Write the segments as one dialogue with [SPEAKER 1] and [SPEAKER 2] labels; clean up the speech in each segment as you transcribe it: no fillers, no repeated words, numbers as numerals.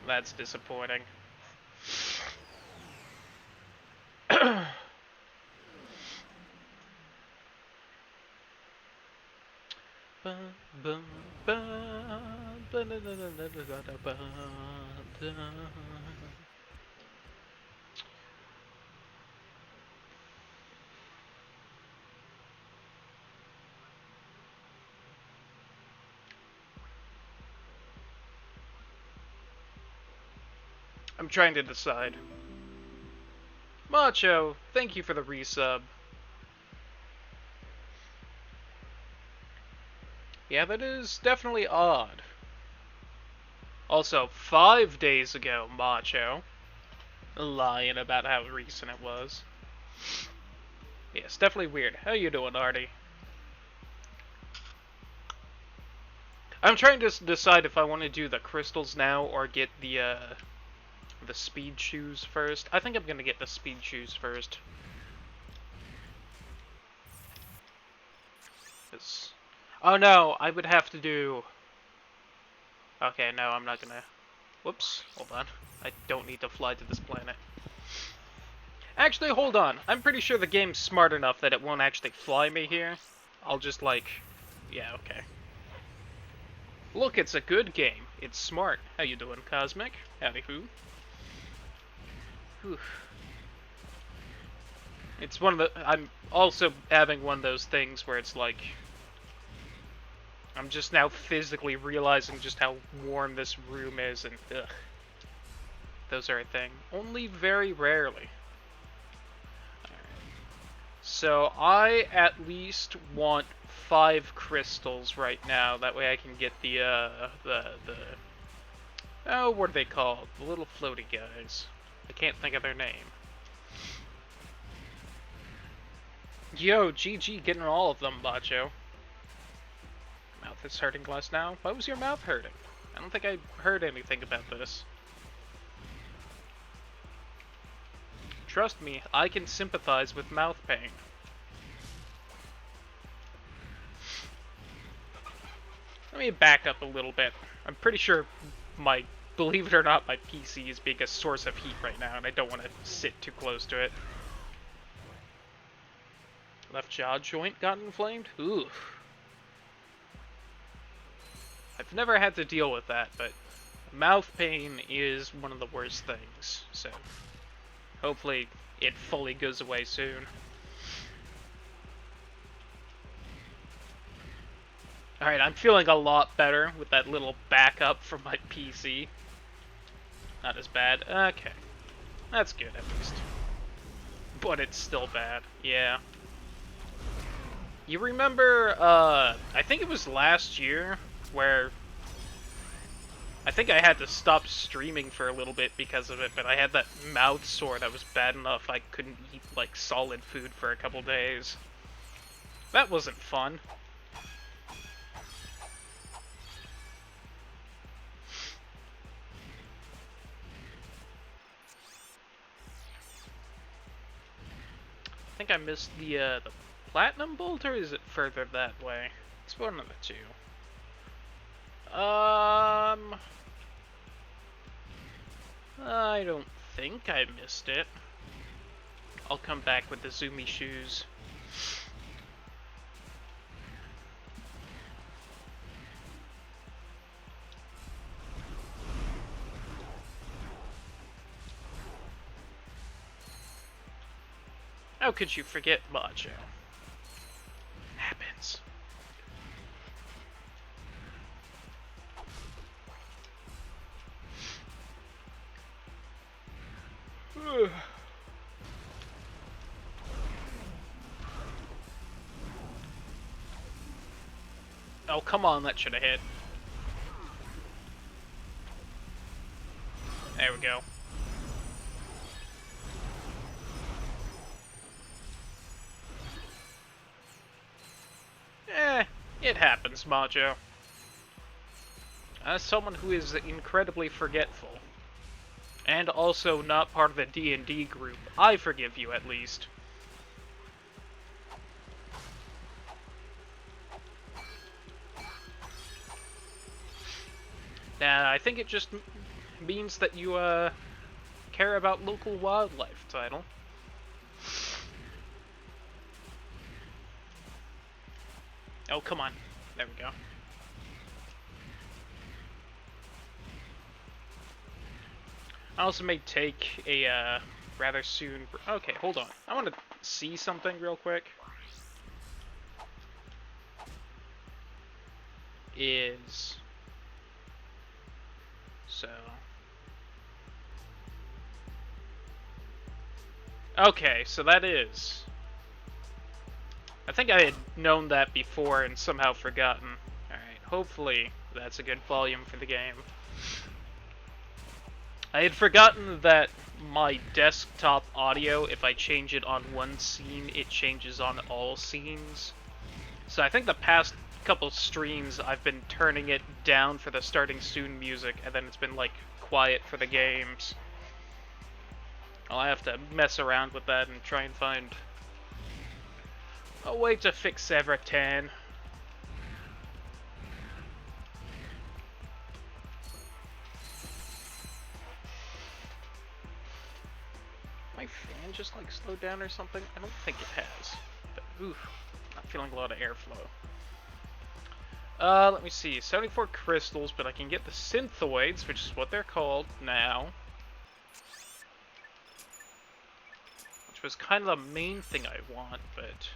[SPEAKER 1] That's disappointing. I'm trying to decide. Macho, thank you for the resub. Yeah, that is definitely odd. Also, 5 days ago, Macho. Lying about how recent it was. Yeah, it's definitely weird. How you doing, Artie? I'm trying to decide if I want to do the crystals now or get the speed shoes first. I think I'm gonna get the speed shoes first. Oh no, I would have to do... Okay, no, I'm not gonna... Whoops, hold on. I don't need to fly to this planet. Actually, hold on. I'm pretty sure the game's smart enough that it won't actually fly me here. I'll just, like... Yeah, okay. Look, it's a good game. It's smart. How you doing, Cosmic? Howdy who? Whew. It's one of the... I'm also having one of those things where it's like... I'm just now physically realizing just how warm this room is, and ugh. Those are a thing. Only very rarely. So I at least want 5 crystals right now. That way I can get oh, what are they called? The little floaty guys. I can't think of their name. Yo, GG getting all of them, Bacho. Mouth is hurting less now. Why was your mouth hurting? I don't think I heard anything about this. Trust me, I can sympathize with mouth pain. Let me back up a little bit. I'm pretty sure believe it or not, my PC is being a source of heat right now, and I don't want to sit too close to it. Left jaw joint got inflamed? Ooh. I've never had to deal with that, but mouth pain is one of the worst things, so hopefully it fully goes away soon. Alright, I'm feeling a lot better with that little backup from my PC. Not as bad. Okay. That's good, at least. But it's still bad. Yeah. You remember, I think it was last year, where I think I had to stop streaming for a little bit because of it, but I had that mouth sore that was bad enough I couldn't eat, like, solid food for a couple days. That wasn't fun. I think I missed the platinum bolt, or is it further that way? It's one of the two. I don't think I missed it. I'll come back with the zoomy shoes. How could you forget Macho? Happens. Oh, come on, that should have hit. There we go. It happens, Macho. As someone who is incredibly forgetful, and also not part of the D&D group, I forgive you at least. Nah, I think it just... means that you, care about local wildlife, title. Oh, come on. There we go. I also may take a, rather soon... Okay, hold on. I want to see something real quick. Is... So... Okay, so that is... I think I had known that before and somehow forgotten. Alright, hopefully that's a good volume for the game. I had forgotten that my desktop audio, if I change it on one scene, it changes on all scenes. So I think the past couple streams I've been turning it down for the starting soon music, and then it's been like quiet for the games. I'll have to mess around with that and try and find a way to fix everything. My fan just like slowed down or something? I don't think it has. But oof, not feeling a lot of airflow. Let me see. 74 crystals, but I can get the synthoids, which is what they're called now. Which was kind of the main thing I want, but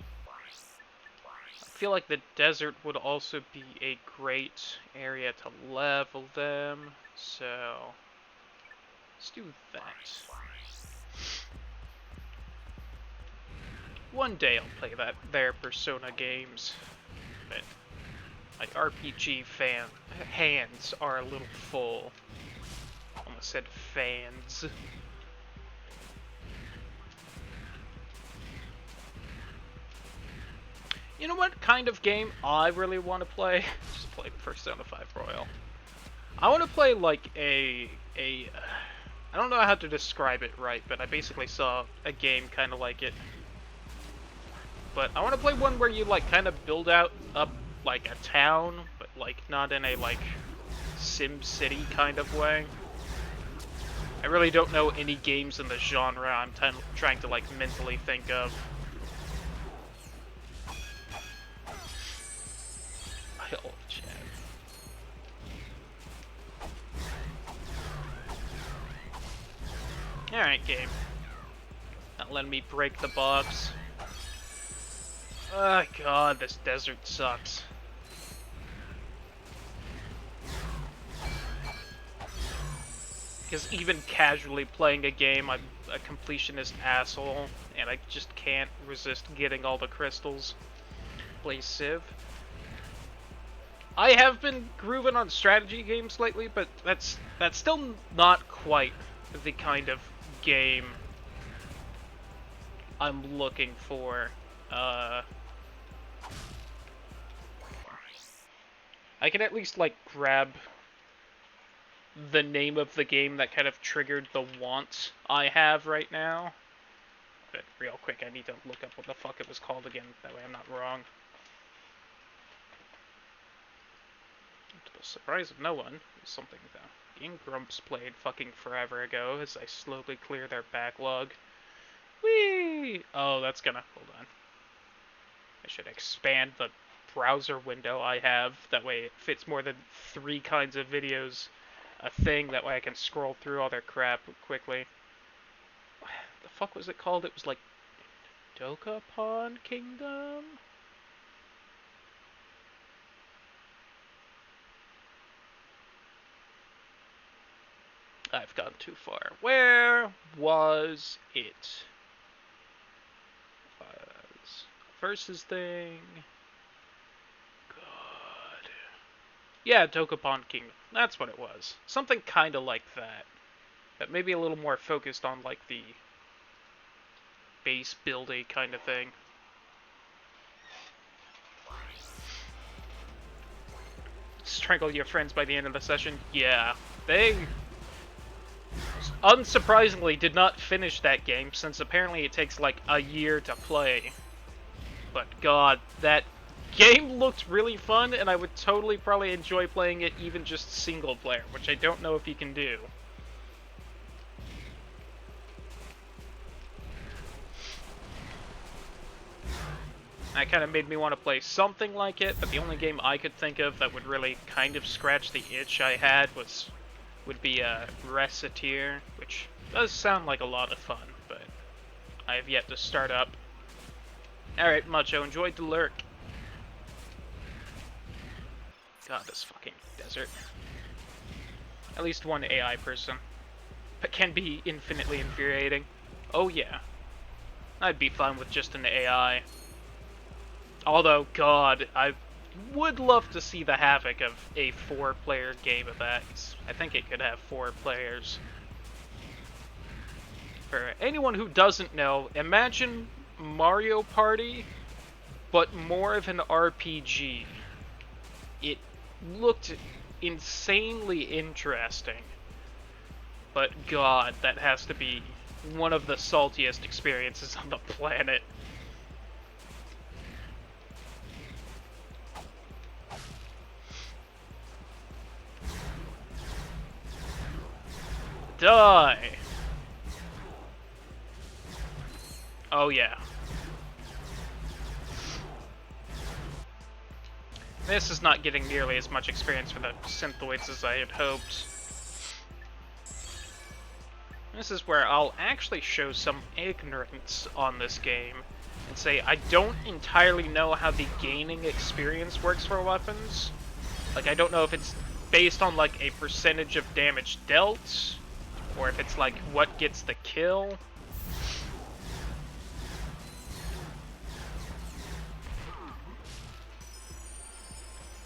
[SPEAKER 1] I feel like the desert would also be a great area to level them, so let's do that. One day I'll play their Persona games, but my RPG hands are a little full. Almost said fans. You know what kind of game I really want to play? Just play Persona 5 Royal. I want to play like I don't know how to describe it right, but I basically saw a game kind of like it. But I want to play one where you like kind of build up like a town, but like not in a like Sim City kind of way. I really don't know any games in the genre I'm trying to like mentally think of. Oh, Chad. Alright, game. Not letting me break the box. Oh god, this desert sucks. Because even casually playing a game, I'm a completionist asshole, and I just can't resist getting all the crystals. Play Civ. I have been grooving on strategy games lately, but that's still not quite the kind of game I'm looking for. I can at least, like, grab the name of the game that kind of triggered the want I have right now. But real quick, I need to look up what the fuck it was called again, that way I'm not wrong. To the surprise of no one, something that Game Grumps played fucking forever ago as I slowly clear their backlog. Whee! Oh, that's gonna... Hold on. I should expand the browser window I have. That way it fits more than 3 kinds of videos a thing. That way I can scroll through all their crap quickly. The fuck was it called? It was like... Dokapon Kingdom? I've gone too far. Where was it? Versus thing. God. Yeah, Dokapon Kingdom. That's what it was. Something kind of like that. But maybe a little more focused on like the base building kind of thing. Strangle your friends by the end of the session? Yeah. They... unsurprisingly did not finish that game, since apparently it takes like a year to play. But god, that game looked really fun, and I would totally probably enjoy playing it even just single player, which I don't know if you can do. That kind of made me want to play something like it, but the only game I could think of that would really kind of scratch the itch I had would be Ratchet, which does sound like a lot of fun, but I have yet to start up. Alright, Macho, enjoyed the lurk. God, this fucking desert. At least one AI person. But can be infinitely infuriating. Oh yeah. I'd be fine with just an AI. Although, God, I would love to see the havoc of a 4-player game of that. I think it could have 4 players. For anyone who doesn't know, imagine Mario Party, but more of an RPG. It looked insanely interesting. But God, that has to be one of the saltiest experiences on the planet. Die! Oh yeah. This is not getting nearly as much experience for the synthoids as I had hoped. This is where I'll actually show some ignorance on this game and say I don't entirely know how the gaining experience works for weapons. Like, I don't know if it's based on, like, a percentage of damage dealt, or if it's, like, what gets the kill.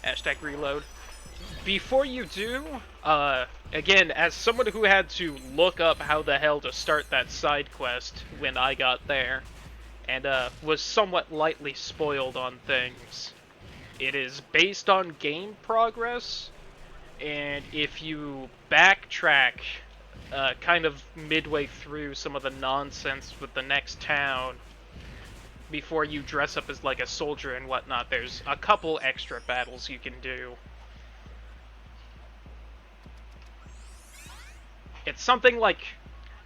[SPEAKER 1] Hashtag reload. Before you do, again, as someone who had to look up how the hell to start that side quest when I got there, and was somewhat lightly spoiled on things, it is based on game progress, and if you backtrack kind of midway through some of the nonsense with the next town, before you dress up as like a soldier and whatnot, there's a couple extra battles you can do. It's something like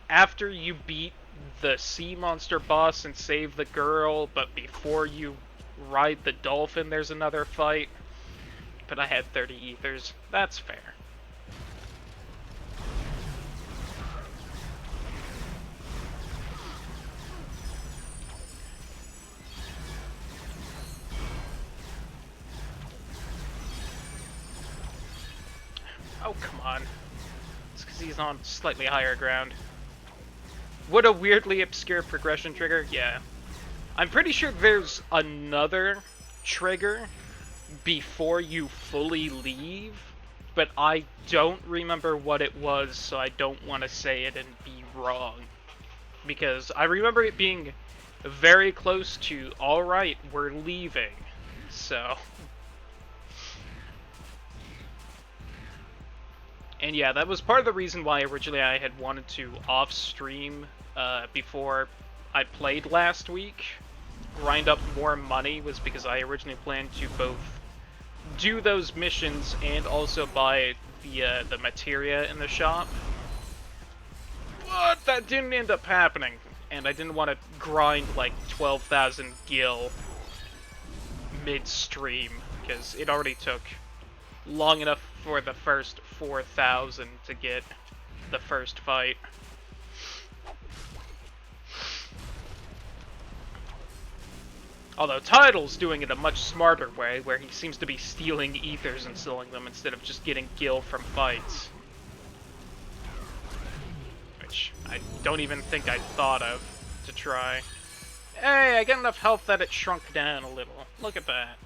[SPEAKER 1] after you beat the sea monster boss and save the girl, but before you ride the dolphin there's another fight. But I had 30 ethers. That's fair. Oh, come on. It's because he's on slightly higher ground. What a weirdly obscure progression trigger. Yeah. I'm pretty sure there's another trigger before you fully leave, but I don't remember what it was, so I don't want to say it and be wrong. Because I remember it being very close to, alright, we're leaving. So... And yeah, that was part of the reason why originally I had wanted to off-stream before I played last week. Grind up more money was because I originally planned to both do those missions and also buy the materia in the shop. But that didn't end up happening, and I didn't want to grind like 12,000 gil mid-stream, because it already took long enough for the first 4,000 to get the first fight. Although Tidal's doing it a much smarter way, where he seems to be stealing ethers and selling them instead of just getting gil from fights. Which I don't even think I thought of to try. Hey, I got enough health that it shrunk down a little. Look at that.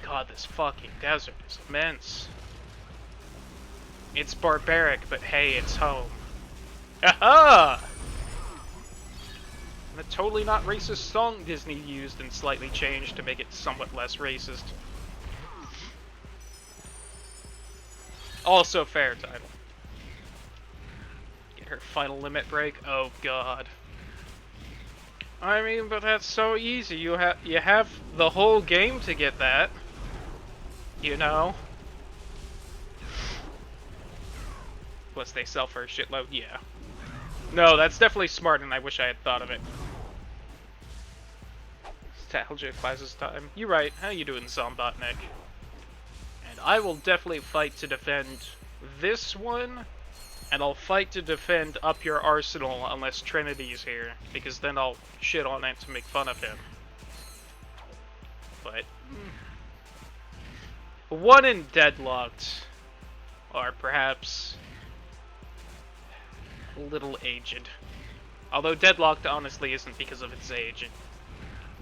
[SPEAKER 1] God, this fucking desert is immense. It's barbaric, but hey, it's home. Aha! And a totally not racist song Disney used and slightly changed to make it somewhat less racist. Also fair title. Get her final limit break. Oh god. I mean, but that's so easy. You have the whole game to get that. You know? Plus they sell for a shitload, yeah. No, that's definitely smart and I wish I had thought of it. nostalgia classes time. You're right. How you doing, Zombotnik? And I will definitely fight to defend this one, and I'll fight to defend Up Your Arsenal unless Trinity's here, because then I'll shit on it to make fun of him. But one and Deadlocked are perhaps a little aged. Although Deadlocked honestly isn't because of its age. It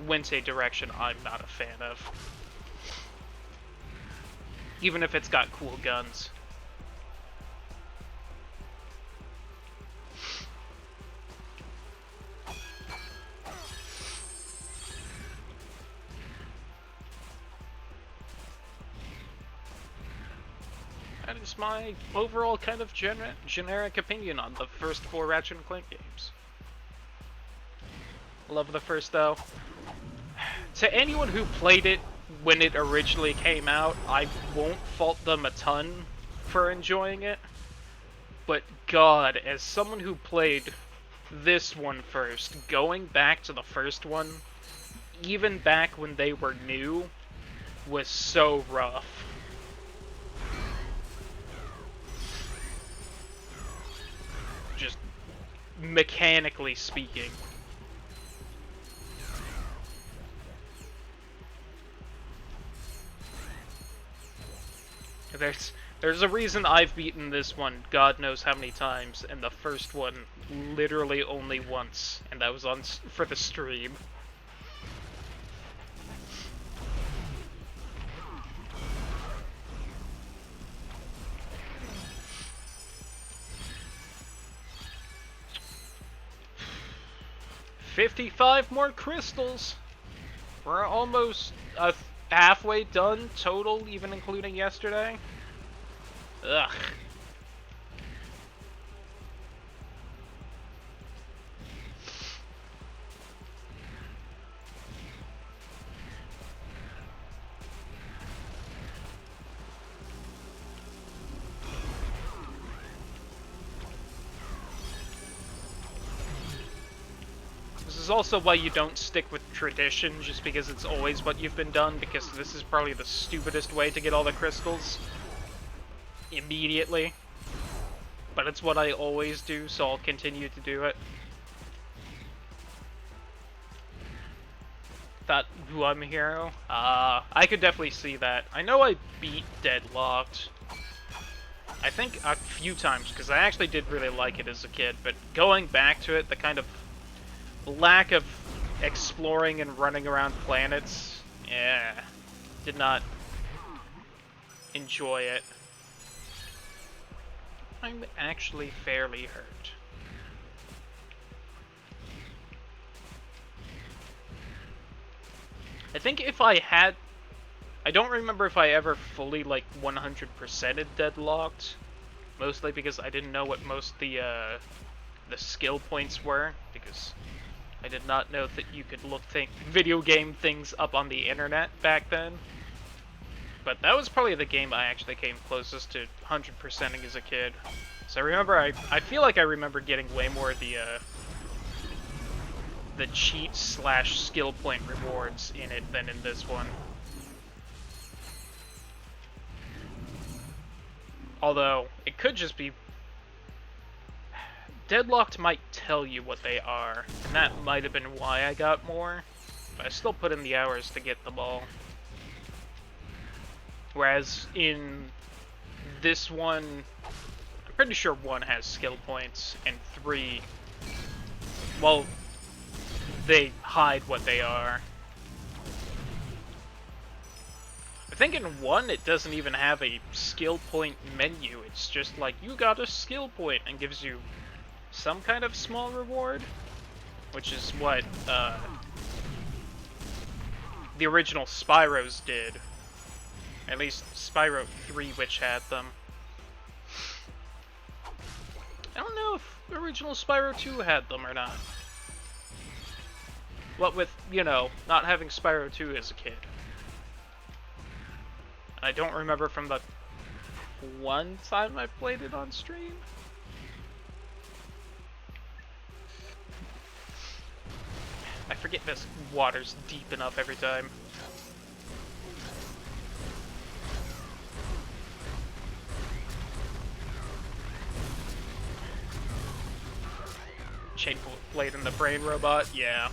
[SPEAKER 1] went a direction I'm not a fan of. Even if it's got cool guns. That is my overall kind of generic opinion on the first 4 Ratchet and Clank games. Love the first, though. To anyone who played it when it originally came out, I won't fault them a ton for enjoying it. But God, as someone who played this one first, going back to the first one, even back when they were new, was so rough. Just mechanically speaking. There's a reason I've beaten this one God knows how many times, and the first one literally only once, and that was for the stream. $55 more crystals. We're almost halfway done total, even including yesterday. Ugh. This is also why you don't stick with tradition, just because it's always what you've been done, because this is probably the stupidest way to get all the crystals immediately. But it's what I always do, so I'll continue to do it. That who I'm a hero? I could definitely see that. I know I beat Deadlocked, I think a few times, because I actually did really like it as a kid, but going back to it, the kind of lack of exploring and running around planets, yeah, did not enjoy it. I'm actually fairly hurt. I think if I had... I don't remember if I ever fully, like, 100%ed Deadlocked. Mostly because I didn't know what most the skill points were, because I did not know that you could look video game things up on the internet back then. But that was probably the game I actually came closest to 100%ing as a kid. So I remember, I feel like I remember getting way more of the cheat / skill point rewards in it than in this one. Although, it could just be... Deadlocked might tell you what they are, and that might have been why I got more, but I still put in the hours to get them all. Whereas in this one, I'm pretty sure 1 has skill points, and 3, well, they hide what they are. I think in 1, it doesn't even have a skill point menu. It's just like, you got a skill point, and gives you some kind of small reward, which is what the original Spyros did. At least Spyro 3, which had them. I don't know if original Spyro 2 had them or not. What with, you know, not having Spyro 2 as a kid. I don't remember from the one time I played it on stream. I forget this water's deep enough every time. Chain blade in the brain robot, yeah.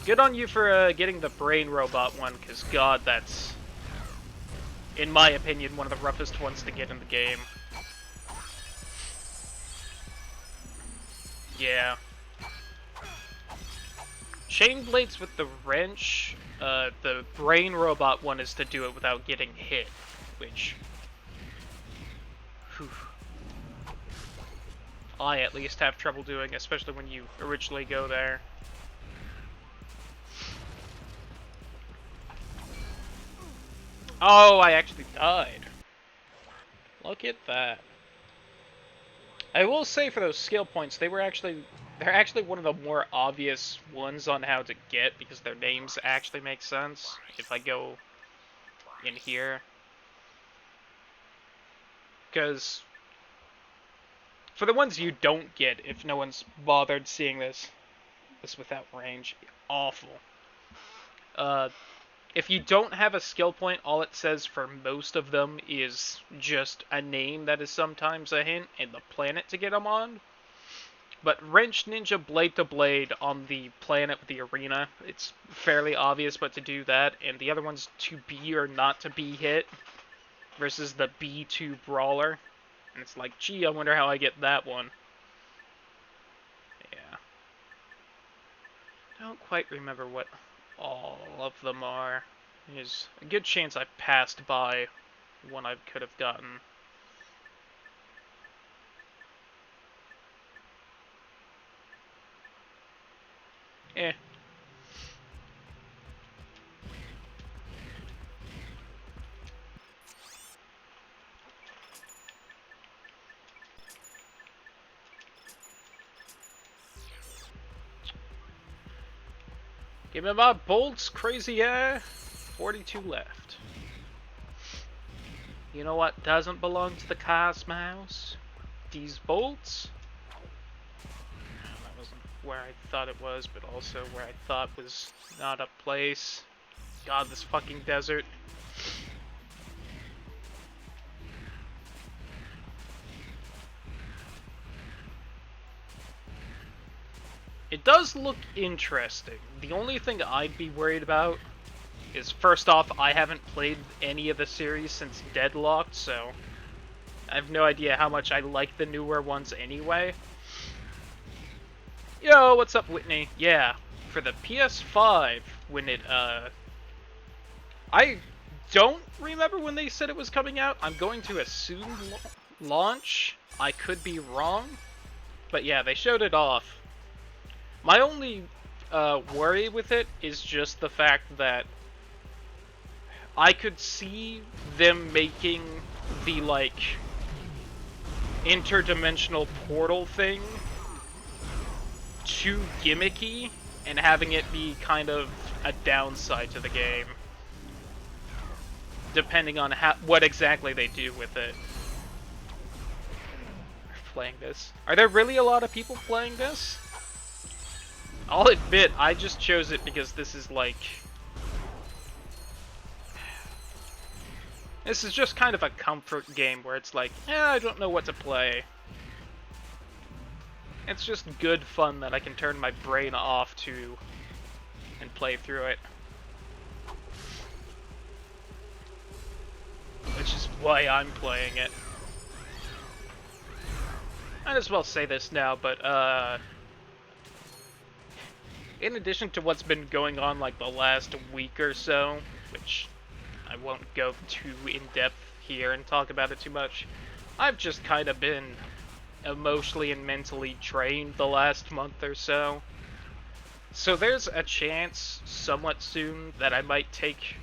[SPEAKER 1] Good on you for getting the brain robot one, because god, that's, in my opinion, one of the roughest ones to get in the game. Yeah. Chain blades with the wrench, the brain robot one is to do it without getting hit, which... Whew. I at least have trouble doing, especially when you originally go there. Oh, I actually died. Look at that. I will say for those skill points, they're actually one of the more obvious ones on how to get, because their names actually make sense. If I go in here. Because for the ones you don't get, if no one's bothered seeing this without range, awful. If you don't have a skill point, all it says for most of them is just a name that is sometimes a hint and the planet to get them on. But Wrench, Ninja, Blade to Blade on the planet with the arena, it's fairly obvious what to do that, and the other one's to be or not to be hit versus the B2 Brawler. And it's like, gee, I wonder how I get that one. Yeah. I don't quite remember what all of them are. There's a good chance I passed by one I could have gotten. Eh. Give me my bolts, crazy air. 42 left. You know what doesn't belong to the Cosmos? These bolts? That wasn't where I thought it was, but also where I thought was not a place. God, this fucking desert. It does look interesting. The only thing I'd be worried about is, first off, I haven't played any of the series since Deadlocked, so I have no idea how much I like the newer ones anyway. Yo, what's up, Whitney? Yeah, for the PS5, when it, I don't remember when they said it was coming out. I'm going to assume launch. I could be wrong, but yeah, they showed it off. My only worry with it is just the fact that I could see them making the, like, interdimensional portal thing too gimmicky and having it be kind of a downside to the game, depending on what exactly they do with it. Playing this. Are there really a lot of people playing this? I'll admit, I just chose it because this is like... This is just kind of a comfort game where it's like, I don't know what to play. It's just good fun that I can turn my brain off to and play through it. Which is why I'm playing it. Might as well say this now, but in addition to what's been going on like the last week or so, which I won't go too in-depth here and talk about it too much, I've just kind of been emotionally and mentally drained the last month or so. So there's a chance somewhat soon that I might take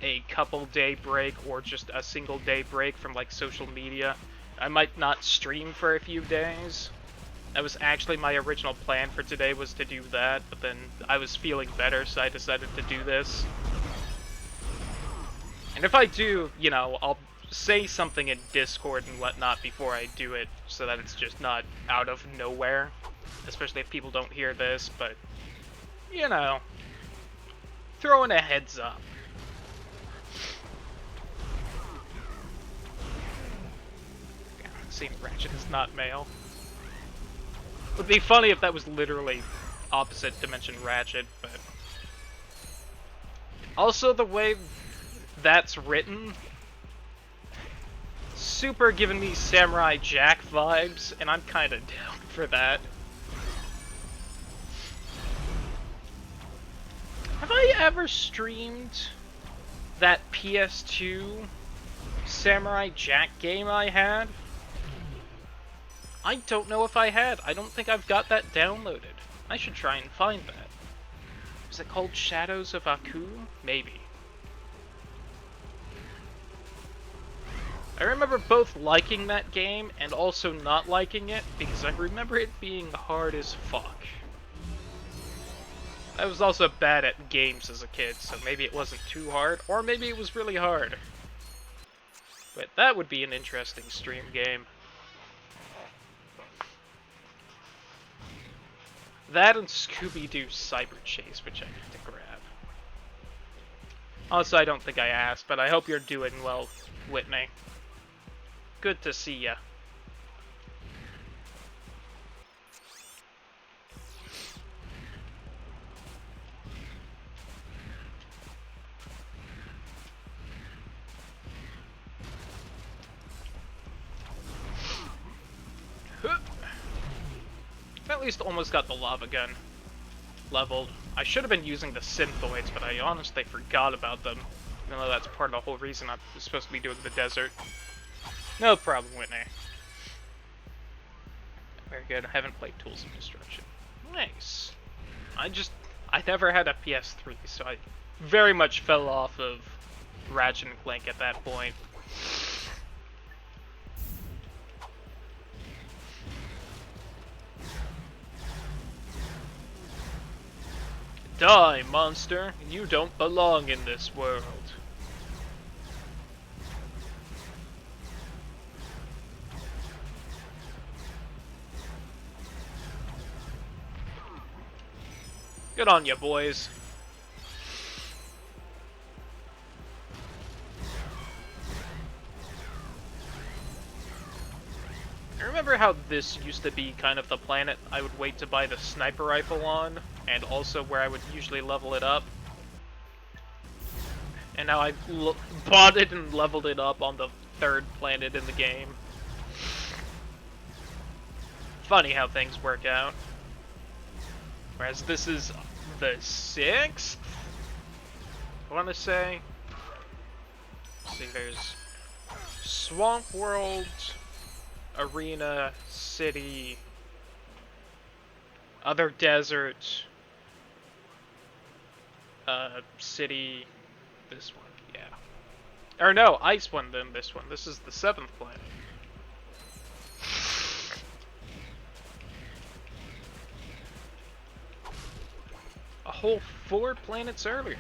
[SPEAKER 1] a couple day break or just a single day break from like social media. I might not stream for a few days. That was actually my original plan for today, was to do that, but then I was feeling better, so I decided to do this. And if I do, you know, I'll say something in Discord and whatnot before I do it, so that it's just not out of nowhere. Especially if people don't hear this, but you know, throwing a heads up. Seeing Ratchet is not male. Would be funny if that was literally opposite dimension Ratchet, but also the way that's written, super giving me Samurai Jack vibes, and I'm kinda down for that. Have I ever streamed that PS2 Samurai Jack game I had? I don't know if I had. I don't think I've got that downloaded. I should try and find that. Is it called Shadows of Aku? Maybe. I remember both liking that game and also not liking it, because I remember it being hard as fuck. I was also bad at games as a kid, so maybe it wasn't too hard, or maybe it was really hard. But that would be an interesting stream game. That and Scooby-Doo Cyber Chase, which I need to grab. Also, I don't think I asked, but I hope you're doing well, Whitney. Good to see ya. At least almost got the lava gun leveled. I should have been using the synthoids, but I honestly forgot about them. Even though that's part of the whole reason I'm supposed to be doing the desert. No problem, Whitney. Very good. I haven't played Tools of Destruction. Nice. I never had a PS3, so I very much fell off of Ratchet and Clank at that point. Die, monster! You don't belong in this world. Good on ya, boys. I remember how this used to be kind of the planet I would wait to buy the sniper rifle on, and also where I would usually level it up. And now I bought it and leveled it up on the third planet in the game. Funny how things work out. Whereas this is the 6th? I want to say. Let's see, there's Swamp World, Arena, City, Other Desert, City, this one, yeah. Or no, Ice one, then this one. This is the 7th planet. A whole 4 planets earlier.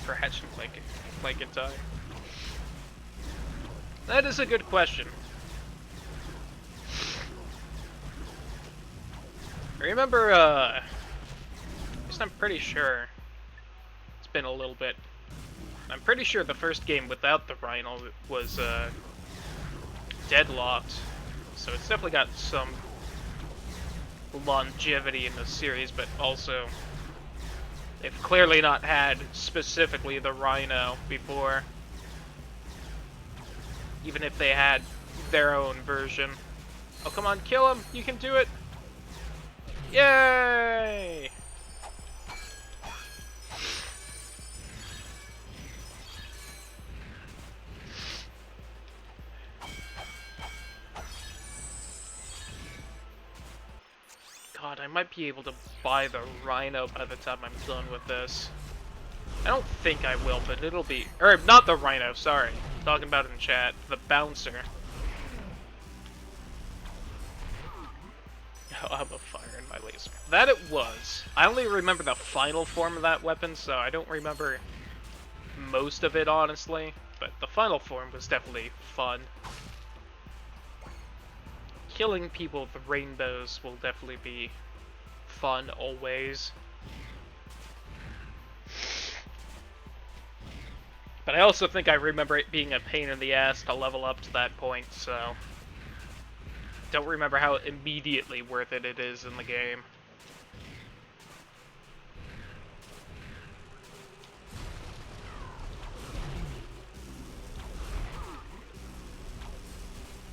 [SPEAKER 1] For Hatch and Clank and Die. That is a good question. I remember, at least I'm pretty sure, it's been a little bit, I'm pretty sure the first game without the Rhino was, deadlocked, so it's definitely got some longevity in the series, but also, they've clearly not had specifically the Rhino before. Even if they had their own version. Oh, come on, kill him! You can do it! Yay! God, I might be able to buy the Rhino by the time I'm done with this. I don't think I will, but it'll be... Or, not the Rhino, sorry. Talking about it in chat. The Bouncer. Oh, I'm a fire in my laser. That it was. I only remember the final form of that weapon, so I don't remember most of it, honestly. But the final form was definitely fun. killing people with rainbows will definitely be fun always. But I also think I remember it being a pain in the ass to level up to that point, so don't remember how immediately worth it is in the game.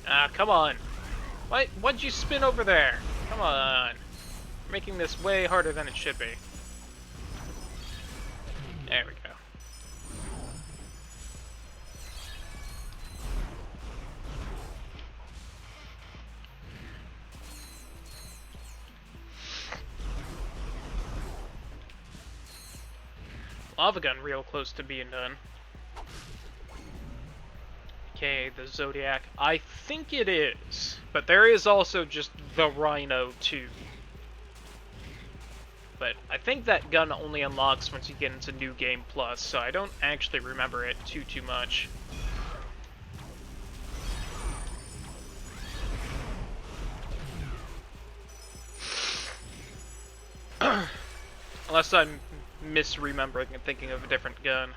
[SPEAKER 1] Ah, come on. Why'd you spin over there? Come on. You're making this way harder than it should be. There we go. Lava gun real close to being done. Okay, the Zodiac. I think it is. But there is also just the Rhino, too. But I think that gun only unlocks once you get into New Game Plus, so I don't actually remember it too much. Unless I'm misremembering and thinking of a different gun.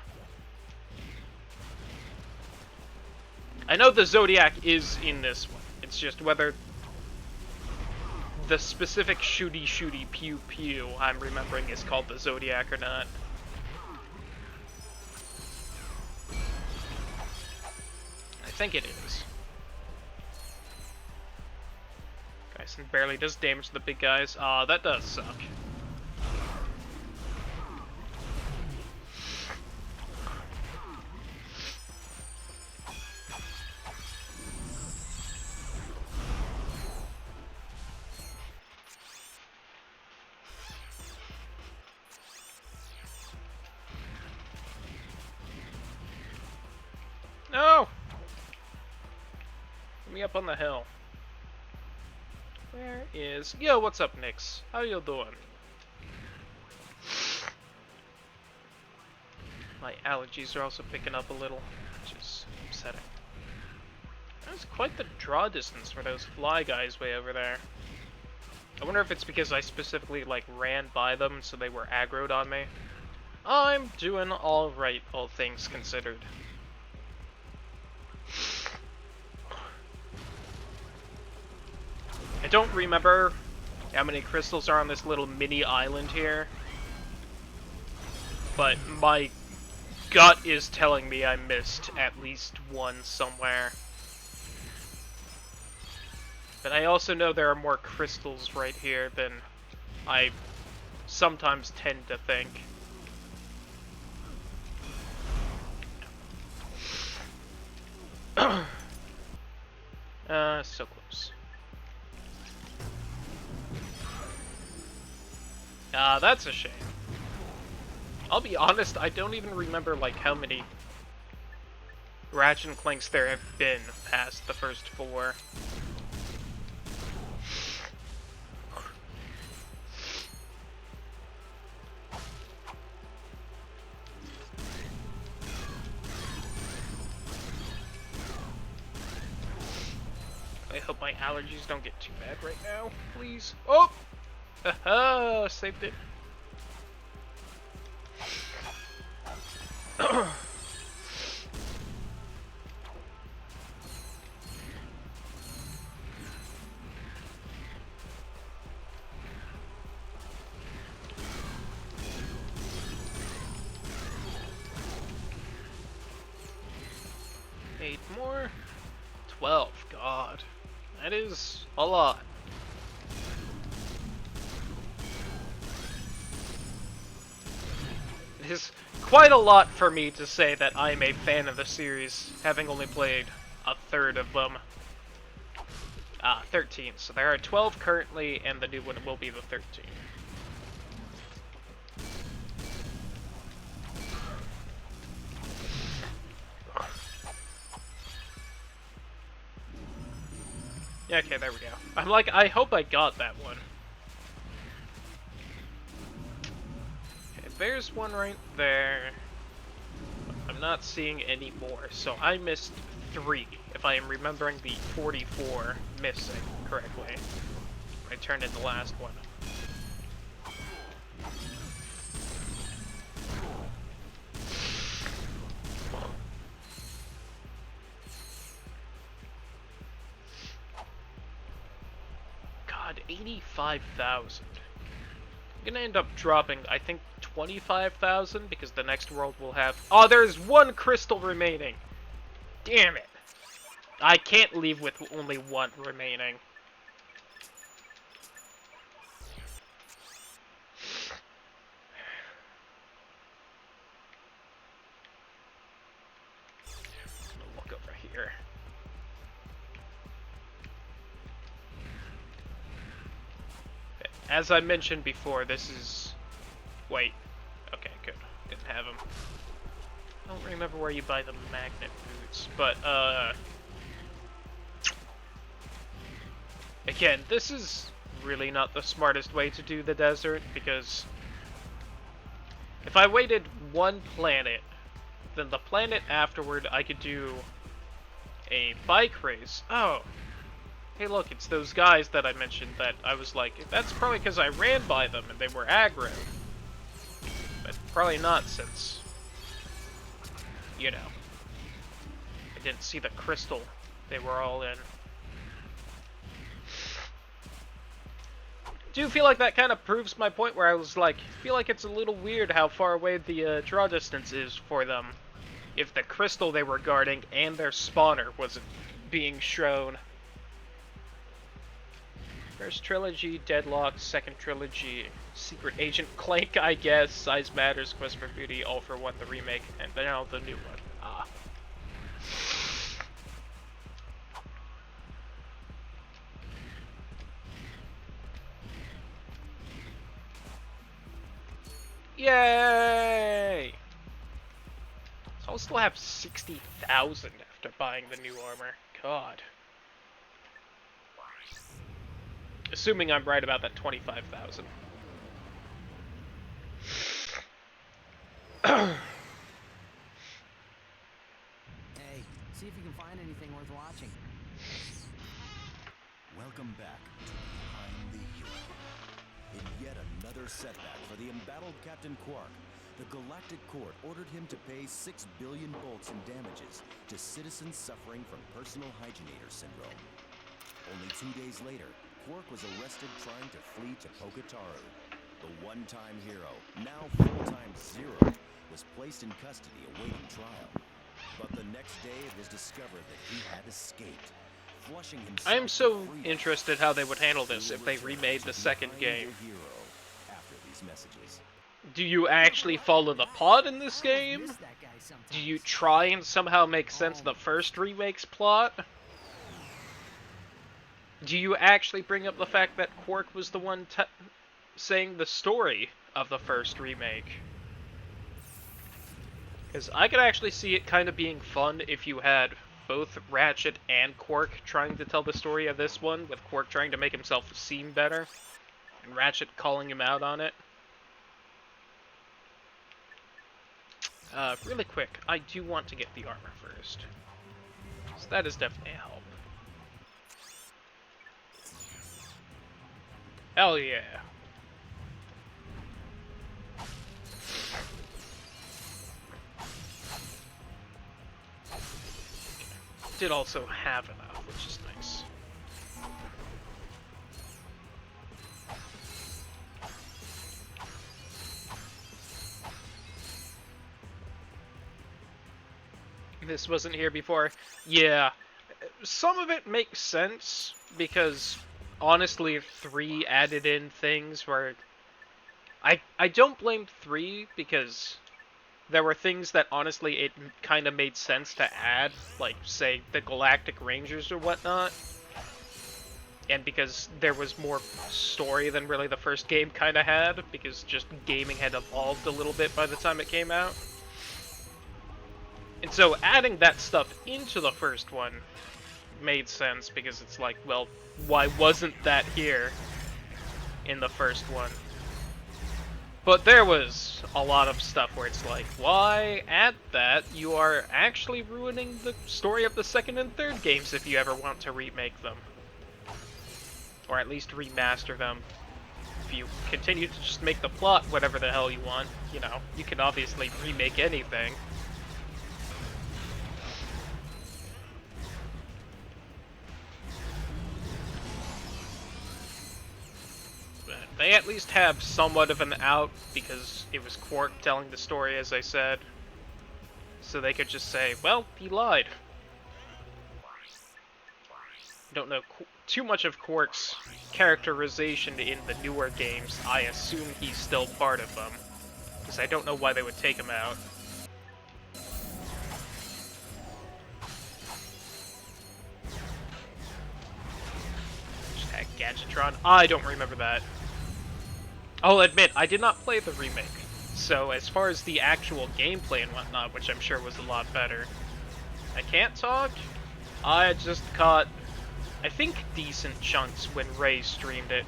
[SPEAKER 1] I know the Zodiac is in this one. It's just whether the specific shooty pew pew I'm remembering is called the Zodiac or not. I think it is. Dyson barely does damage to the big guys. Aw, that does suck. No! Get me up on the hill. Where is... Yo, what's up, Nix? How you doing? My allergies are also picking up a little, which is upsetting. That's quite the draw distance for those fly guys way over there. I wonder if it's because I specifically, like, ran by them so they were aggroed on me. I'm doing alright, all things considered. I don't remember how many crystals are on this little mini island here, but my gut is telling me I missed at least one somewhere. But I also know there are more crystals right here than I sometimes tend to think. So close. That's a shame. I'll be honest, I don't even remember, like, how many Ratchet and Clanks there have been past the first 4. I hope my allergies don't get too bad right now, please. Oh! Haha, saved it. Eight more. 12. God. That is a lot. It is quite a lot for me to say that I'm a fan of the series, having only played a third of them. 13. So there are 12 currently, and the new one will be the 13. Yeah, okay, there we go. I'm like, I hope I got that one. Okay, there's one right there. I'm not seeing any more, so I missed 3, if I am remembering the 44 missing correctly. I turned in the last one. God, 85,000. I'm gonna end up dropping, I think, 25,000 because the next world will have... Oh, there's one crystal remaining! Damn it! I can't leave with only one remaining. I'm gonna look over here. As I mentioned before, this is... Wait. Okay, good. Didn't have them. I don't remember where you buy the magnet boots, but, again, this is really not the smartest way to do the desert, because if I waited one planet, then the planet afterward I could do a bike race. Oh, hey look, it's those guys that I mentioned that I was like, that's probably because I ran by them and they were aggro. But probably not, since, you know, I didn't see the crystal they were all in. Do feel like that kind of proves my point where I was like, feel like it's a little weird how far away the draw distance is for them if the crystal they were guarding and their spawner wasn't being shown. First trilogy, Deadlock. Second trilogy, Secret Agent Clank, I guess. Size Matters, Quest for Beauty, All for One, the remake, and now the new one. Ah. Yay! So I'll still have 60,000 after buying the new armor. God. Assuming I'm right about that 25,000.
[SPEAKER 2] Hey, see if you can find anything worth watching.
[SPEAKER 3] Welcome back to Behind the Hero. In yet another setback for the embattled Captain Quark, the Galactic Court ordered him to pay 6 billion bolts in damages to citizens suffering from personal hygienator syndrome. Only 2 days later, Quark was arrested trying to flee to Poketaru. The one-time hero, now full-time Zero, was placed in custody awaiting trial. But the next day it was discovered that he had escaped, flushing himself.
[SPEAKER 1] I am so interested how they would handle this if they remade the second game.
[SPEAKER 3] After these messages.
[SPEAKER 1] Do you actually follow the plot in this game? Do you try and somehow make sense of the first remake's plot? Do you actually bring up the fact that Quark was the one saying the story of the first remake? Because I could actually see it kind of being fun if you had both Ratchet and Quark trying to tell the story of this one, with Quark trying to make himself seem better, and Ratchet calling him out on it. Really quick, I do want to get the armor first. So that is definitely a help. Hell yeah. Did also have enough, which is nice. This wasn't here before. Yeah, some of it makes sense because honestly 3 added in things where I don't blame 3 because there were things that honestly it kind of made sense to add, like say the Galactic Rangers or whatnot, and because there was more story than really the first game kind of had, because just gaming had evolved a little bit by the time it came out. And so adding that stuff into the first one made sense, because it's like, well, why wasn't that here in the first one? But there was a lot of stuff where it's like, why add that? You are actually ruining the story of the second and third games if you ever want to remake them. Or at least remaster them. If you continue to just make the plot whatever the hell you want, you know, you can obviously remake anything. But they at least have somewhat of an out, because it was Quark telling the story, as I said. So they could just say, well, he lied. Don't know too much of Quark's characterization in the newer games. I assume he's still part of them, because I don't know why they would take him out. Hashtag Gadgetron. I don't remember that. I'll admit, I did not play the remake, so as far as the actual gameplay and whatnot, which I'm sure was a lot better, I can't talk. I just caught, I think, decent chunks when Ray streamed it.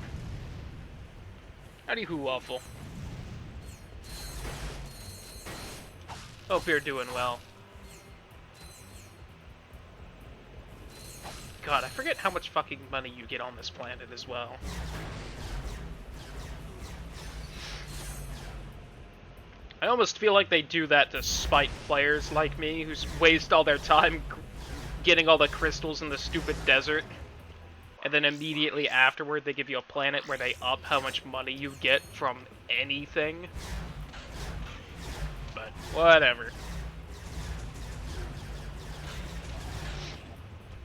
[SPEAKER 1] Howdy Hoo Waffle. Hope you're doing well. God, I forget how much fucking money you get on this planet as well. I almost feel like they do that to spite players like me who waste all their time getting all the crystals in the stupid desert. And then immediately afterward they give you a planet where they up how much money you get from anything. But whatever.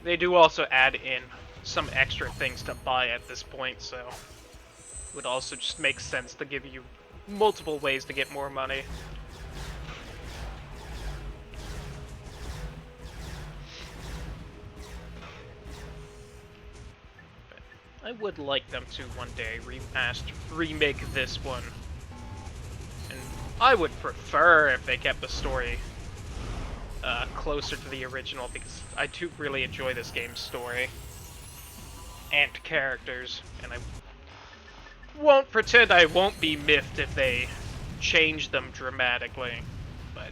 [SPEAKER 1] They do also add in some extra things to buy at this point, so it would also just make sense to give you multiple ways to get more money. I would like them to one day remake this one. And I would prefer if they kept the story closer to the original, because I do really enjoy this game's story and characters, and I won't pretend I won't be miffed if they change them dramatically. But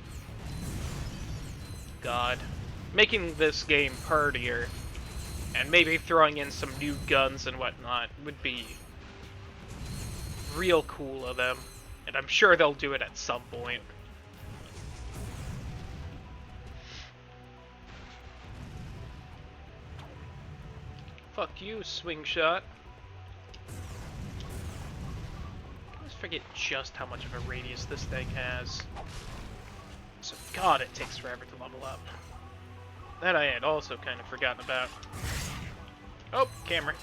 [SPEAKER 1] God, making this game purtier and maybe throwing in some new guns and whatnot would be real cool of them, and I'm sure they'll do it at some point. Fuck you, swing shot. I always forget just how much of a radius this thing has. So God, it takes forever to level up. That I had also kind of forgotten about. Oh, camera.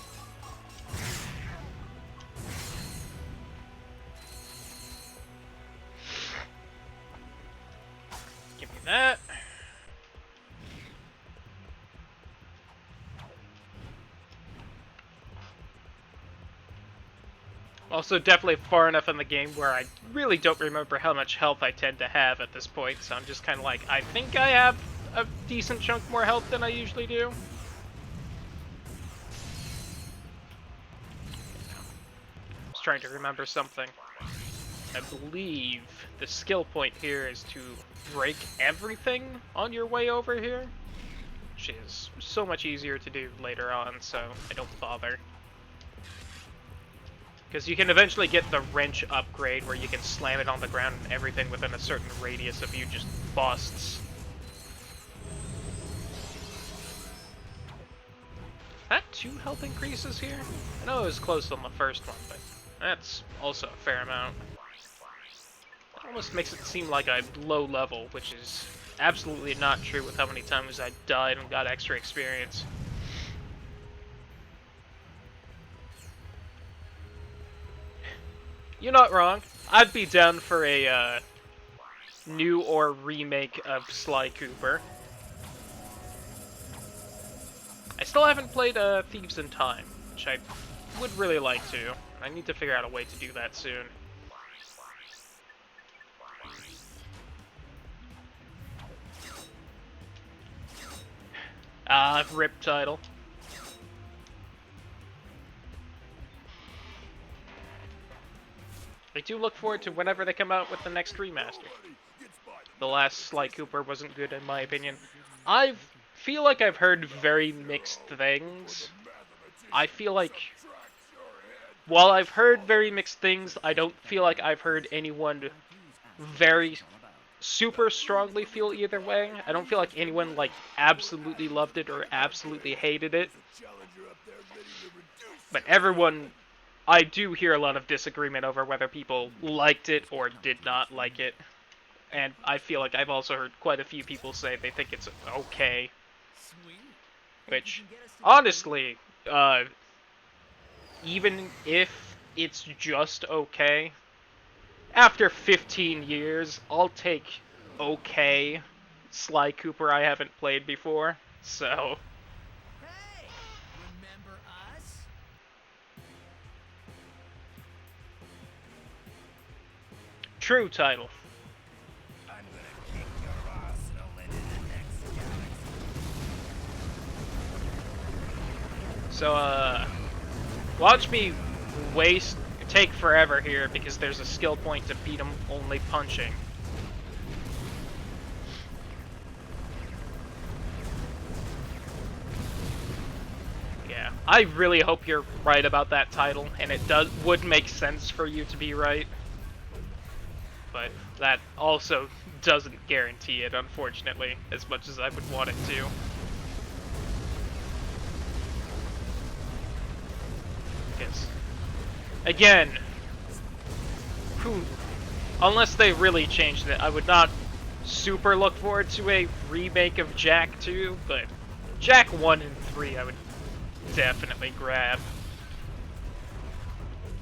[SPEAKER 1] Give me that. Also, definitely far enough in the game where I really don't remember how much health I tend to have at this point, so I'm just kind of like, I think I have a decent chunk more health than I usually do. I was trying to remember something. I believe the skill point here is to break everything on your way over here, which is so much easier to do later on, so I don't bother. Because you can eventually get the wrench upgrade where you can slam it on the ground and everything within a certain radius of you just busts. That 2 health increases here? I know it was close on the first one, but that's also a fair amount. It almost makes it seem like I'm low level, which is absolutely not true with how many times I died and got extra experience. You're not wrong. I'd be down for a new or remake of Sly Cooper. I still haven't played Thieves in Time, which I would really like to. I need to figure out a way to do that soon. RIP title. I do look forward to whenever they come out with the next remaster. The last Sly Cooper wasn't good in my opinion. I feel like I've heard very mixed things. I feel like, while I've heard very mixed things, I don't feel like I've heard anyone very super strongly feel either way. I don't feel like anyone like absolutely loved it or absolutely hated it. But everyone, I do hear a lot of disagreement over whether people liked it or did not like it. And I feel like I've also heard quite a few people say they think it's okay. Which, honestly, even if it's just okay, after 15 years, I'll take okay Sly Cooper I haven't played before, so...
[SPEAKER 2] Hey, remember us?
[SPEAKER 1] True title.
[SPEAKER 3] I'm gonna kick your arsenal into the next galaxy.
[SPEAKER 1] So, watch me take forever here because there's a skill point to beat him only punching. Yeah, I really hope you're right about that title, and it would make sense for you to be right. But that also doesn't guarantee it, unfortunately, as much as I would want it to. Because, again, unless they really changed it, I would not super look forward to a remake of Jak 2, but Jak 1 and 3 I would definitely grab.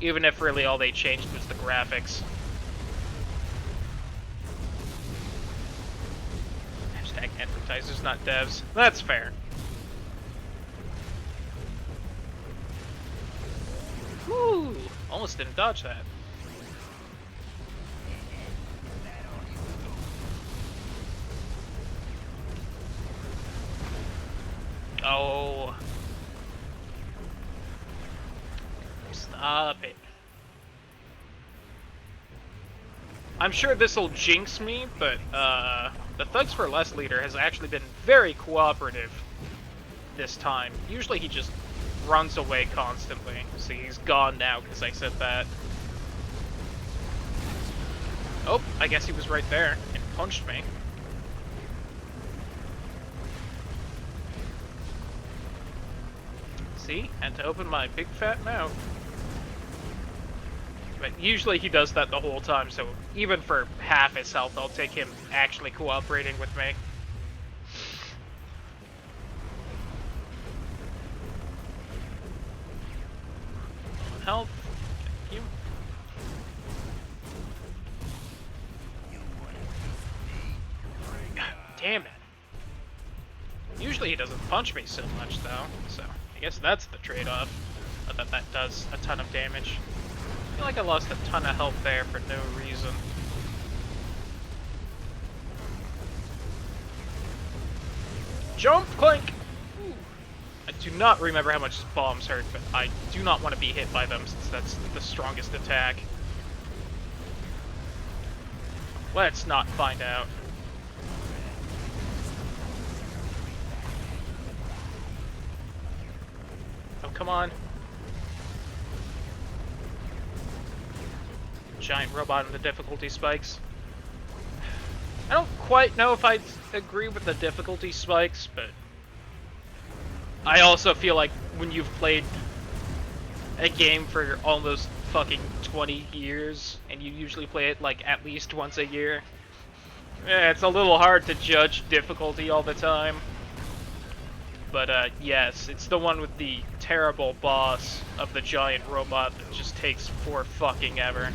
[SPEAKER 1] Even if really all they changed was the graphics. Hashtag advertisers, not devs. That's fair. Whew, almost didn't dodge that. Oh. Stop it. I'm sure this'll jinx me, but the Thugs for Less leader has actually been very cooperative this time. Usually he just runs away constantly. See, he's gone now because I said that. Oh, I guess he was right there and punched me. See? Had to open my big fat mouth. But usually he does that the whole time, so even for half his health, I'll take him actually cooperating with me. Health. Thank you. God damn it. Usually he doesn't punch me so much, though, so I guess that's the trade-off. But that does a ton of damage. I feel like I lost a ton of health there for no reason. Jump, Clank! Ooh. I do not remember how much bombs hurt, but I do not want to be hit by them since that's the strongest attack. Let's not find out. Oh, come on. Giant robot and the difficulty spikes. I don't quite know if I agree with the difficulty spikes, but I also feel like when you've played a game for almost fucking 20 years, and you usually play it like at least once a year, it's a little hard to judge difficulty all the time. But yes, it's the one with the terrible boss of the giant robot that just takes for fucking ever.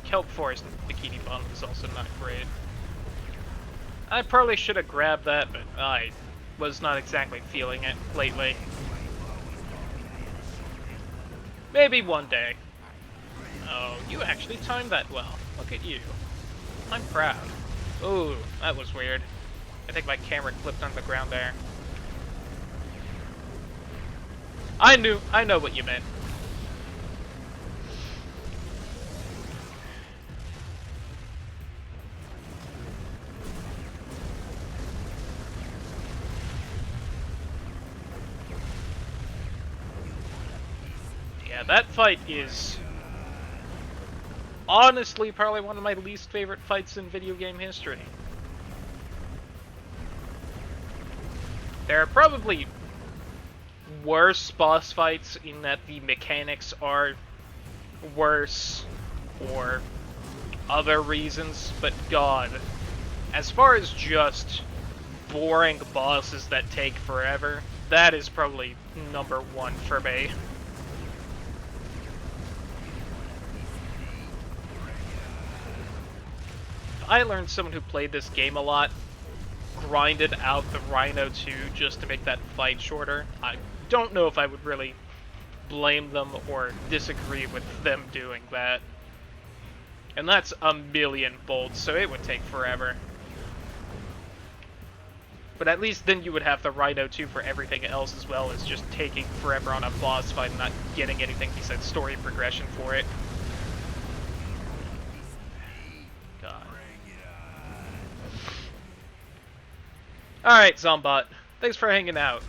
[SPEAKER 1] Kelp Forest Bikini Bottom is also not great. I probably should have grabbed that, but I was not exactly feeling it lately. Maybe one day. Oh, you actually timed that well. Look at you. I'm proud. Ooh, that was weird. I think my camera clipped on the ground there. I know what you meant. Yeah, that fight is honestly probably one of my least favorite fights in video game history. There are probably worse boss fights in that the mechanics are worse or other reasons, but god, as far as just boring bosses that take forever, that is probably number one for me. I learned someone who played this game a lot grinded out the Rhino 2 just to make that fight shorter. I don't know if I would really blame them or disagree with them doing that. And that's a million bolts, so it would take forever. But at least then you would have the Rhino 2 for everything else, as well as just taking forever on a boss fight and not getting anything besides story progression for it. Alright, Zombot. Thanks for hanging out.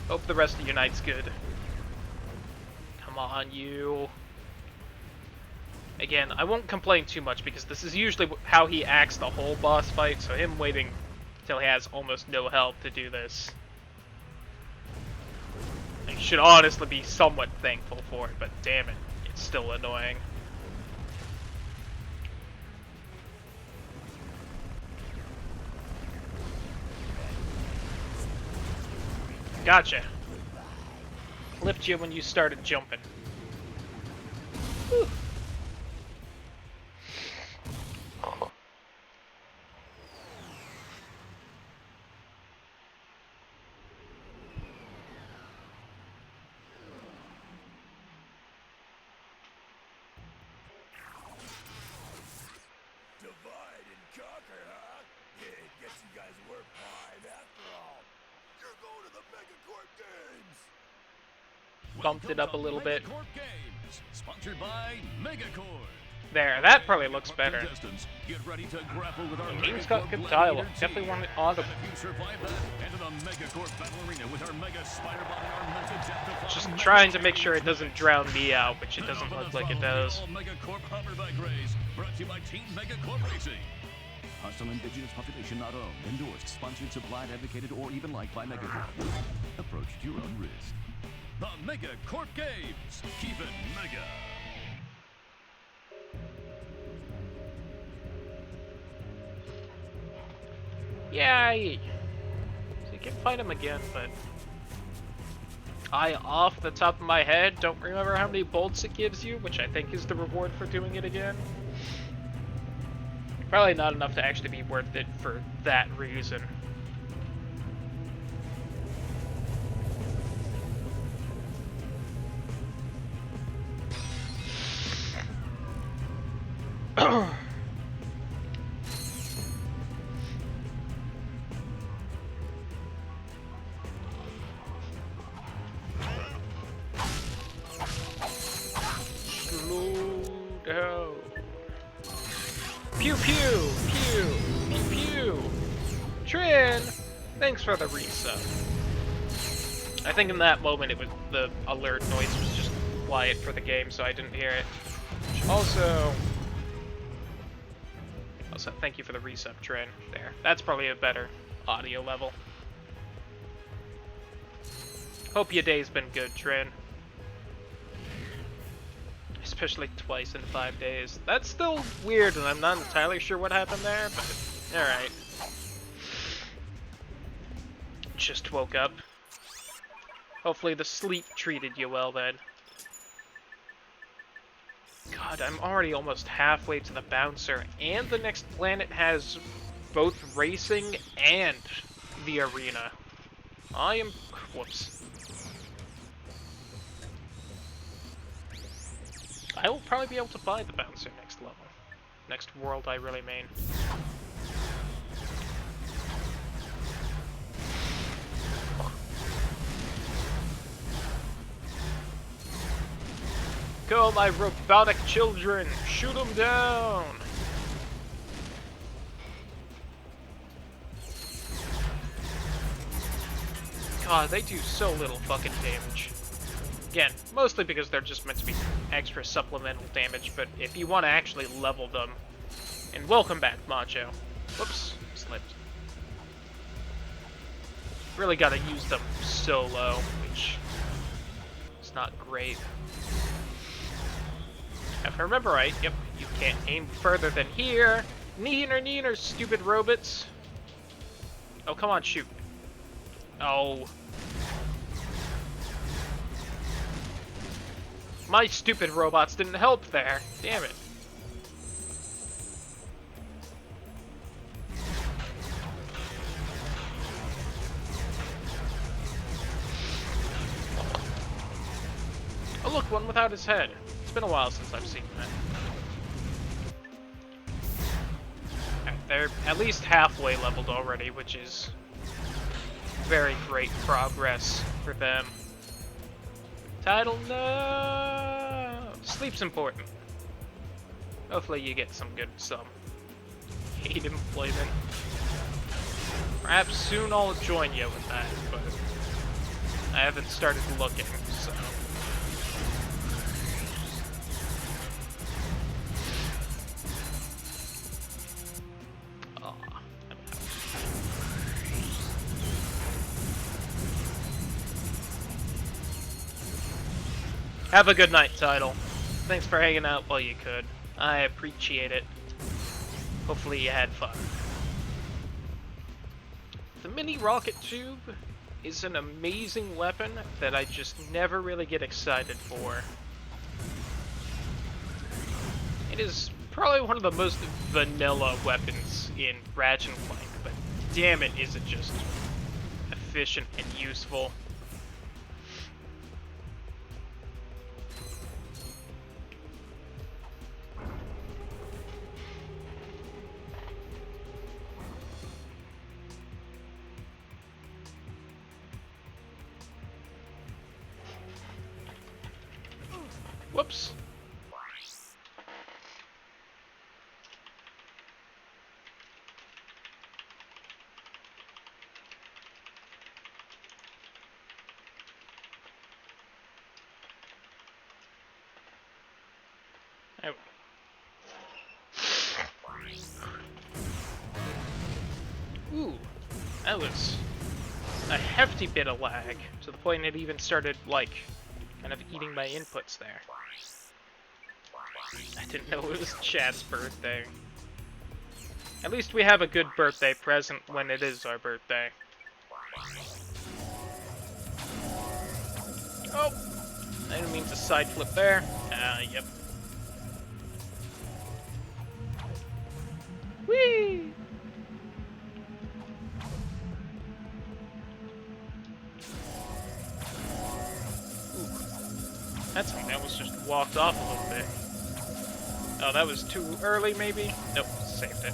[SPEAKER 1] Hope the rest of your night's good. Come on, you. Again, I won't complain too much because this is usually how he acts the whole boss fight, so him waiting till he has almost no health to do this, I should honestly be somewhat thankful for it, but damn it, it's still annoying. Gotcha. Flipped you when you started jumping. Whew.
[SPEAKER 3] Divide and conquer, huh? Yeah, guess you guys were fine after all. You're going to the Megacorp Games!
[SPEAKER 1] Bumped it up a little bit.
[SPEAKER 4] Games, sponsored by Megacorp.
[SPEAKER 1] There, that probably looks better.
[SPEAKER 4] Get ready to grapple with our
[SPEAKER 1] The game's got good dialogue. Definitely want it audible.
[SPEAKER 4] If you survive that, enter the Megacorp Battle Arena with our Mega Spider Body armament to death-defying
[SPEAKER 1] Just trying to make sure it doesn't drown me out, which it doesn't look like it does.
[SPEAKER 4] Megacorp Hoverbike Race, brought to you by Team Megacorp Racing. Hostile indigenous population not owned, endorsed, sponsored, supplied, advocated, or even liked by Megacorp. Approach at your own risk. The Megacorp Games. Keep it mega.
[SPEAKER 1] Yay! So you can fight him again, but I, off the top of my head, don't remember how many bolts it gives you, which I think is the reward for doing it again. Probably not enough to actually be worth it for that reason. Slow down. Pew pew pew pew pew. Trin, thanks for the resub. I think in that moment it was the alert noise was just quiet for the game, so I didn't hear it. Also, thank you for the resub, Trin. There, that's probably a better audio level. Hope your day's been good, Trin. Especially twice in 5 days. That's still weird, and I'm not entirely sure what happened there, but alright. Just woke up. Hopefully the sleep treated you well then. God, I'm already almost halfway to the bouncer, and the next planet has both racing and the arena. I am... whoops. I will probably be able to buy the bouncer next level. Next world, I really mean. all my robotic children! Shoot them down! God, they do so little fucking damage. Again, mostly because they're just meant to be extra supplemental damage, but if you want to actually level them... And welcome back, Macho. Whoops, slipped. Really gotta use them solo, which is not great. If I remember right, yep, you can't aim further than here. Neener, stupid robots. Oh, come on, shoot. Oh. My stupid robots didn't help there. Damn it. Oh look, one without his head. It's been a while since I've seen that. Alright, they're at least halfway leveled already, which is very great progress for them. Title, no! Sleep's important. Hopefully you get some hate employment. Perhaps soon I'll join you with that, but I haven't started looking, so... Have a good night, Title. Thanks for hanging out while you could. I appreciate it. Hopefully you had fun. The mini rocket tube is an amazing weapon that I just never really get excited for. It is probably one of the most vanilla weapons in Ratchet and Clank, but damn it is it just efficient and useful. Whoops. There we go. Ooh, that was a hefty bit of lag, to the point it even started, like, kind of eating my inputs there. I didn't know it was Chad's birthday. At least we have a good birthday present when it is our birthday. Oh! I didn't mean to side flip there. Yep. Whee! That something almost just walked off a little bit. Oh, that was too early, maybe? Nope, saved it.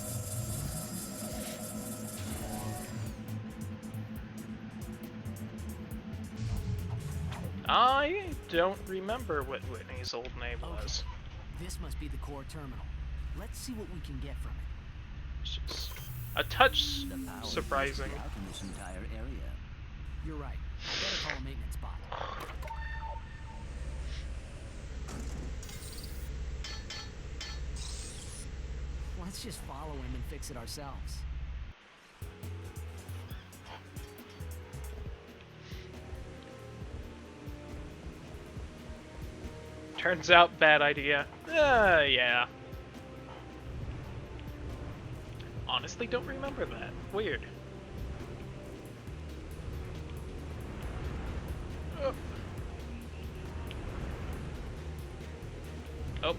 [SPEAKER 1] I don't remember what Whitney's old name was.
[SPEAKER 2] This must be the core terminal. Let's see what we can get from it.
[SPEAKER 1] It's just a touch
[SPEAKER 5] The power
[SPEAKER 1] surprising.
[SPEAKER 5] is out in this entire area.
[SPEAKER 2] You're right. I better call a maintenance bot. Let's just follow him and fix it ourselves.
[SPEAKER 1] Turns out, bad idea. Yeah. Honestly, don't remember that. Weird. Oh. Oh.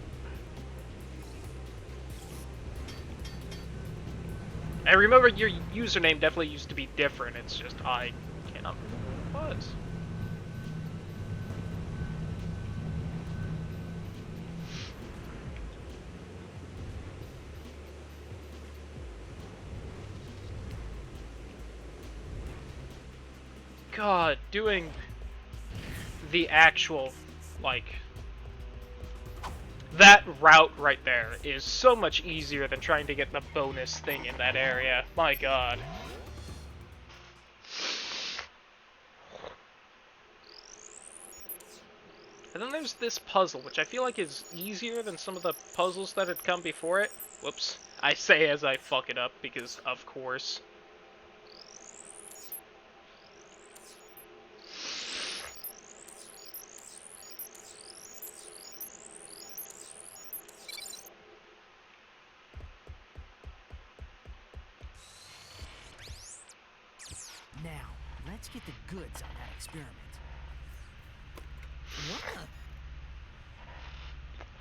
[SPEAKER 1] I remember your username definitely used to be different. It's just I cannot remember what it was. God, doing the actual, like, that route right there is so much easier than trying to get the bonus thing in that area. My god. And then there's this puzzle, which I feel like is easier than some of the puzzles that had come before it. Whoops. I say as I fuck it up, because of course.
[SPEAKER 2] Now, let's get the goods on that experiment. What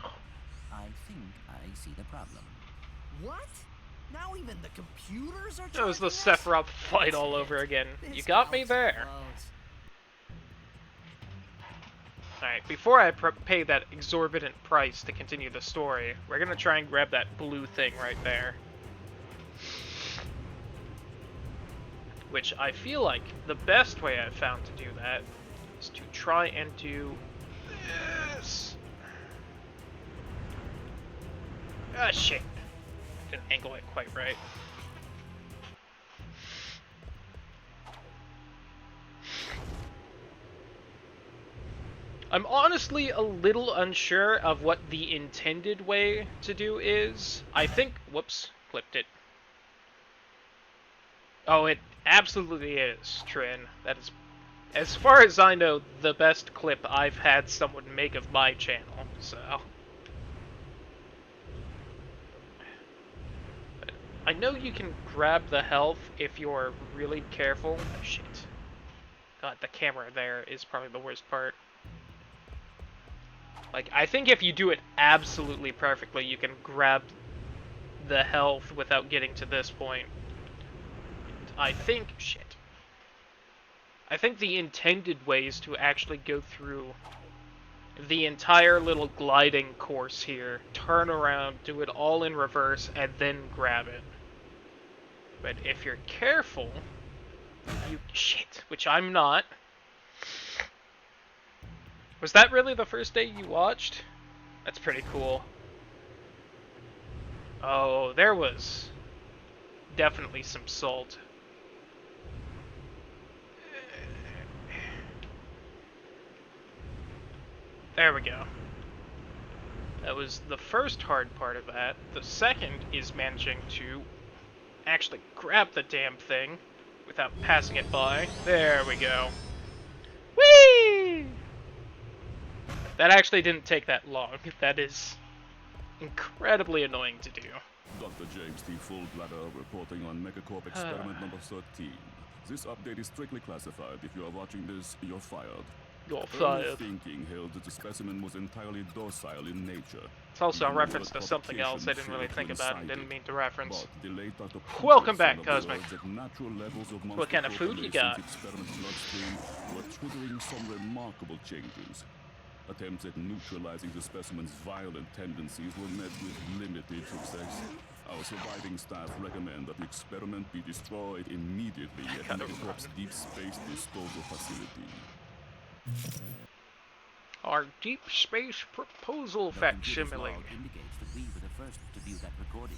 [SPEAKER 2] the?
[SPEAKER 5] I think I see the problem.
[SPEAKER 2] What? Now even the computers are
[SPEAKER 1] That was the
[SPEAKER 2] charging us?
[SPEAKER 1] Sephiroth fight all over again. You
[SPEAKER 2] This
[SPEAKER 1] got me
[SPEAKER 2] house
[SPEAKER 1] there.
[SPEAKER 2] blows.
[SPEAKER 1] Alright, before I pay that exorbitant price to continue the story, we're gonna try and grab that blue thing right there. Which I feel like the best way I've found to do that is to try and do this. Ah, shit. Didn't angle it quite right. I'm honestly a little unsure of what the intended way to do is. I think... Whoops. Clipped it. Oh, it absolutely is, Trin. That is, as far as I know, the best clip I've had someone make of my channel, so... But I know you can grab the health if you're really careful. Oh, shit. God, the camera there is probably the worst part. Like, I think if you do it absolutely perfectly, you can grab the health without getting to this point. I think... shit. I think the intended way is to actually go through the entire little gliding course here, turn around, do it all in reverse, and then grab it. But if you're careful, you... shit, which I'm not. Was that really the first day you watched? That's pretty cool. Oh, there was definitely some salt. There we go. That was the first hard part of that. The second is managing to actually grab the damn thing without passing it by. There we go. Whee! That actually didn't take that long. That is incredibly annoying to do.
[SPEAKER 4] Dr. James T. Fullbladder reporting on Megacorp experiment number 13. This update is strictly classified. If you are watching this, you're fired.
[SPEAKER 1] You're
[SPEAKER 4] Early
[SPEAKER 1] fired.
[SPEAKER 4] thinking held that the specimen was entirely docile in nature.
[SPEAKER 1] It's also a
[SPEAKER 4] Even
[SPEAKER 1] reference
[SPEAKER 4] though
[SPEAKER 1] to something else I didn't really think about and didn't mean to reference.
[SPEAKER 4] But the late Dr.
[SPEAKER 1] Welcome
[SPEAKER 4] Peters
[SPEAKER 1] back,
[SPEAKER 4] found
[SPEAKER 1] Cosmic.
[SPEAKER 4] observed that natural levels of
[SPEAKER 1] What kind of food you got?
[SPEAKER 4] experiment's bloodstream were triggering some remarkable changes. Attempts at neutralizing the specimen's violent tendencies were met with limited success. Our surviving staff recommend that the experiment be destroyed immediately at Megacorp's deep space disposal facility.
[SPEAKER 1] Our deep space proposal
[SPEAKER 5] The computer's
[SPEAKER 1] facsimile.
[SPEAKER 5] log indicates that we were the first to view that recording.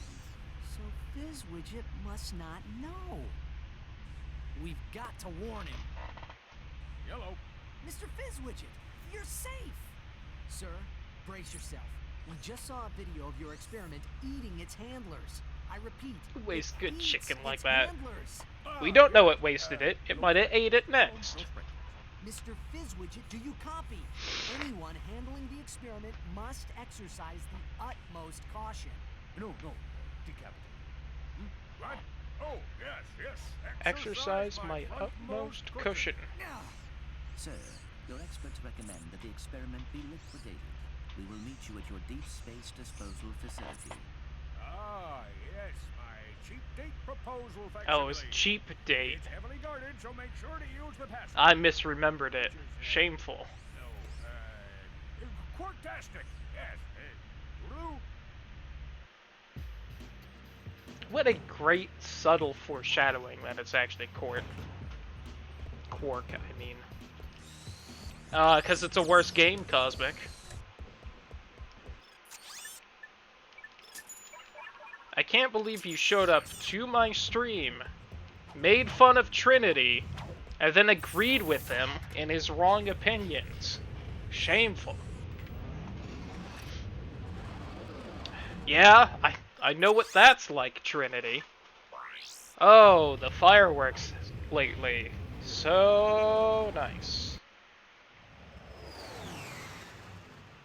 [SPEAKER 2] So Fizzwidget must not know. We've got to warn him.
[SPEAKER 6] Hello.
[SPEAKER 2] Mr. Fizzwidget, you're safe. Sir, brace yourself. We just saw a video of your experiment eating its handlers. I repeat,
[SPEAKER 1] Who wastes
[SPEAKER 2] it
[SPEAKER 1] good
[SPEAKER 2] eats
[SPEAKER 1] chicken like
[SPEAKER 2] its
[SPEAKER 1] that?
[SPEAKER 2] handlers.
[SPEAKER 1] We don't know what wasted it. It might have ate it next.
[SPEAKER 2] Mr. Fizzwidget, do you copy? Anyone handling the experiment must exercise the utmost caution.
[SPEAKER 6] No. Decapitate. What? Oh, yes.
[SPEAKER 1] Exercise my utmost caution.
[SPEAKER 5] Sir, your experts recommend that the experiment be liquidated. We will meet you at your deep space disposal facility.
[SPEAKER 6] Ah, yes, my cheap date proposal facsimile.
[SPEAKER 1] Oh, it was cheap date.
[SPEAKER 6] It's heavily guarded, so make sure to use the password.
[SPEAKER 1] I misremembered it. Shameful.
[SPEAKER 6] No, Quarktastic. Yes. Blue.
[SPEAKER 1] What a great subtle foreshadowing that it's actually Quark, I mean. Because it's a worse game, Cosmic. can't believe you showed up to my stream, made fun of Trinity, and then agreed with him in his wrong opinions. Shameful. Yeah, I know what that's like, Trinity. Oh, the fireworks lately. So nice.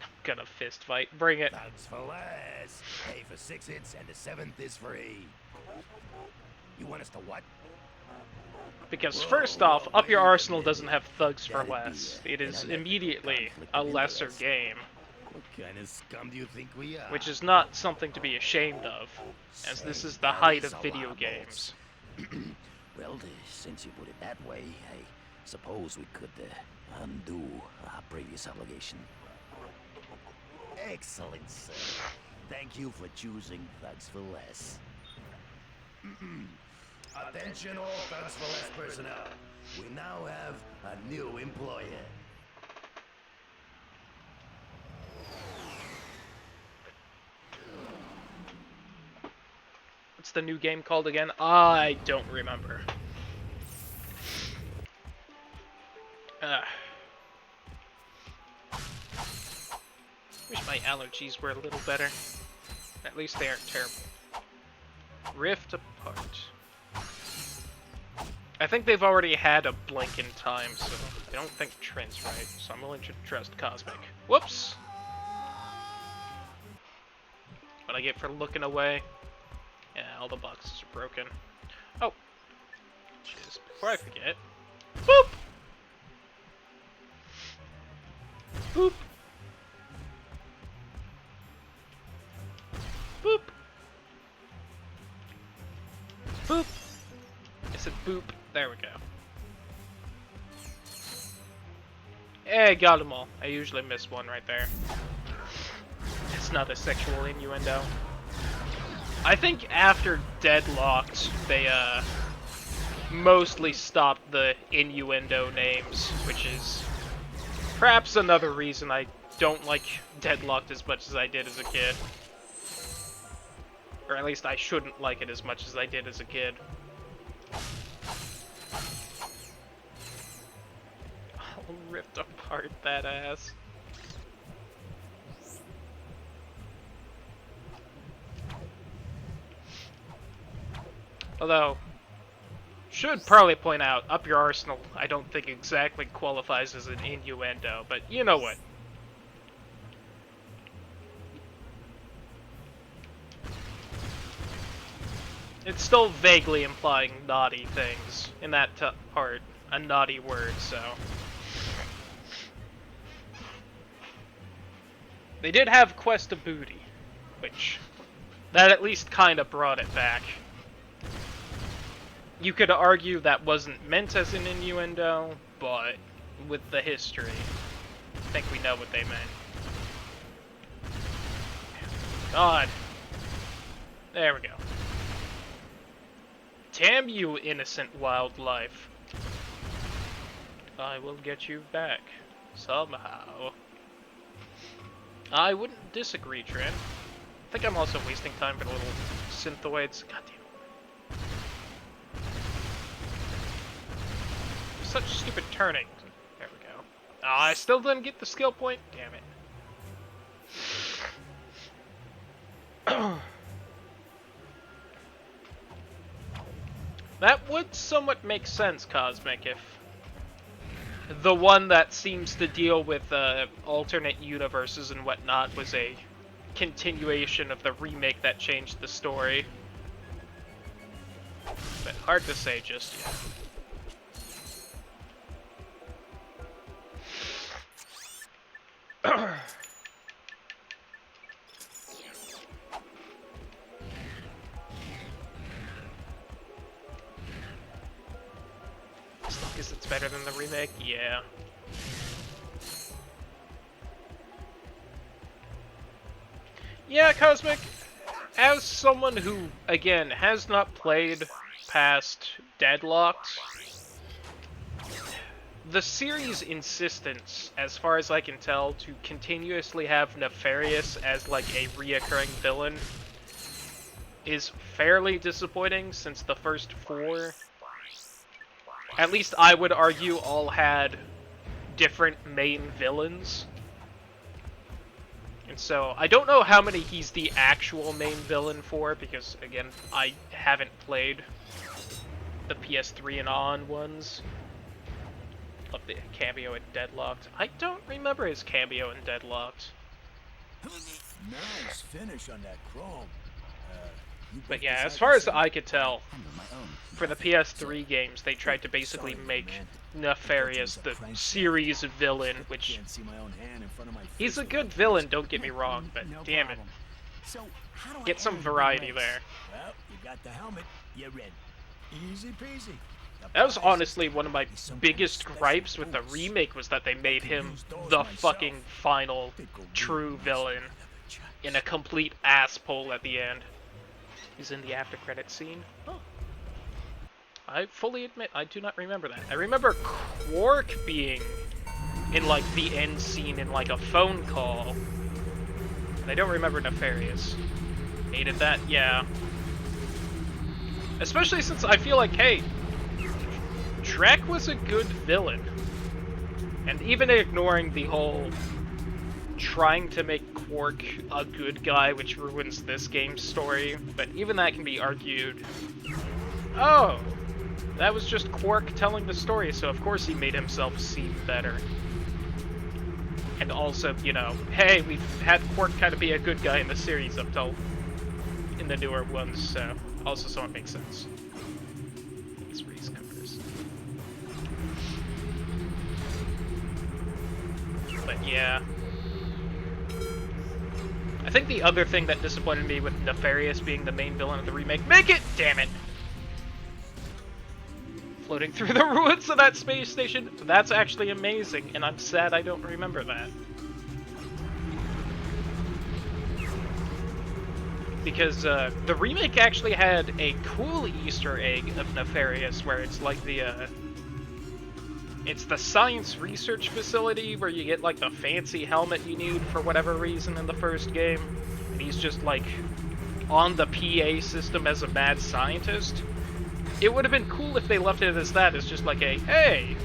[SPEAKER 1] I'm gonna fist fight. Bring it.
[SPEAKER 7] Thanks for less. Pay for 6 hits and the 7th is free. You want us to what?
[SPEAKER 1] Because
[SPEAKER 7] Whoa,
[SPEAKER 1] first off, Up Your
[SPEAKER 7] wait a
[SPEAKER 1] Arsenal
[SPEAKER 7] minute.
[SPEAKER 1] doesn't have thugs for
[SPEAKER 7] That'd be
[SPEAKER 1] less.
[SPEAKER 7] a
[SPEAKER 1] It is
[SPEAKER 7] dynamic
[SPEAKER 1] immediately
[SPEAKER 7] conflict
[SPEAKER 1] a
[SPEAKER 7] of
[SPEAKER 1] lesser
[SPEAKER 7] interest.
[SPEAKER 1] game,
[SPEAKER 7] What kind of scum do you think we are?
[SPEAKER 1] which is not something to be ashamed of, as this
[SPEAKER 7] Say,
[SPEAKER 1] is the
[SPEAKER 7] that
[SPEAKER 1] height
[SPEAKER 7] is
[SPEAKER 1] of
[SPEAKER 7] a
[SPEAKER 1] video
[SPEAKER 7] lot
[SPEAKER 1] games.
[SPEAKER 7] Well, since you put it that way, I suppose we could undo our previous obligation. Excellent, sir. Thank you for choosing Thugs for Less. Attention all Thugs for Less personnel. We now have a new employer.
[SPEAKER 1] What's the new game called again? I don't remember. Wish my allergies were a little better. At least they aren't terrible. Rift Apart. I think they've already had a blink in time, so I don't think Trent's right, so I'm willing to trust Cosmic. Whoops! What I get for looking away? Yeah, all the boxes are broken. Oh! Jeez, before I forget. Boop! Boop! Boop! Boop! I said boop. There we go. Hey, got them all. I usually miss one right there. It's not a sexual innuendo. I think after Deadlocked, they, mostly stopped the innuendo names, which is perhaps another reason I don't like Deadlocked as much as I did as a kid. Or at least I shouldn't like it as much as I did as a kid. I'll rip apart that ass. Although, should probably point out, Up Your Arsenal I don't think exactly qualifies as an innuendo, but you know what. It's still vaguely implying naughty things in that part. A naughty word, so. They did have Quest of Booty, which that at least kind of brought it back. You could argue that wasn't meant as an innuendo, but with the history, I think we know what they meant. God. There we go. Damn you, innocent wildlife. I will get you back. Somehow. I wouldn't disagree, Trin. I think I'm also wasting time for the little synthoids. God damn. Such stupid turning. There we go. Oh, I still didn't get the skill point? Damn it. That would somewhat make sense, Cosmic, if the one that seems to deal with alternate universes and whatnot was a continuation of the remake that changed the story. But hard to say just yet. As long as it's better than the remake, yeah. Yeah, Cosmic, as someone who, again, has not played past Deadlocked, the series' insistence, as far as I can tell, to continuously have Nefarious as, like, a reoccurring villain is fairly disappointing since the first 4, at least I would argue, all had different main villains. And so, I don't know how many he's the actual main villain for, because, again, I haven't played the PS3 and on ones. Love the cameo in Deadlocked. I don't remember his cameo in Deadlocked.
[SPEAKER 6] Nice finish on that chrome.
[SPEAKER 1] But yeah, as far as I could tell, for the PS3 games, they tried to basically make Nefarious the series villain, which... He's a good villain, don't get me wrong, but damn it. Get some variety there.
[SPEAKER 6] Well, you got the helmet. You're ready. Easy peasy.
[SPEAKER 1] That was honestly one of my biggest gripes with the remake, was that they made him the fucking final true villain in a complete asshole at the end. He's in the after credit scene. Oh. I fully admit, I do not remember that. I remember Quark being in, like, the end scene in, like, a phone call. And I don't remember Nefarious. Hated that? Yeah. Especially since I feel like, hey, Drek was a good villain. And even ignoring the whole trying to make Quark a good guy, which ruins this game's story, but even that can be argued. Oh, that was just Quark telling the story, so of course he made himself seem better. And also, you know, hey, we've had Quark kind of be a good guy in the series up till in the newer ones, so also so it makes sense. These Reese numbers. But yeah. I think the other thing that disappointed me with Nefarious being the main villain of the remake... Make it! Damn it! Floating through the ruins of that space station. That's actually amazing, and I'm sad I don't remember that. Because the remake actually had a cool Easter egg of Nefarious, where it's like the it's the science research facility where you get like the fancy helmet you need for whatever reason in the first game, and he's just like on the PA system as a mad scientist. It would have been cool if they left it as that, as just like a, hey,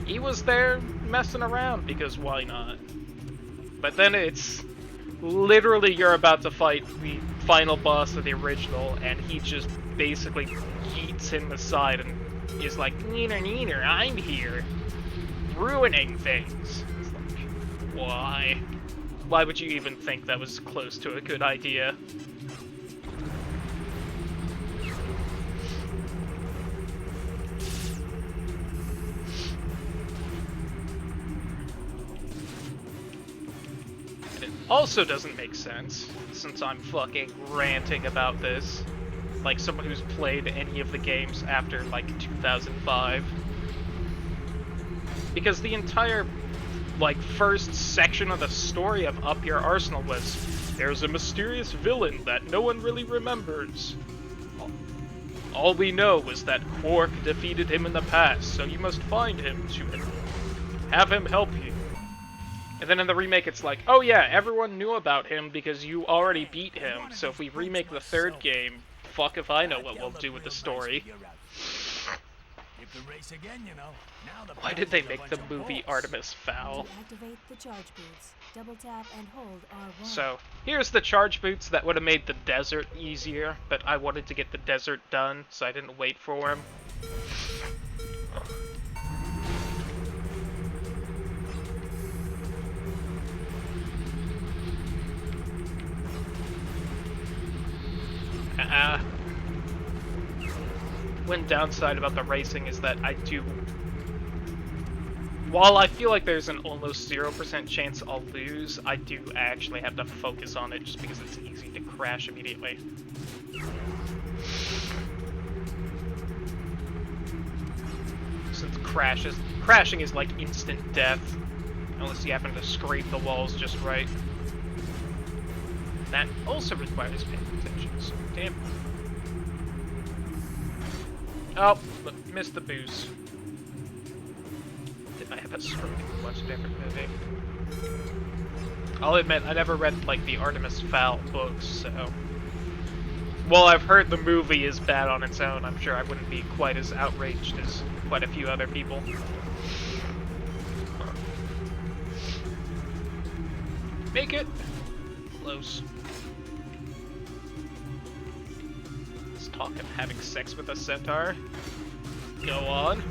[SPEAKER 1] he was there messing around because why not? But then it's literally you're about to fight the final boss of the original, and he just basically yeets him aside and is like, neener neener, I'm here, ruining things. It's like, why? Why would you even think that was close to a good idea? It also doesn't make sense, since I'm fucking ranting about this, like someone who's played any of the games after, like, 2005. Because the entire, like, first section of the story of Up Your Arsenal was, there's a mysterious villain that no one really remembers. All we know is that Quark defeated him in the past, so you must find him to have him help you. And then in the remake it's like, oh yeah, everyone knew about him because you already beat him, so if we remake the third game, fuck if I know what we'll do with the story. Why did they make the movie Artemis Fowl?
[SPEAKER 8] Activate the charge boots. Double tap and hold R1.
[SPEAKER 1] So, here's the charge boots that would have made the desert easier, but I wanted to get the desert done, so I didn't wait for him. One downside about the racing is that I do... While I feel like there's an almost 0% chance I'll lose, I do actually have to focus on it just because it's easy to crash immediately. Since crashing is like instant death, unless you happen to scrape the walls just right. That also requires paying attention, so damn. Oh, look, missed the boost. Did I have a stroke and watch a different movie? I'll admit, I never read, like, the Artemis Fowl books, so... Well, I've heard the movie is bad on its own. I'm sure I wouldn't be quite as outraged as quite a few other people. Make it close. Let's talk of having sex with a centaur. Go on.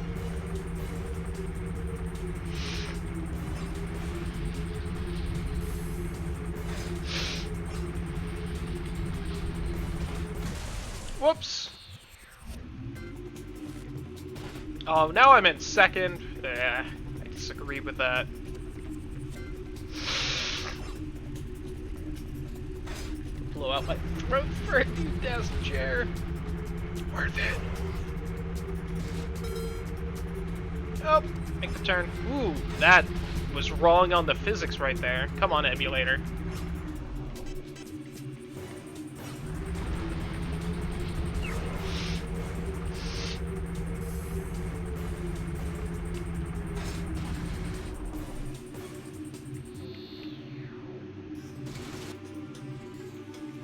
[SPEAKER 1] Whoops. Oh, now I'm in second. I disagree with that. Blow out my throat for a new desk chair. Worth it. Oh, make the turn. Ooh, that was wrong on the physics right there. Come on, emulator.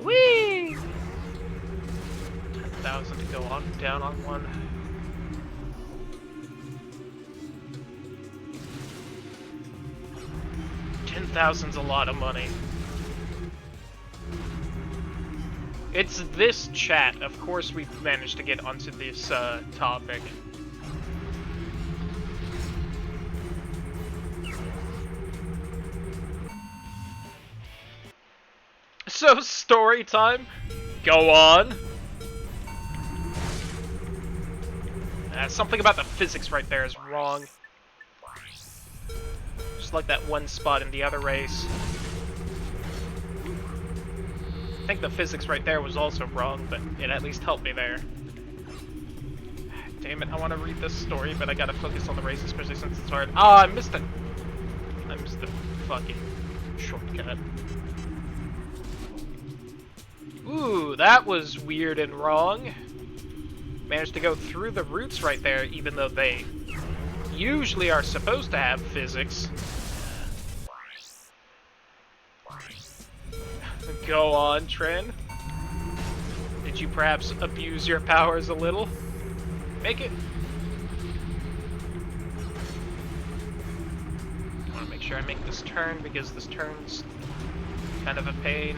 [SPEAKER 1] Whee! 10,000 to go on down on one. $10,000's a lot of money. It's this chat. Of course we've managed to get onto this topic. So, story time? Go on. Something about the physics right there is wrong. Just like that one spot in the other race. I think the physics right there was also wrong, but it at least helped me there. Damn it, I want to read this story, but I gotta focus on the race, especially since it's hard. Ah, I missed it! I missed the fucking shortcut. Ooh, that was weird and wrong. Managed to go through the roots right there, even though they usually are supposed to have physics. Go on, Tren. Did you perhaps abuse your powers a little? Make it. I want to make sure I make this turn, because this turn's kind of a pain.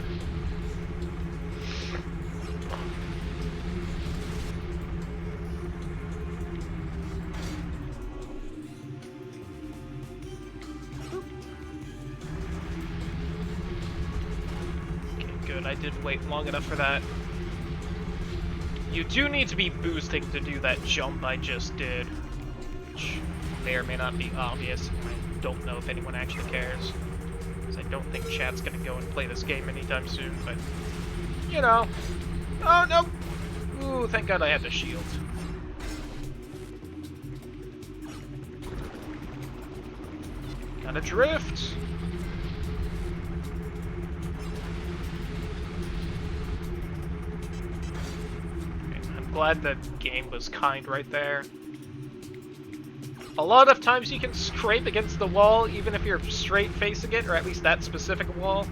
[SPEAKER 1] I did wait long enough for that. You do need to be boosting to do that jump I just did, which may or may not be obvious. I don't know if anyone actually cares, because I don't think chat's gonna go and play this game anytime soon, but, you know. Oh, no! Ooh, thank God I had the shield. Gotta drift! Glad the game was kind right there. A lot of times you can scrape against the wall even if you're straight facing it, or at least that specific wall.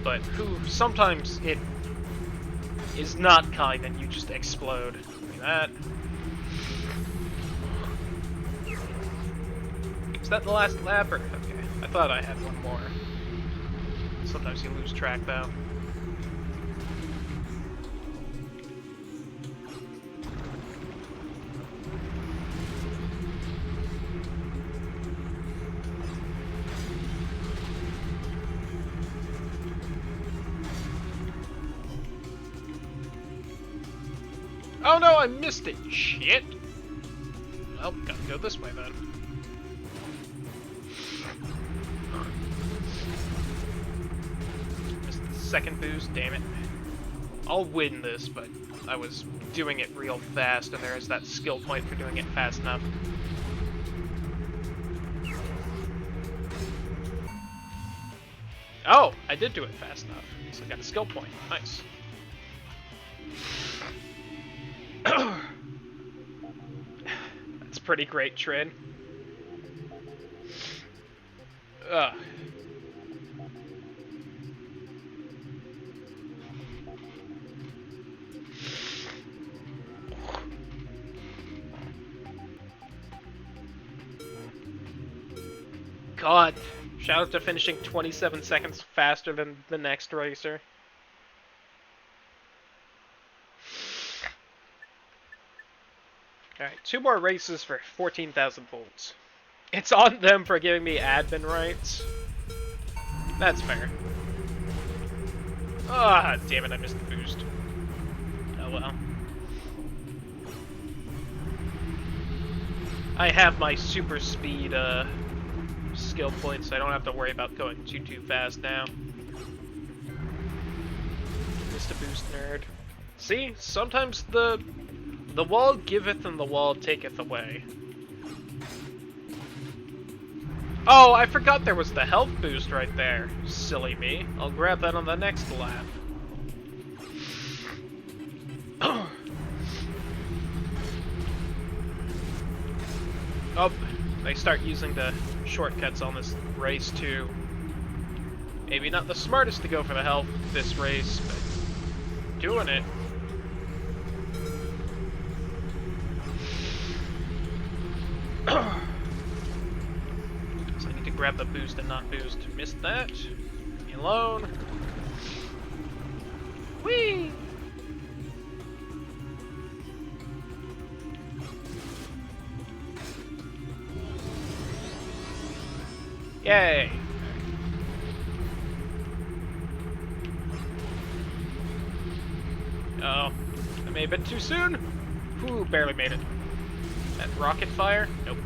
[SPEAKER 1] But sometimes it is not kind and you just explode. I mean that. Is that the last lap or? Okay, I thought I had one more. Sometimes you lose track though. Oh no, I missed it! Shit! Well, gotta go this way then. Missed the second boost, damn it. I'll win this, but I was doing it real fast, and there is that skill point for doing it fast enough. Oh, I did do it fast enough, so I got a skill point. Nice. That's pretty great, Trin. Ugh. God. Shout out to finishing 27 seconds faster than the next racer. Alright, 2 more races for 14,000 volts. It's on them for giving me admin rights. That's fair. Ah, damn it, I missed the boost. Oh well. I have my super speed skill points, so I don't have to worry about going too fast now. Missed a boost, nerd. See, sometimes the wall giveth and the wall taketh away. Oh, I forgot there was the health boost right there. Silly me. I'll grab that on the next lap. Oh, they start using the shortcuts on this race too. Maybe not the smartest to go for the health this race, but doing it. So I need to grab the boost and not boost. Missed that. Leave me alone. Whee! Yay! Uh oh, I may have been too soon. Ooh, barely made it. That rocket fire? Nope.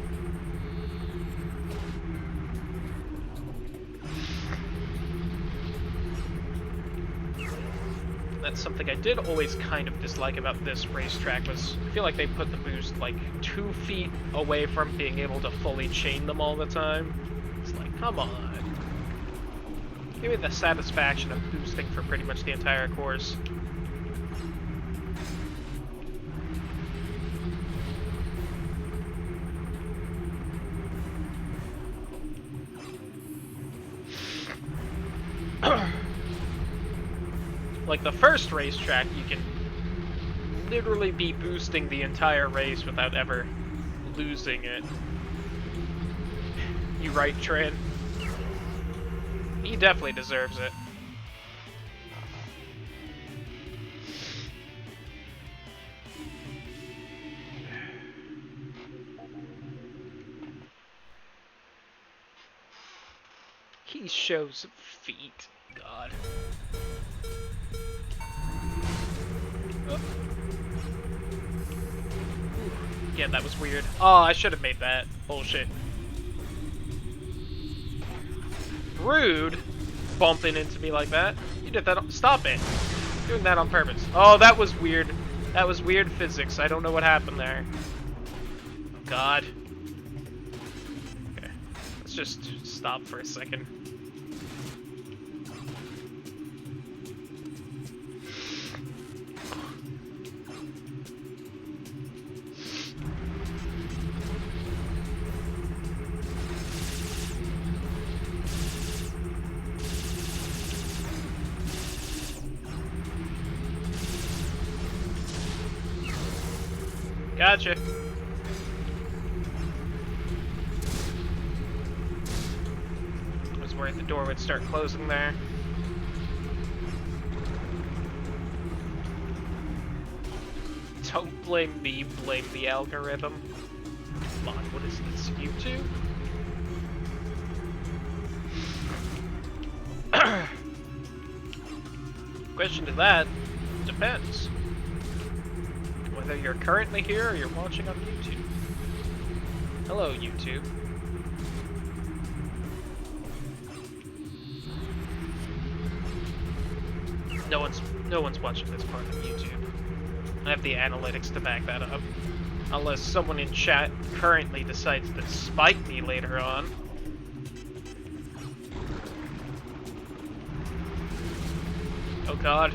[SPEAKER 1] That's something I did always kind of dislike about this racetrack was I feel like they put the boost like 2 feet away from being able to fully chain them all the time. It's like, come on. Give me the satisfaction of boosting for pretty much the entire course. Like the first racetrack, you can literally be boosting the entire race without ever losing it. You right, Tran? He definitely deserves it. He shows feet. God. Oh. Yeah, that was weird. Oh, I should have made that. Bullshit. Rude. Bumping into me like that. You did that. Stop it. Doing that on purpose. Oh, that was weird. That was weird physics. I don't know what happened there. Oh, God. Okay. Let's just stop for a second. Gotcha. I was worried the door would start closing there. Don't blame me, blame the algorithm. Come on, what is this, YouTube? Question to that depends. Whether you're currently here or you're watching on YouTube. Hello, YouTube. No one's watching this part on YouTube. I have the analytics to back that up. Unless someone in chat currently decides to spike me later on. Oh God.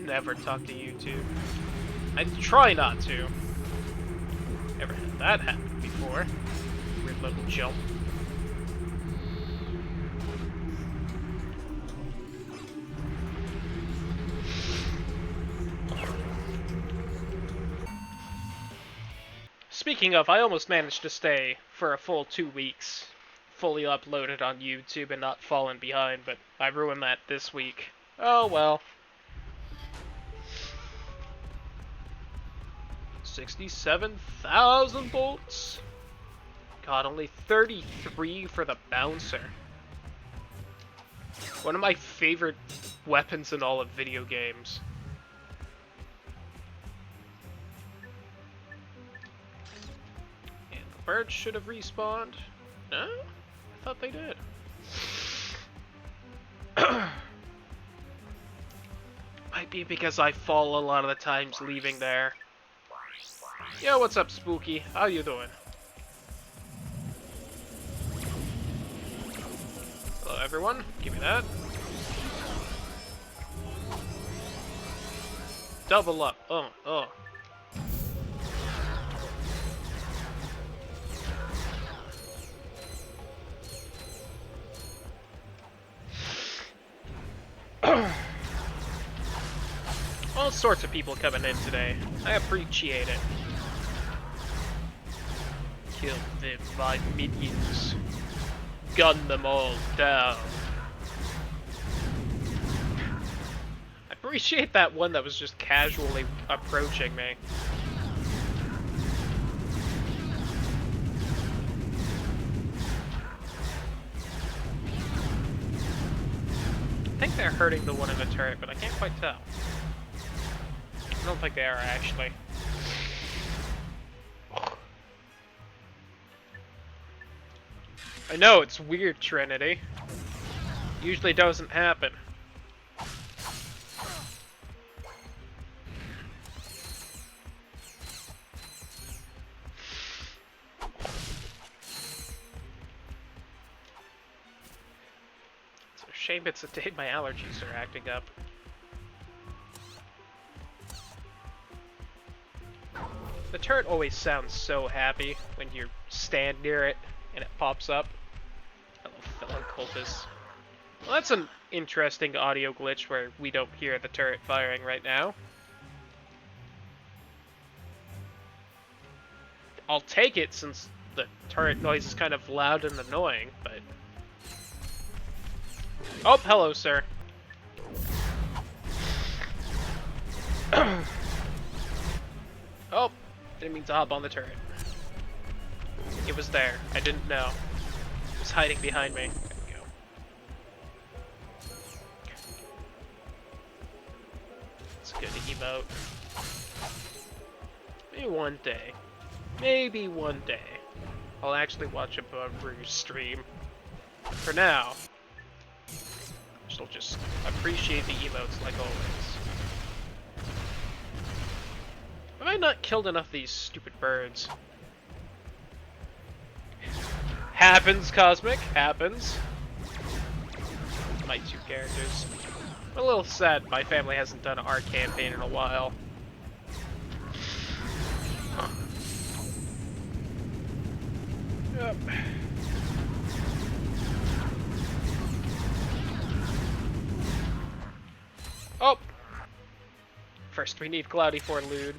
[SPEAKER 1] Never talk to YouTube. I try not to. Never had that happen before. Weird little jump. Speaking of, I almost managed to stay for a full 2 weeks, fully uploaded on YouTube and not fallen behind, but I ruined that this week. Oh well. 67,000 bolts? God, only 33 for the bouncer. One of my favorite weapons in all of video games. And the birds should have respawned. No? I thought they did. Might be because I fall a lot of the times leaving there. Yo, what's up, Spooky? How you doing? Hello, everyone. Give me that. Double up. Oh, oh. All sorts of people coming in today. I appreciate it. Kill them, my minions. Gun them all down. I appreciate that one that was just casually approaching me. I think they're hurting the one in the turret, but I can't quite tell. I don't think they are, actually. I know, it's weird, Trinity. Usually doesn't happen. It's a shame it's the day my allergies are acting up. The turret always sounds so happy when you stand near it and it pops up. Hello, fellow cultists. Well, that's an interesting audio glitch where we don't hear the turret firing right now. I'll take it since the turret noise is kind of loud and annoying, but... Oh, hello, sir. Oh, didn't mean to hop on the turret. It was there. I didn't know. It was hiding behind me. There we go. It's a good emote. Maybe one day. Maybe one day. I'll actually watch a Bruce stream. For now, I'll just appreciate the emotes like always. Have I not killed enough of these stupid birds? Happens, Cosmic. Happens. My two characters. I'm a little sad my family hasn't done our campaign in a while. Yep. Oh! First we need Cloudy for Lewd.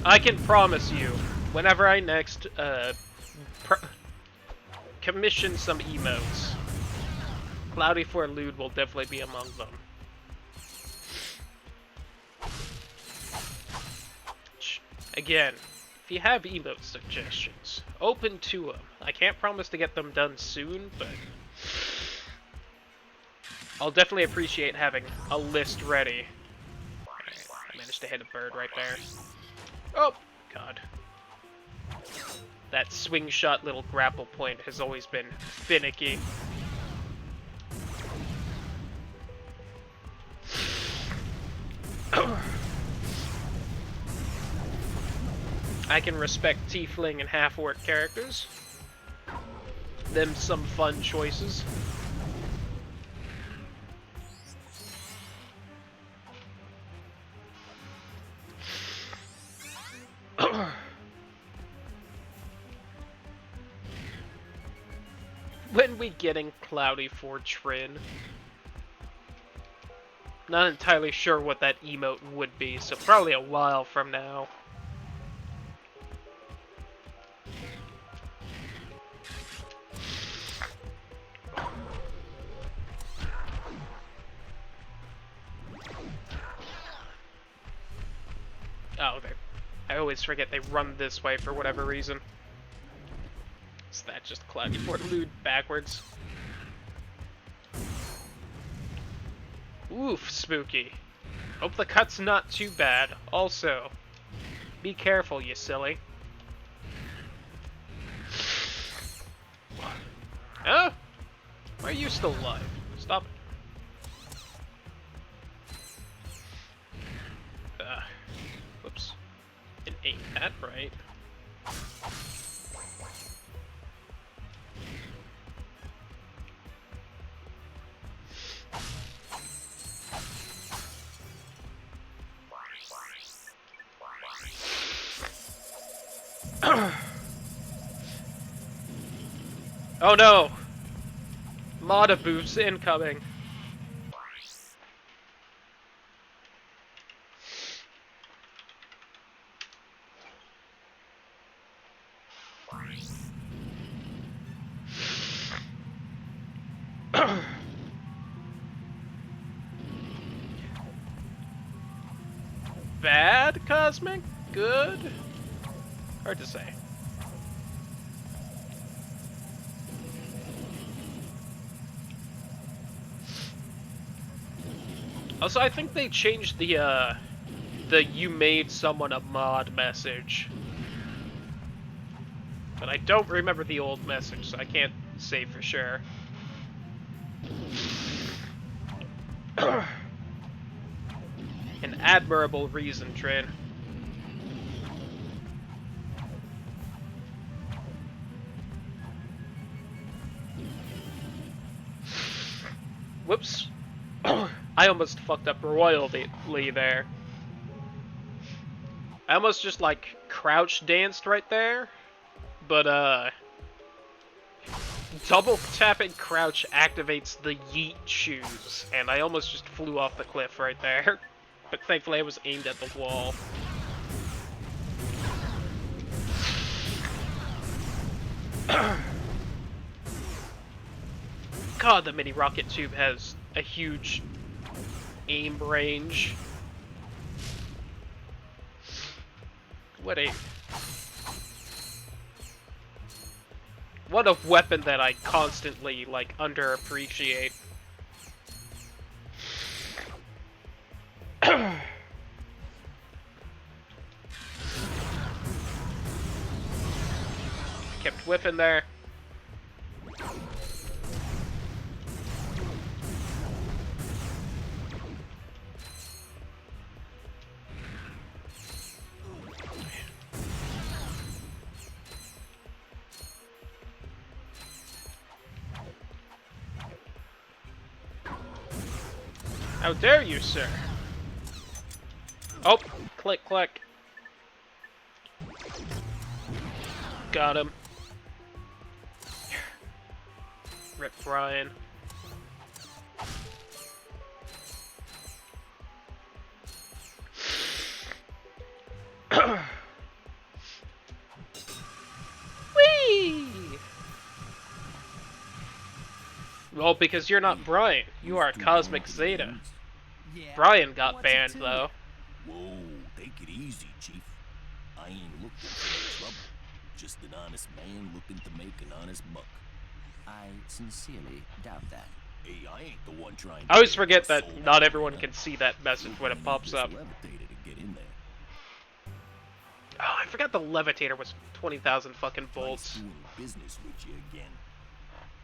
[SPEAKER 1] I can promise you, whenever I next commission some emotes, Cloudy for Lewd will definitely be among them. Again, if you have emote suggestions, open to them. I can't promise to get them done soon, but I'll definitely appreciate having a list ready. Alright, I managed to hit a bird right there. Oh, God. That swing shot little grapple point has always been finicky. I can respect tiefling and half-orc characters. Them some fun choices. When we getting Cloudy for Trin? Not entirely sure what that emote would be, so probably a while from now. always forget they run this way for whatever reason. Is that just Cloudy Portlude backwards? Oof, spooky. Hope the cut's not too bad. Also, be careful, you silly. Huh? Why are you still alive? Stop it. Whoops. It ain't that right. Oh no! Mod boofs incoming. Bad cosmic? Good? Hard to say. Also, I think they changed the you made someone a mod message. But I don't remember the old message, so I can't say for sure. An admirable reason, Trin. Whoops. I almost fucked up royally there. I almost just, like, crouch danced right there. But, double tapping crouch activates the yeet shoes. And I almost just flew off the cliff right there. But thankfully I was aimed at the wall. God, the mini rocket tube has a huge aim range. What a weapon that I constantly, like, underappreciate. Kept whipping there. How dare you, sir? Oh, click, click. Got him. Rip Brian. Whee! Well, because you're not Brian. You are Cosmic Zeta.
[SPEAKER 2] Yeah,
[SPEAKER 1] Brian got
[SPEAKER 2] what's it
[SPEAKER 1] banned,
[SPEAKER 2] to
[SPEAKER 1] though.
[SPEAKER 3] Whoa, take it easy, Chief. I ain't looking for trouble. Just an honest man looking to make an honest buck.
[SPEAKER 5] I sincerely doubt that.
[SPEAKER 3] Hey, I ain't the one trying to
[SPEAKER 1] I always
[SPEAKER 3] get
[SPEAKER 1] forget
[SPEAKER 3] sold
[SPEAKER 1] that
[SPEAKER 3] out
[SPEAKER 1] not
[SPEAKER 3] right
[SPEAKER 1] everyone
[SPEAKER 3] now.
[SPEAKER 1] can see that message when it
[SPEAKER 3] Need
[SPEAKER 1] pops
[SPEAKER 3] this
[SPEAKER 1] up.
[SPEAKER 3] levitator to get in there.
[SPEAKER 1] Oh, I forgot the levitator was 20,000 fucking
[SPEAKER 3] Nice
[SPEAKER 1] bolts.
[SPEAKER 3] doing business with you again.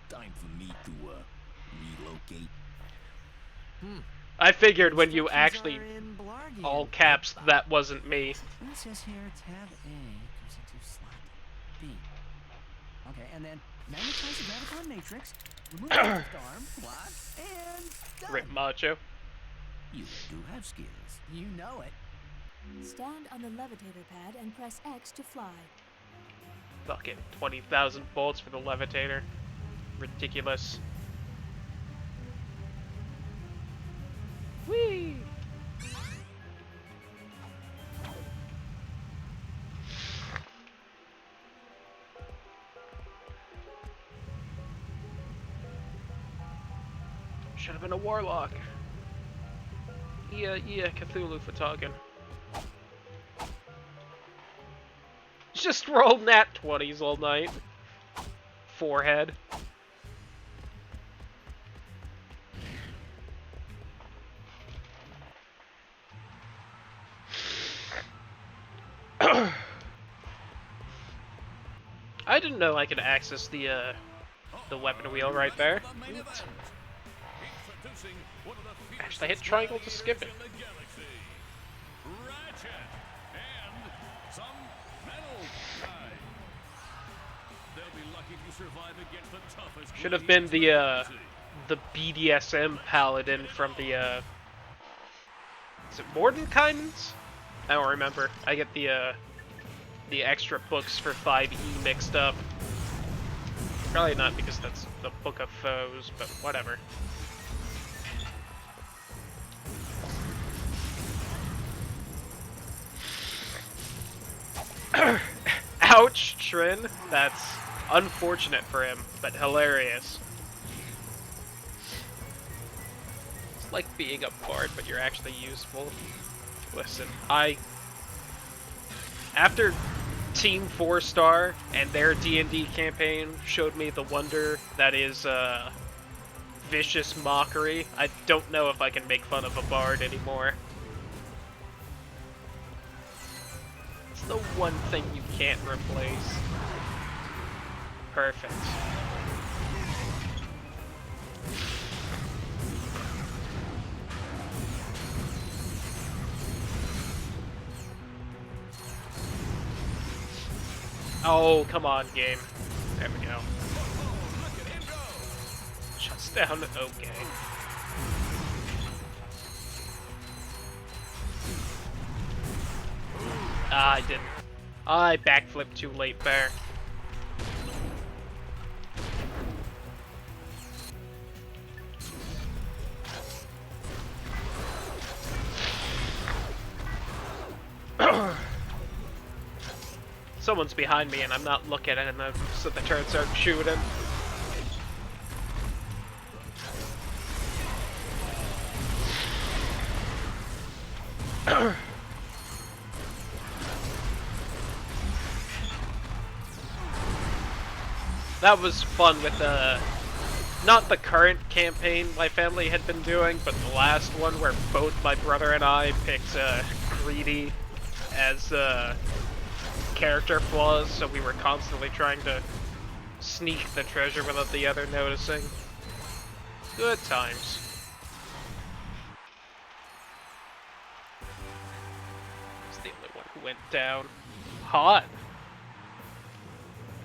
[SPEAKER 3] Time for me to relocate.
[SPEAKER 1] I figured when you
[SPEAKER 2] Instructions
[SPEAKER 1] actually,
[SPEAKER 2] are in Blargian.
[SPEAKER 1] all caps, that wasn't me.
[SPEAKER 2] It says here tab A goes into slot B. Okay, and then magnetize the graviton matrix, remove the left arm, block, and done.
[SPEAKER 1] Rip Macho.
[SPEAKER 5] You do have skills.
[SPEAKER 2] You know it.
[SPEAKER 8] Stand on the levitator pad and press X to fly.
[SPEAKER 1] Fucking 20,000 bolts for the levitator. Ridiculous. Whee! Should have been a warlock. Yeah, Cthulhu for talking. just roll nat 20s all night. Forehead. I didn't know I could access the weapon wheel right there. Actually, I hit triangle to skip it.
[SPEAKER 4] Ratchet and some metal guy. They'll be lucky if you survive against the toughest.
[SPEAKER 1] Should have been the BDSM paladin from the is it Mordenkainen's? I don't remember. I get the extra books for 5e mixed up. Probably not because that's the Book of Foes, but whatever. Ouch, Trin. That's unfortunate for him, but hilarious. It's like being a bard, but you're actually useful. Listen, after Team 4-Star and their D&D campaign showed me the wonder that is vicious mockery, I don't know if I can make fun of a bard anymore. It's the one thing you can't replace. Perfect. Oh, come on, game. There we go. Shuts down. Okay. Ah, I didn't. I backflipped too late there. Someone's behind me and I'm not looking at him, so the turrets start shooting. That was fun with not the current campaign my family had been doing, but the last one where both my brother and I picked Greedy as character flaws, so we were constantly trying to sneak the treasure without the other noticing. Good times. It's the only one who went down. Hot.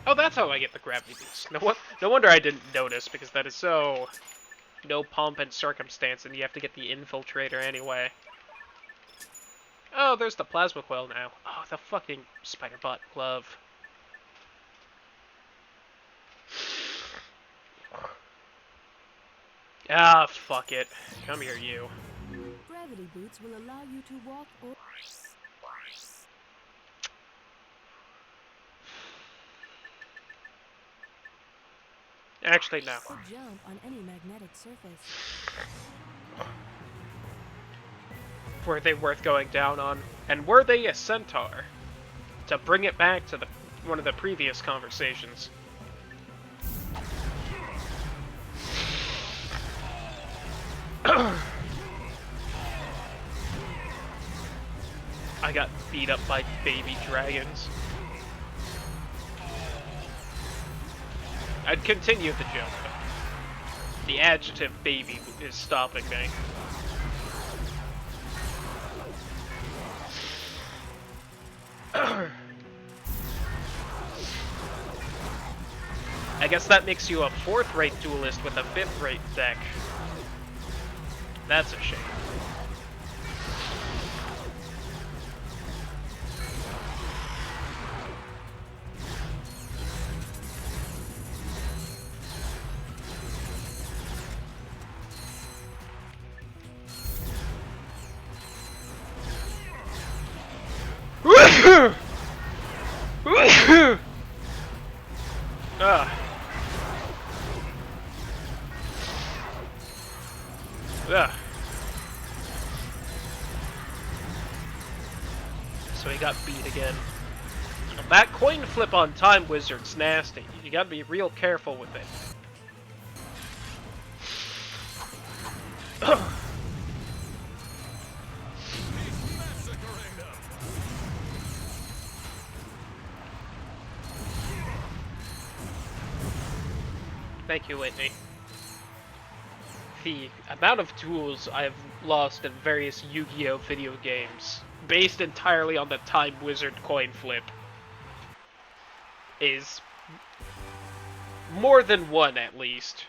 [SPEAKER 1] Oh, that's how I get the gravity boost. No wonder I didn't notice, because that is so no pomp and circumstance, and you have to get the infiltrator anyway. Oh, there's the plasma coil now. Oh, the fucking spider-bot glove. Ah, fuck it. Come here, you.
[SPEAKER 8] Gravity boots will allow you to walk or
[SPEAKER 1] Actually, no.
[SPEAKER 8] jump on any magnetic surface.
[SPEAKER 1] Were they worth going down on? And were they a centaur? To bring it back to one of the previous conversations. I got beat up by baby dragons. I'd continue the jump. The adjective baby is stopping me. I guess that makes you a 4th-rate duelist with a 5th-rate deck. That's a shame. So he got beat again. That coin flip on Time Wizard's nasty. You gotta be real careful with it. Thank you, Whitney. The amount of tools I've lost in various Yu-Gi-Oh! Video games, based entirely on the Time Wizard coin flip, is more than one at least.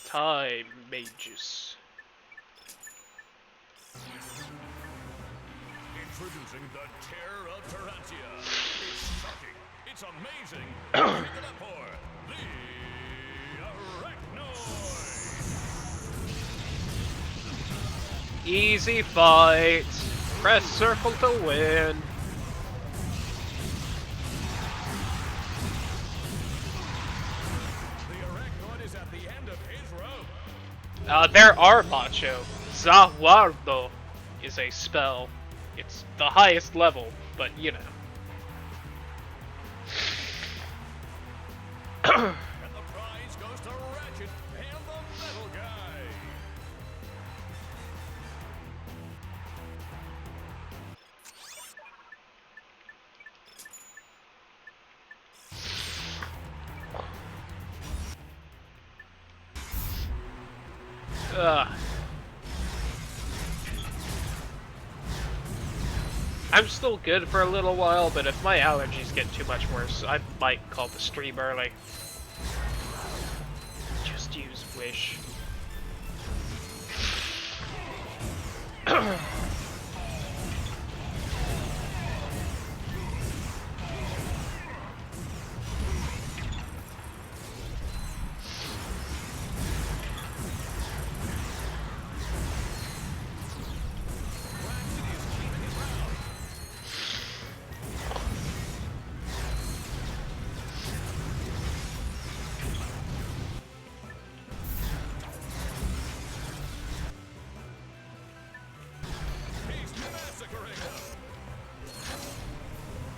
[SPEAKER 1] Time mages.
[SPEAKER 4] Introducing the terror of Ratchet. It's shocking. It's amazing. Pick it up for the Arachnoid.
[SPEAKER 1] Easy fight. Press circle to win.
[SPEAKER 4] The Arachnoid is at the end of his rope.
[SPEAKER 1] There are macho. Zawardo is a spell. It's the highest level, but you know.
[SPEAKER 4] And the prize goes to Ratchet and the metal guy.
[SPEAKER 1] I'm still good for a little while, but if my allergies get too much worse, I might call the stream early. Just use Wish.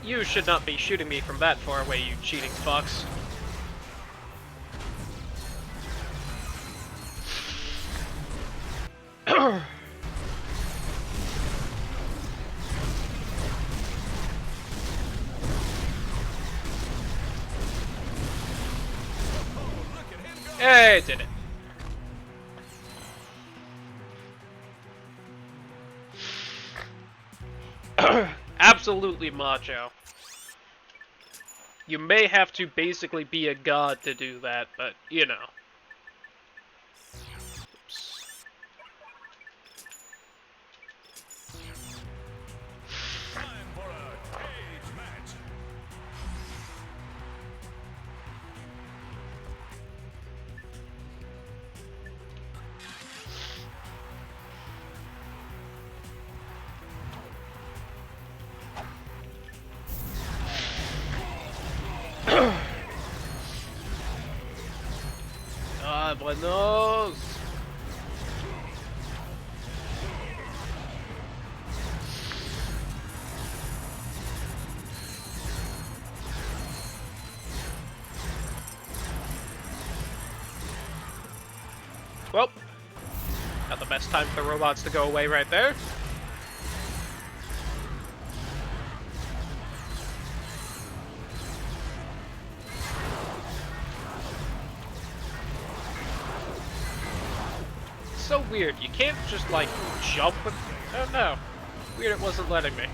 [SPEAKER 1] You should not be shooting me from that far away, you cheating fox. Hey, did it. Absolutely macho. You may have to basically be a god to do that, but you know. Oops.
[SPEAKER 4] Time for a cage match.
[SPEAKER 1] Ah, buenos. Well, not the best time for the robots to go away right there. So weird, you can't just like jump with... Oh no, weird it wasn't letting me.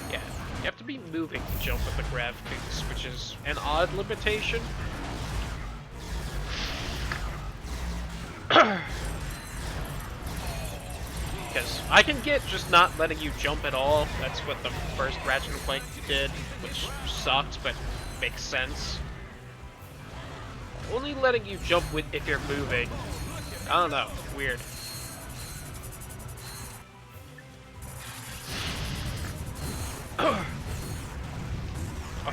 [SPEAKER 1] Yeah, you have to be moving to jump with the grav boots, which is an odd limitation. Because I can get just not letting you jump at all. That's what the first Ratchet and Clank did, which sucked, but makes sense. only letting you jump with if you're moving. I don't know. Weird.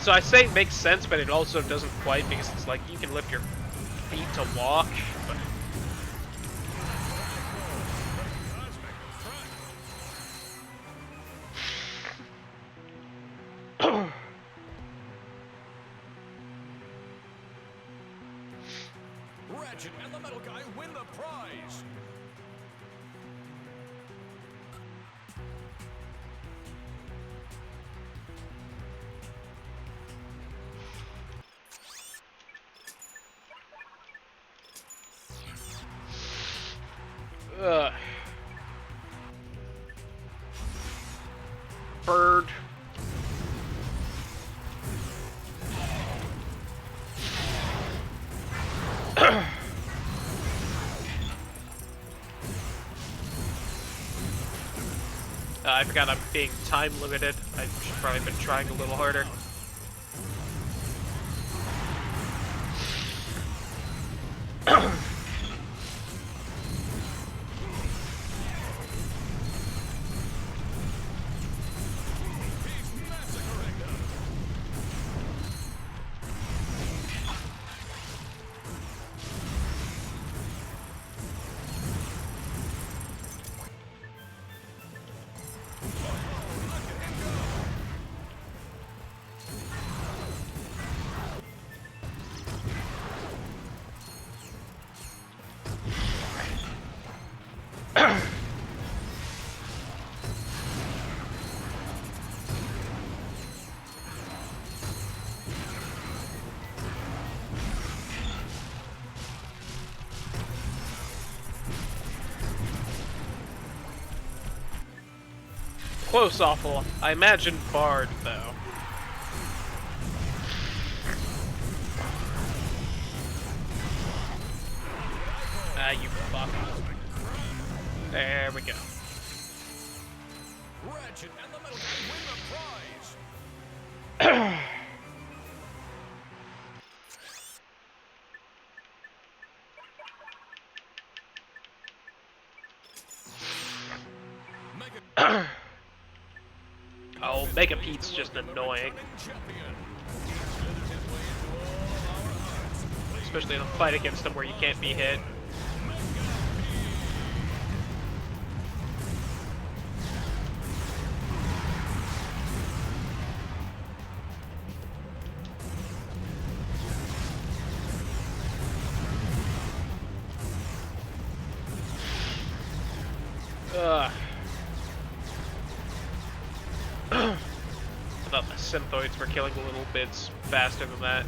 [SPEAKER 1] So I say it makes sense, but it also doesn't quite, because it's like you can lift your feet to walk, but...
[SPEAKER 6] Ratchet and the metal guy win the prize.
[SPEAKER 1] Ugh. Bird. I forgot I'm being time limited. I should probably been trying a little harder. Close awful. I imagine Bard, though. Ah, you fuck. There we go.
[SPEAKER 6] Ratchet and the metal guy win the prize.
[SPEAKER 1] Oh, Mega Pete's just annoying. Especially in a fight against him where you can't be hit. Ugh. I thought the synthoids were killing little bits faster than that.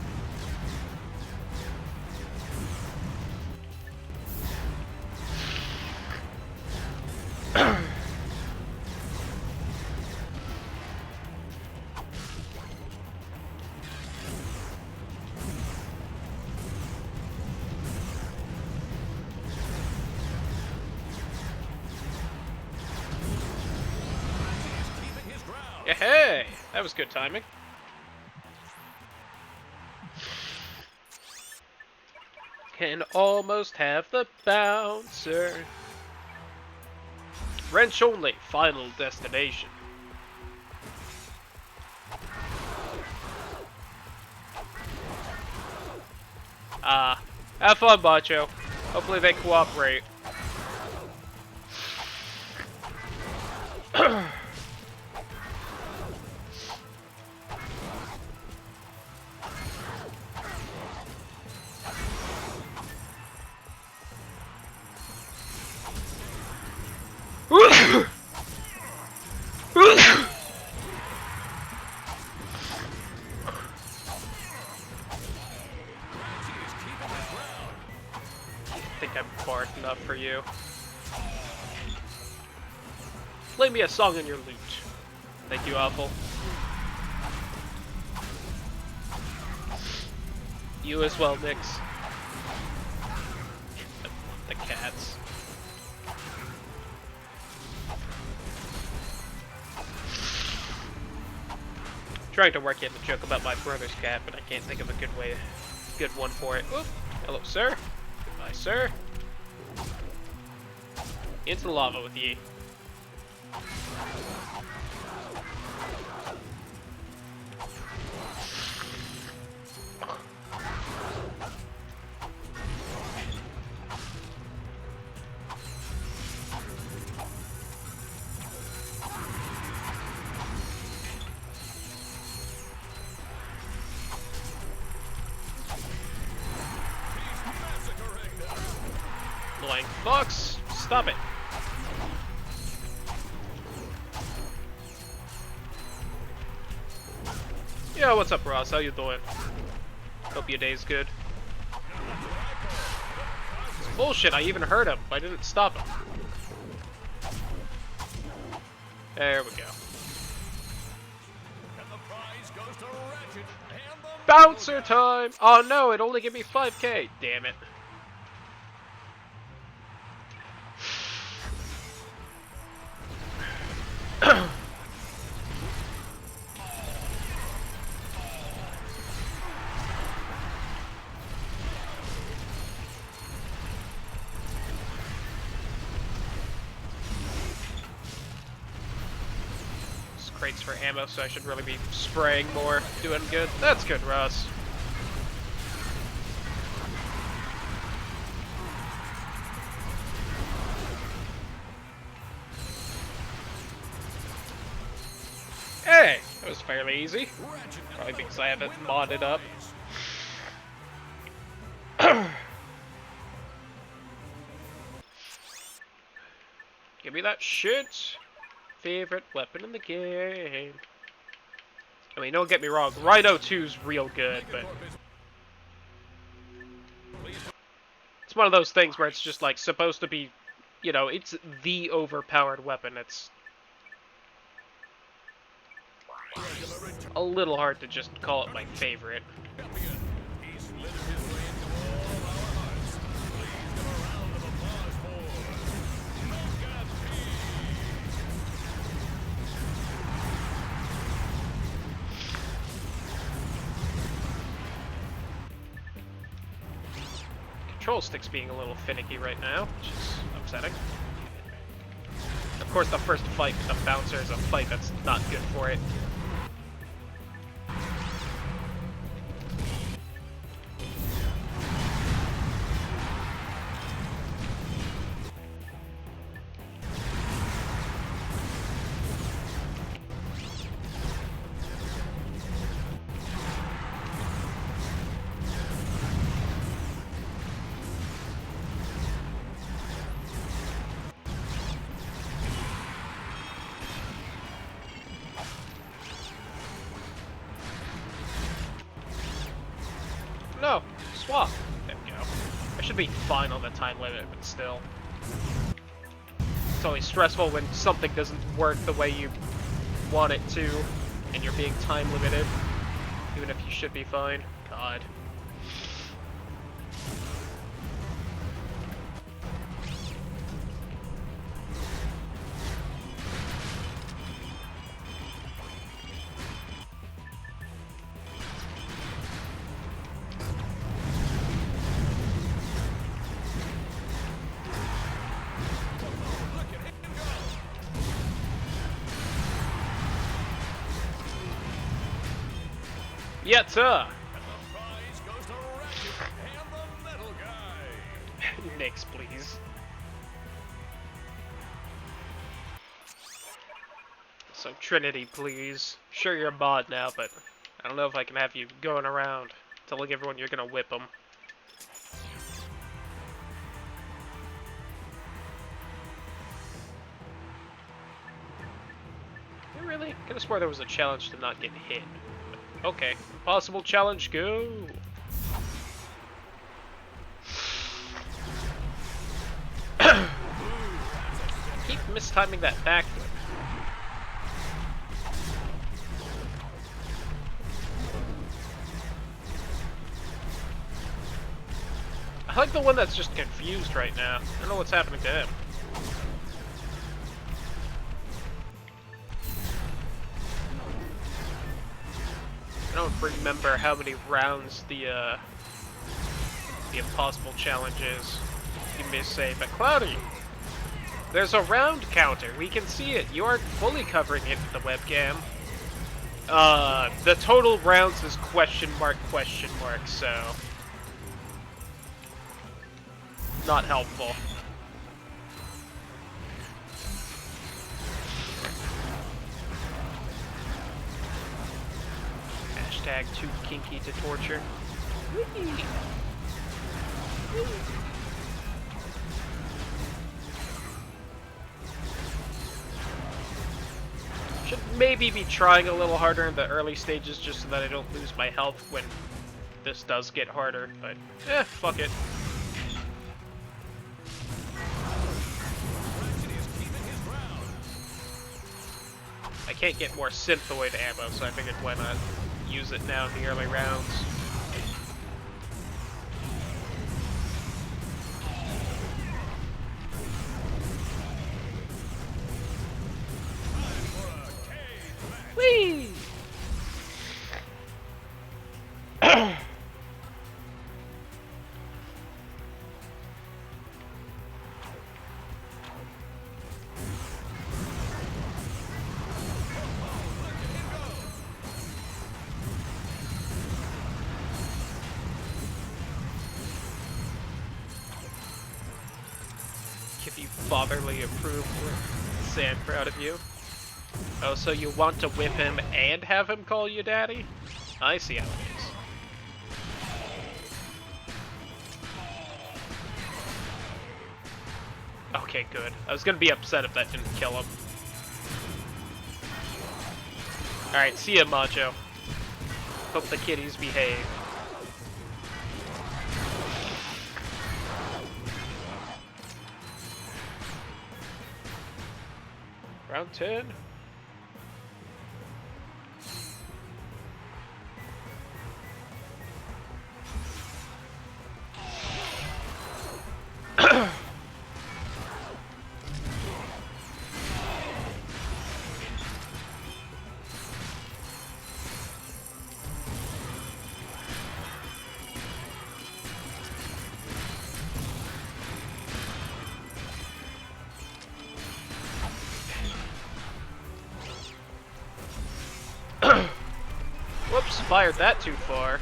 [SPEAKER 1] Yeah, hey! That was good timing. Can almost have the bouncer. Wrench only, final destination. Have fun, Bacho. Hopefully they cooperate. I think I'm barred enough for you. Play me a song on your lute. Thank you, Awful. You as well, Nix. The cats. Trying to work in a joke about my brother's cat, but I can't think of a good one for it. Oop, Hello, sir. Goodbye, sir. Into the lava with ye. Blank box. Stop it. Yo, what's up, Ross? How you doing? Hope your day's good. It's bullshit. I even heard him. I didn't stop him. There we go.
[SPEAKER 4] And the prize goes to Ratchet and the
[SPEAKER 1] Bouncer time! Oh no, it only gave me 5k. Damn it. This crate's for ammo, so I should really be spraying more. Doing good. That's good, Russ. Hey, that was fairly easy. Probably because I have it modded up. Give me that shit. Favorite weapon in the game. I mean, don't get me wrong, Rhino 2's real good, but it's one of those things where it's just like supposed to be, you know, it's the overpowered weapon. It's a little hard to just call it my favorite.
[SPEAKER 4] He's slid his way into all our hearts. Please give a round of applause for Gettin.
[SPEAKER 1] Control stick's being a little finicky right now, which is upsetting. Of course, the first fight with the bouncer is a fight that's not good for it. No, swap. There we go. I should be fine on the time limit, but still. It's always stressful when something doesn't work the way you want it to, and you're being time limited, even if you should be fine. God. Yes, sir.
[SPEAKER 4] And the prize goes to Ratchet and the metal guy.
[SPEAKER 1] Nix, please. So Trinity, please. Sure, you're a mod now, but I don't know if I can have you going around telling everyone you're gonna whip them. Really? Could have swore there was a challenge to not get hit. Okay, impossible challenge, go! Keep mistiming that backflip. I like the one that's just confused right now. I don't know what's happening to him. I don't remember how many rounds the the impossible challenges, you may say, but Cloudy, there's a round counter. We can see it. You aren't fully covering it with the webcam. The total rounds is question mark, so not helpful. Hashtag too kinky to torture. Whee! Should maybe be trying a little harder in the early stages just so that I don't lose my health when this does get harder, but fuck it. I can't get more synthoid ammo, so I figured why not use it now in the early rounds. Whee! If you fatherly approve, Sam, proud of you. Oh, so you want to whip him and have him call you daddy? I see how it is. Okay, good. I was gonna be upset if that didn't kill him. Alright, see ya, Macho. Hope the kitties behave. Round 10. Whoops, fired that too far.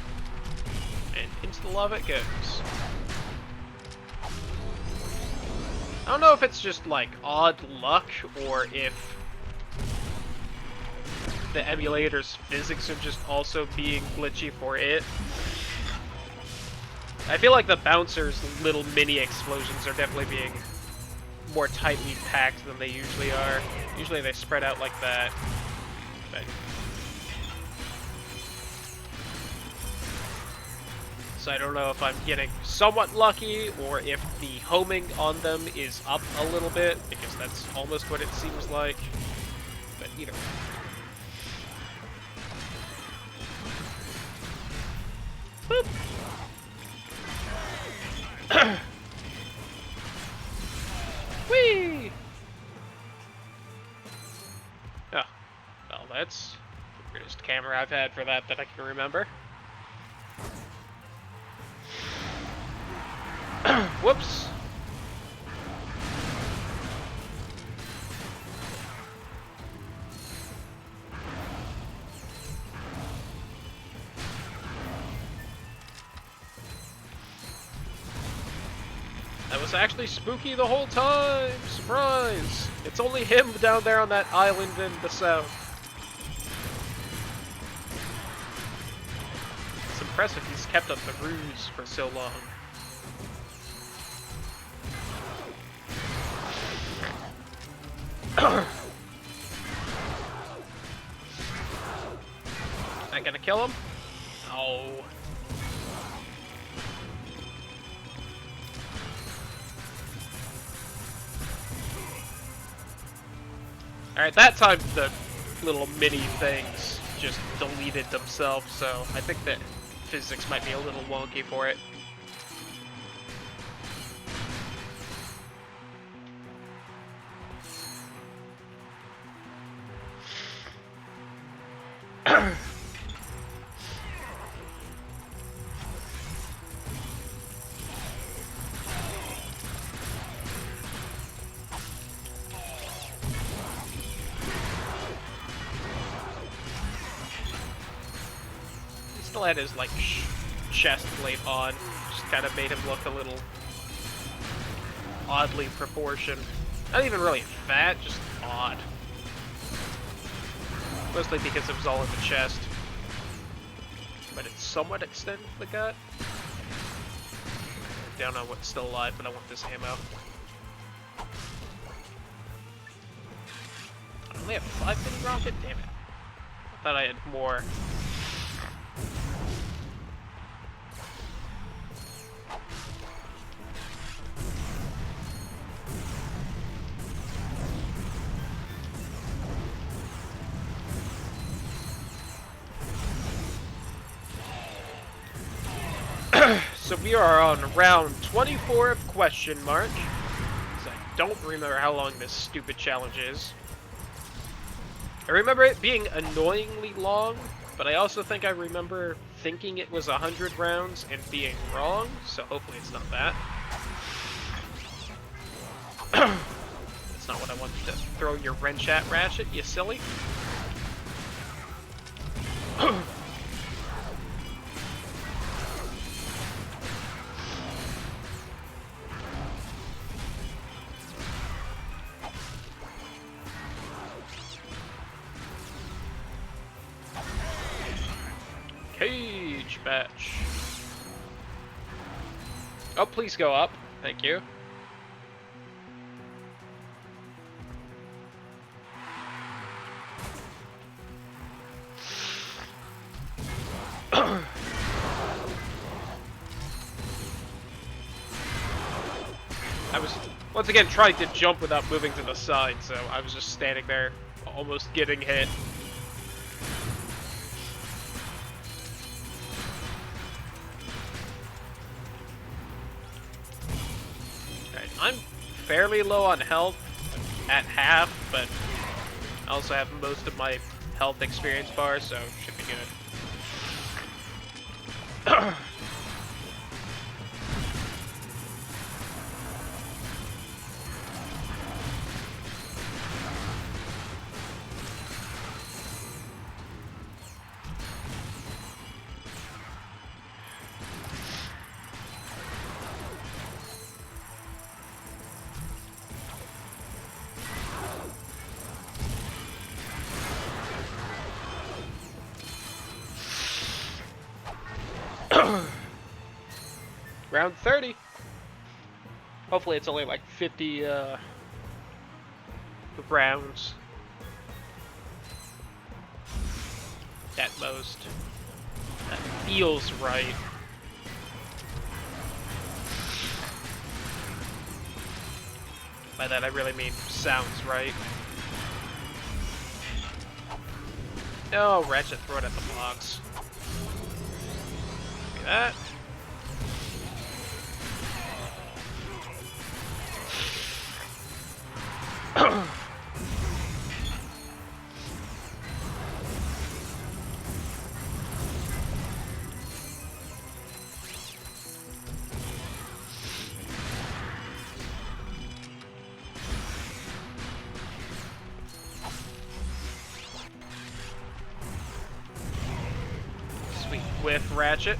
[SPEAKER 1] And into the lava it goes. I don't know if it's just like odd luck or if the emulator's physics are just also being glitchy for it. I feel like the bouncer's little mini explosions are definitely being more tightly packed than they usually are. Usually they spread out like that. But so I don't know if I'm getting somewhat lucky or if the homing on them is up a little bit, because that's almost what it seems like. But either way. Boop. Whee! Oh, well, that's the weirdest camera I've had for that I can remember. Whoops. That was actually spooky the whole time! Surprise! It's only him down there on that island in the south. It's impressive he's kept up the ruse for so long. Not gonna kill him? Oh. Alright, that time the little mini things just deleted themselves, so I think that physics might be a little wonky for it. still had his like chest plate on. Just kind of made him look a little oddly proportioned. Not even really fat, just odd. Mostly because it was all in the chest. But it's somewhat extended to the gut. Down on what's still alive, but I want this ammo. I only have 5 mini rocket? Damn it. I thought I had more. So we are on round 24 of question mark. So I don't remember how long this stupid challenge is. I remember it being annoyingly long, but I also think I remember thinking it was 100 rounds and being wrong, so hopefully it's not that. That's not what I wanted to throw your wrench at, Ratchet, you silly. Cage batch. Oh, please go up. Thank you. I was once again trying to jump without moving to the side, so I was just standing there, almost getting hit. I'm fairly low on health at half, but I also have most of my health experience bar, so should be good. Round 30. Hopefully it's only like 50 rounds. At most. That feels right. By that I really mean sounds right. Oh, Ratchet, throw it at the box. Give me that. Sweet whiff, Ratchet.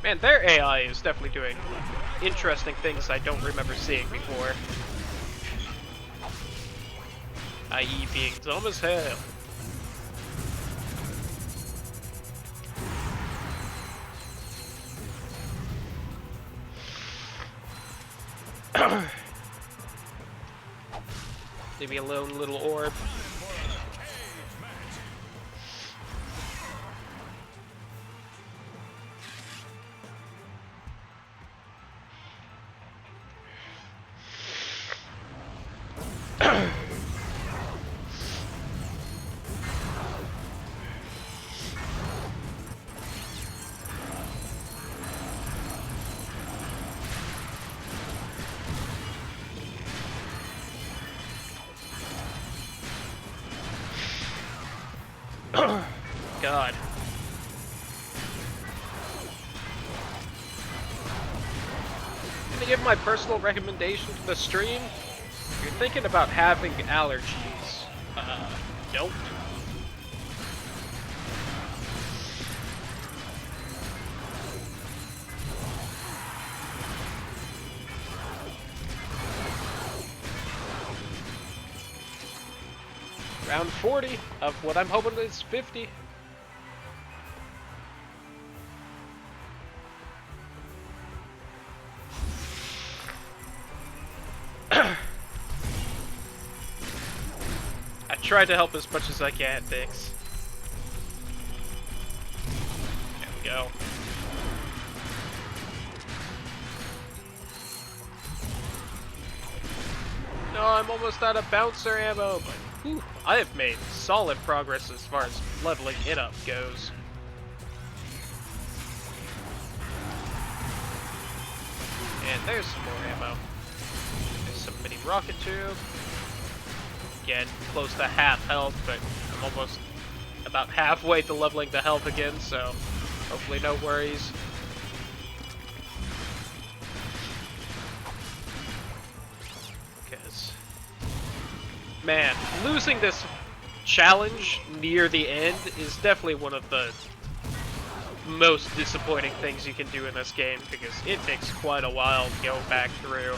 [SPEAKER 1] Man, their AI is definitely doing interesting things I don't remember seeing before. I.e. being dumb as hell. Leave me alone, little orb. God. give my personal recommendation to the stream? If you're thinking about having allergies, don't. Round 40 of what I'm hoping is 50. I tried to help as much as I can, Dix. There we go. No, I'm almost out of bouncer ammo, but whew, I have made solid progress as far as leveling it up goes. And there's some more ammo. There's some mini rocket tube. Again, close to half health, but I'm almost about halfway to leveling the health again, so hopefully no worries. Because, man, losing this challenge near the end is definitely one of the most disappointing things you can do in this game, because it takes quite a while to go back through.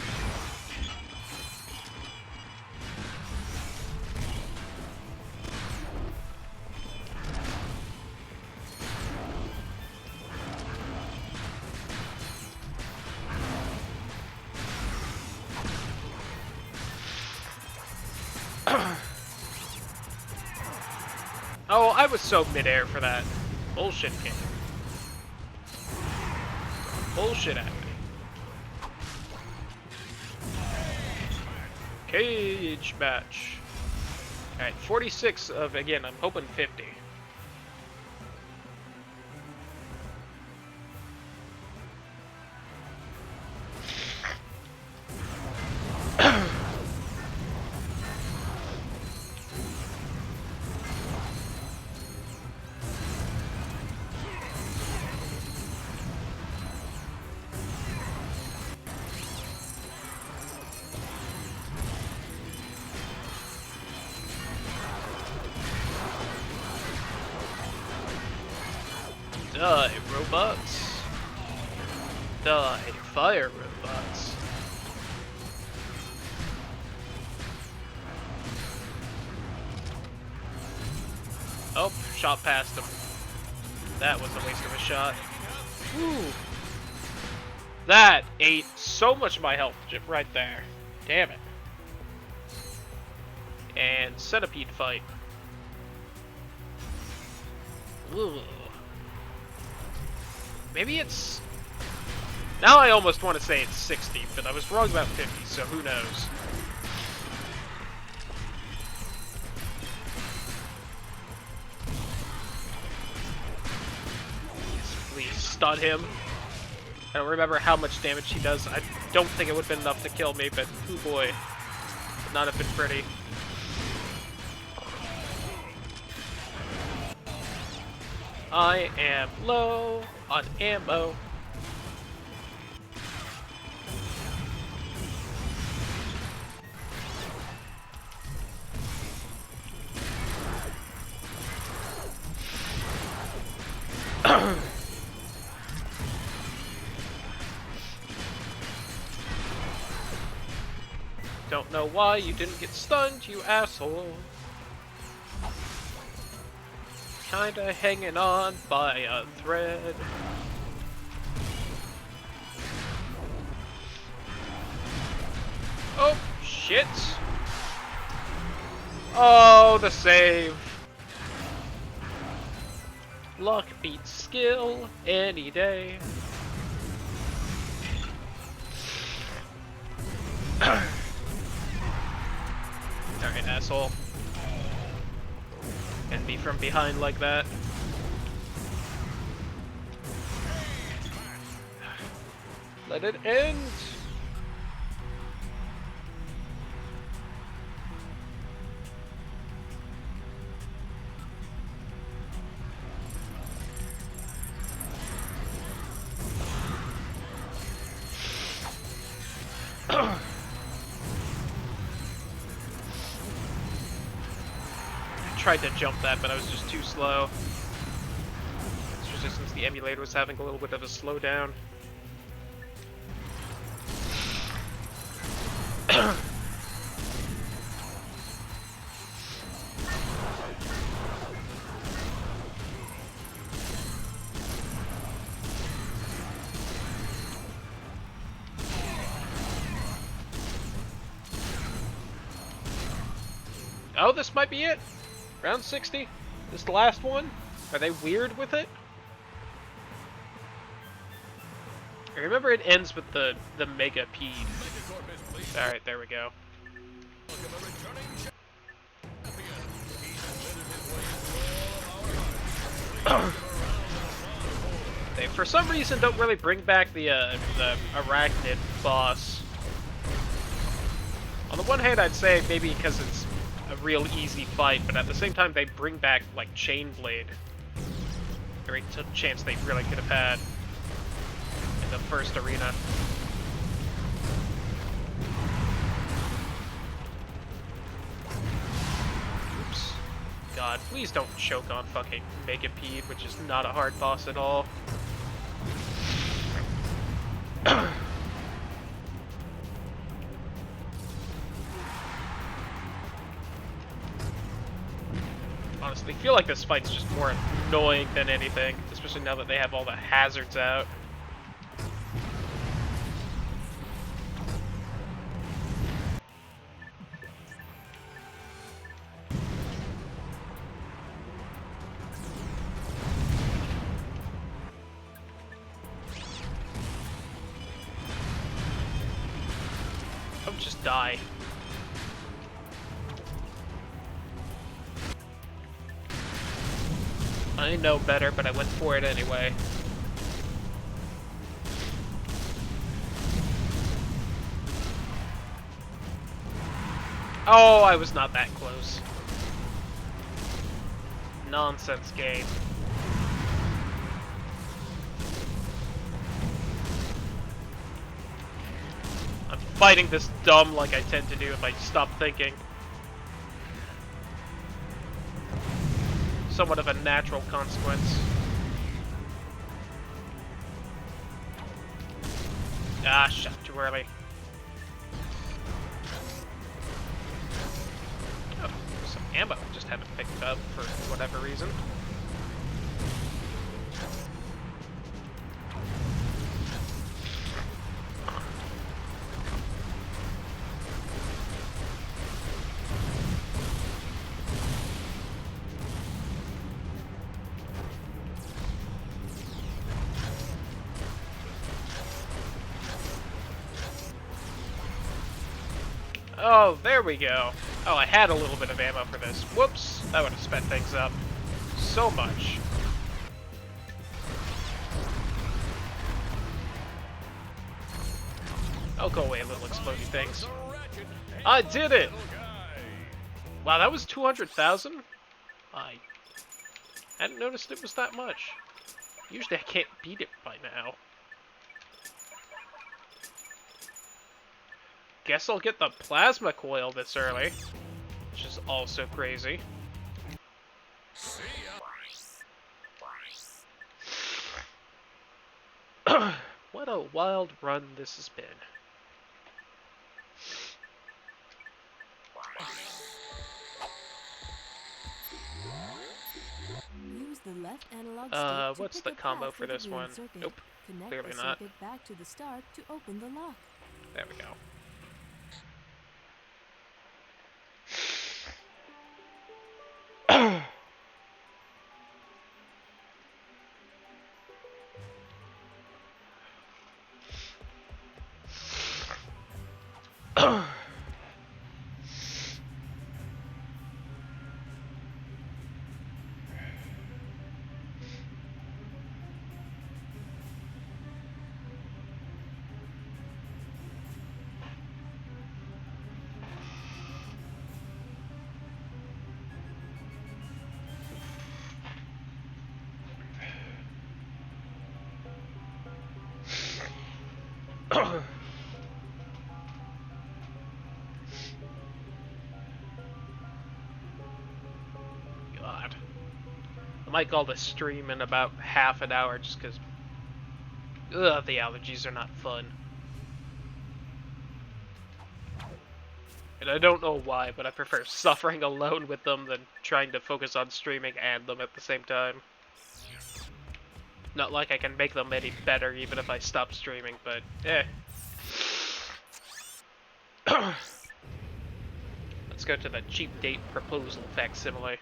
[SPEAKER 1] Oh, I was so midair for that. Bullshit game. Bullshit at me. Cage match. Alright, 46 of, again, I'm hoping 50. Die, robots. Die, fire robots. Oh, shot past him. That was a waste of a shot. Woo. That ate so much of my health right there. Damn it. And centipede fight. Ooh. Maybe it's... Now I almost want to say it's 60, but I was wrong about 50, so who knows. Please stun him. I don't remember how much damage he does. I don't think it would have been enough to kill me, but oh boy. Would not have been pretty. I am low on ammo. Don't know why you didn't get stunned, you asshole. Kinda hanging on by a thread. Oh, shit. Oh, the save. Luck beats skill any day. Alright, asshole. And be from behind like that. Let it end! Tried to jump that, but I was just too slow. Especially since the emulator was having a little bit of a slowdown. Oh, this might be it. Round 60? This the last one? Are they weird with it? I remember it ends with the Mega Pede. Alright, there we go. They, for some reason, don't really bring back the Arachnid boss. On the one hand, I'd say maybe because it's a real easy fight, but at the same time, they bring back, like, Chainblade. Every chance they really could have had in the first arena. Oops. God, please don't choke on fucking Megapede, which is not a hard boss at all. Honestly, I feel like this fight's just more annoying than anything, especially now that they have all the hazards out. Oh, just die. I know better, but I went for it anyway. Oh, I was not that close. Nonsense game. I'm fighting this dumb like I tend to do if I stop thinking. Somewhat of a natural consequence. Ah, shot too early. Oh, some ammo I just haven't picked up for whatever reason. Oh, there we go. Oh, I had a little bit of ammo for this. Whoops, that would have sped things up so much. Oh, go away, little exploding things. I did it! Wow, that was 200,000? I hadn't noticed it was that much. Usually I can't beat it by now. Guess I'll get the plasma coil this early, which is also crazy. What a wild run this has been.
[SPEAKER 8] Use the left analog stick to
[SPEAKER 1] What's
[SPEAKER 8] pick
[SPEAKER 1] the
[SPEAKER 8] a
[SPEAKER 1] combo
[SPEAKER 8] path
[SPEAKER 1] for
[SPEAKER 8] with the
[SPEAKER 1] this
[SPEAKER 8] green
[SPEAKER 1] one?
[SPEAKER 8] circuit.
[SPEAKER 1] Nope,
[SPEAKER 8] Connect
[SPEAKER 1] clearly
[SPEAKER 8] the
[SPEAKER 1] not.
[SPEAKER 8] circuit back to the start to open the lock.
[SPEAKER 1] There we go. I might call the stream in about half an hour just because, the allergies are not fun. And I don't know why, but I prefer suffering alone with them than trying to focus on streaming and them at the same time. Not like I can make them any better even if I stop streaming, but eh. Let's go to the cheap date proposal facsimile.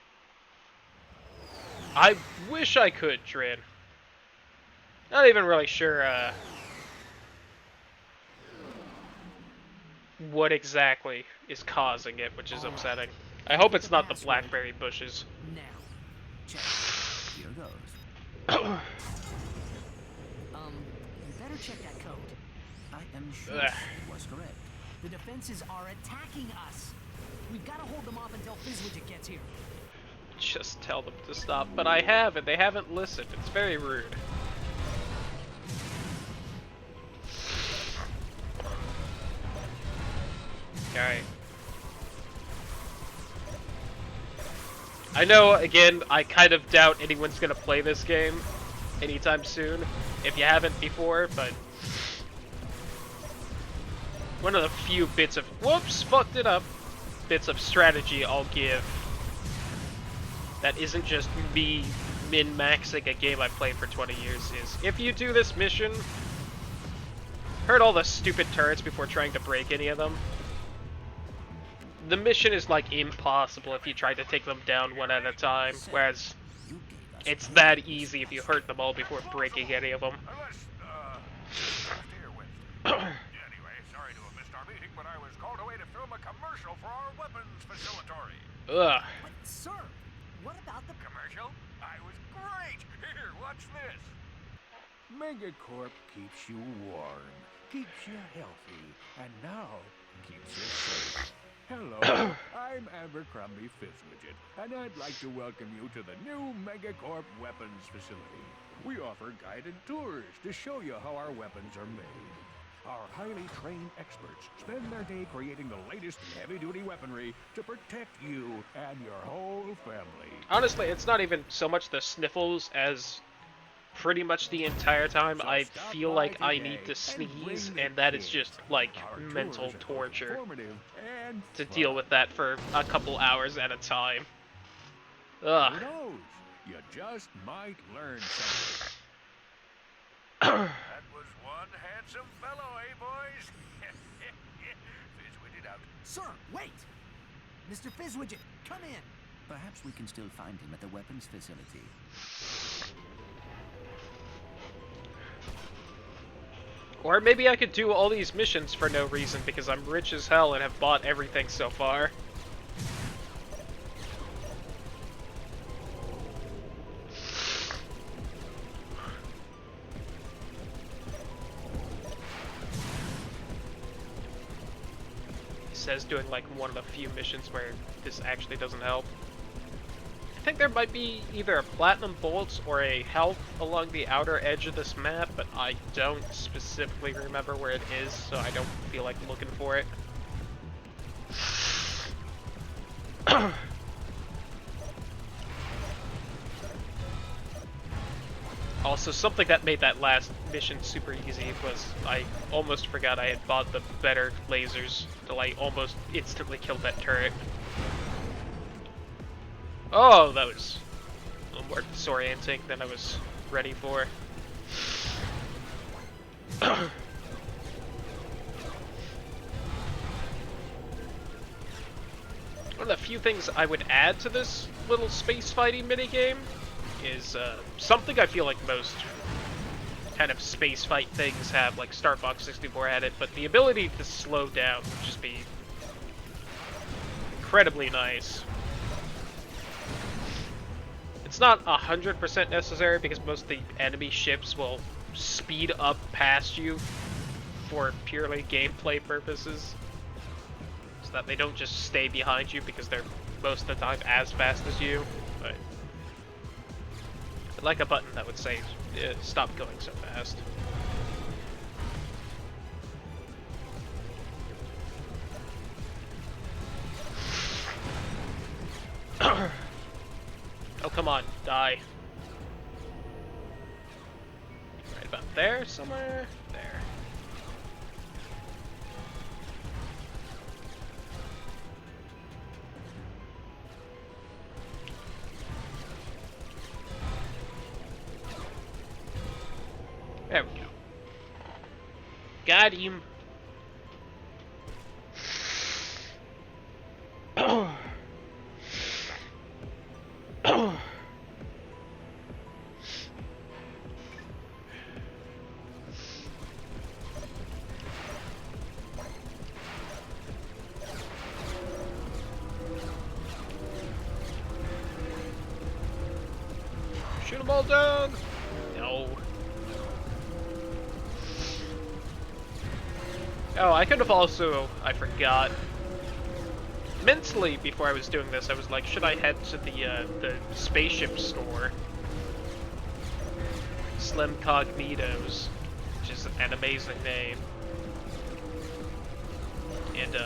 [SPEAKER 1] I wish I could, Trin. Not even really sure, what exactly is causing it, which is upsetting. I hope it's not the blackberry bushes.
[SPEAKER 2] Now, check. Here goes. You better check that code.
[SPEAKER 5] I am sure
[SPEAKER 1] Ugh.
[SPEAKER 5] it was correct.
[SPEAKER 2] The defenses are attacking us. We've got to hold them off until Fizzwidget gets here.
[SPEAKER 1] Just tell them to stop, but I haven't. They haven't listened. It's very rude. Alright. I know, again, I kind of doubt anyone's gonna play this game anytime soon, if you haven't before, but one of the few bits of, whoops, fucked it up, bits of strategy I'll give that isn't just me min-maxing a game I've played for 20 years is, if you do this mission, hurt all the stupid turrets before trying to break any of them. The mission is, like, impossible if you try to take them down one at a time, whereas it's that easy if you hurt them all before breaking any of them.
[SPEAKER 6] Anyway, sorry to have missed our meeting, but I was called away to film a commercial for our weapons facility.
[SPEAKER 1] Ugh.
[SPEAKER 2] But, sir, what about the
[SPEAKER 6] Commercial? I was great! Here, watch this. Megacorp keeps you warm, keeps you healthy, and now keeps you safe. Hello, I'm Abercrombie Fizzwidget, and I'd like to welcome you to the new Megacorp weapons facility. We offer guided tours to show you how our weapons are made. Our highly trained experts spend their day creating the latest heavy-duty weaponry to protect you and your whole family.
[SPEAKER 1] Honestly, it's not even so much the sniffles as pretty much the entire time I feel like I need to sneeze, and that is just, like, mental torture to deal with that for a couple hours at a time. Ugh.
[SPEAKER 6] Who knows? You just might learn something. That was one handsome fellow, eh, boys? Fizzwidget out.
[SPEAKER 2] Sir, wait! Mr. Fizzwidget, come in!
[SPEAKER 5] Perhaps we can still find him at the weapons facility.
[SPEAKER 1] Or maybe I could do all these missions for no reason because I'm rich as hell and have bought everything so far. He says doing like one of the few missions where this actually doesn't help. I think there might be either a platinum bolt or a health along the outer edge of this map, but I don't specifically remember where it is, so I don't feel like looking for it. Also, something that made that last mission super easy was I almost forgot I had bought the better lasers till I almost instantly killed that turret. Oh, that was a little more disorienting than I was ready for. One of the few things I would add to this little space fighting minigame is something I feel like most kind of space fight things have, like Star Fox 64 had it, but the ability to slow down would just be incredibly nice. It's not 100% necessary because most of the enemy ships will speed up past you for purely gameplay purposes, so that they don't just stay behind you because they're most of the time as fast as you. But I'd like a button that would say, stop going so fast. Oh, come on, die. about there somewhere? There. There we go. Got him. Shoot them all down! No. Oh, I could have also, I forgot. Mentally, before I was doing this, I was like, should I head to the spaceship store? Slim Cognitos, which is an amazing name. And,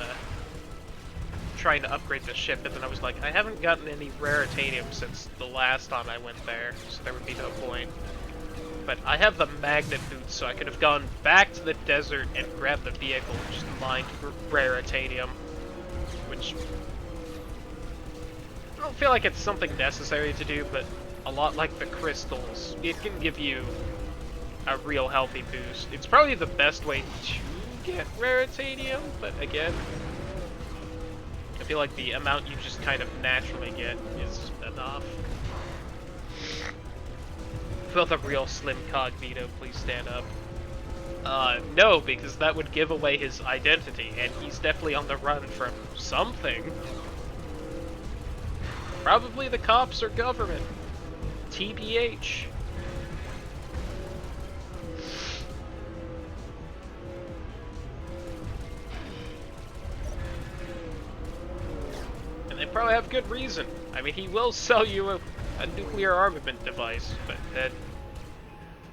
[SPEAKER 1] trying to upgrade the ship, and then I was like, I haven't gotten any raritanium since the last time I went there, so there would be no point. But I have the magnet boots, so I could have gone back to the desert and grabbed the vehicle and just mined raritanium. Which, I don't feel like it's something necessary to do, but a lot like the crystals, it can give you a real healthy boost. It's probably the best way to get raritanium, but again, I feel like the amount you just kind of naturally get is enough. Will the real Slim Cognito please stand up? No, because that would give away his identity, and he's definitely on the run from something. Probably the cops or government. TBH. And they probably have good reason. I mean, he will sell you a nuclear armament device, but then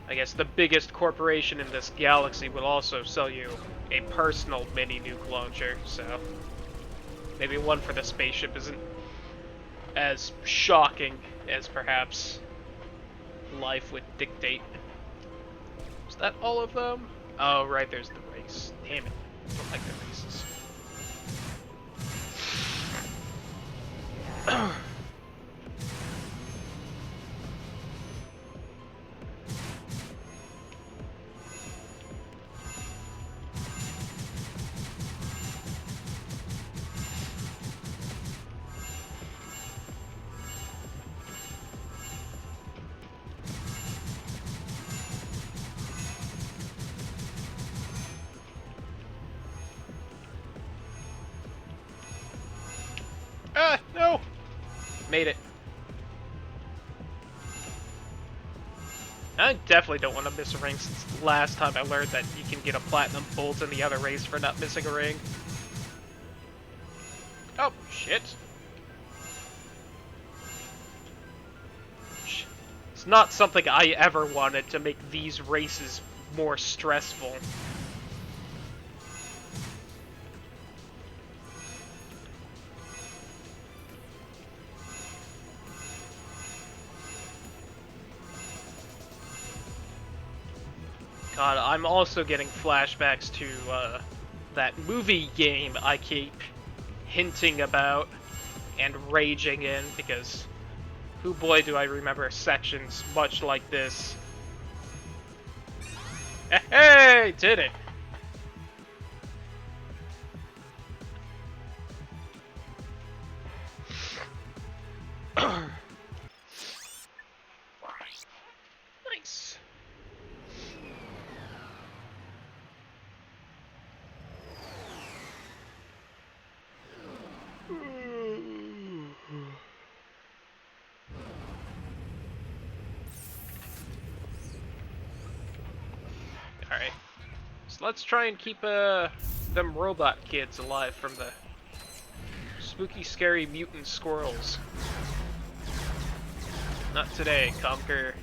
[SPEAKER 1] I guess the biggest corporation in this galaxy will also sell you a personal mini nuke launcher, so maybe one for the spaceship isn't as shocking as perhaps life would dictate. Is that all of them? Oh, right, there's the race. Damn it. I don't like the races. No! Made it. I definitely don't want to miss a ring since the last time I learned that you can get a platinum bolt in the other race for not missing a ring. Oh, shit. It's not something I ever wanted to make these races more stressful. God, I'm also getting flashbacks to that movie game I keep hinting about and raging in, because oh boy do I remember sections much like this. Hey, did it! Nice. Alright. So let's try and keep them robot kids alive from the spooky, scary mutant squirrels. Not today, Conquer.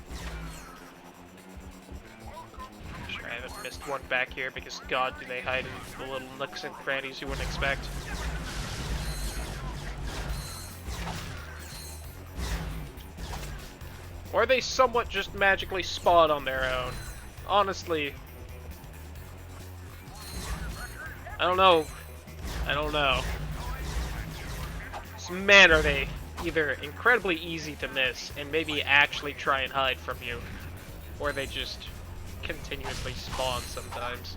[SPEAKER 1] Sure, I haven't missed one back here because god do they hide in the little nooks and crannies you wouldn't expect. Or they somewhat just magically spawn on their own. honestly, I don't know. I don't know. So, man, are they either incredibly easy to miss and maybe actually try and hide from you, or they just continuously spawn sometimes.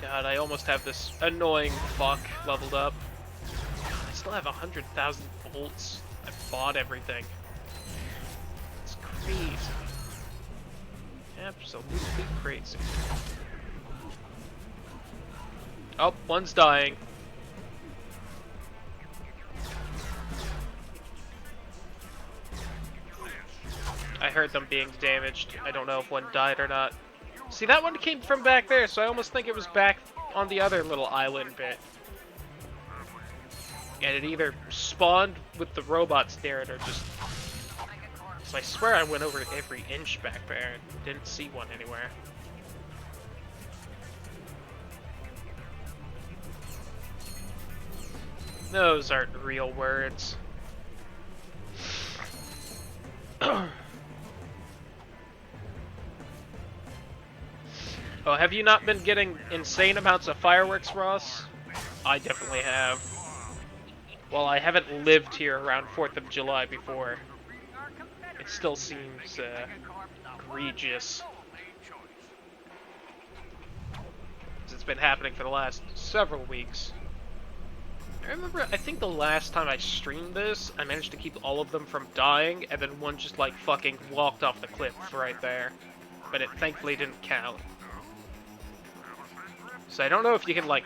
[SPEAKER 1] God, I almost have this annoying fuck leveled up. I still have 100,000 bolts. I bought everything. It's crazy. Absolutely crazy. Oh, one's dying. I heard them being damaged. I don't know if one died or not. See, that one came from back there, so I almost think it was back on the other little island bit. And it either spawned with the robots near it or just... So I swear I went over every inch back there and didn't see one anywhere. Those aren't real words. Oh, have you not been getting insane amounts of fireworks, Ross? I definitely have. Well, I haven't lived here around 4th of July before. It still seems egregious. It's been happening for the last several weeks. I remember, I think the last time I streamed this, I managed to keep all of them from dying, and then one just like fucking walked off the cliff right there. But it thankfully didn't count. So I don't know if you can like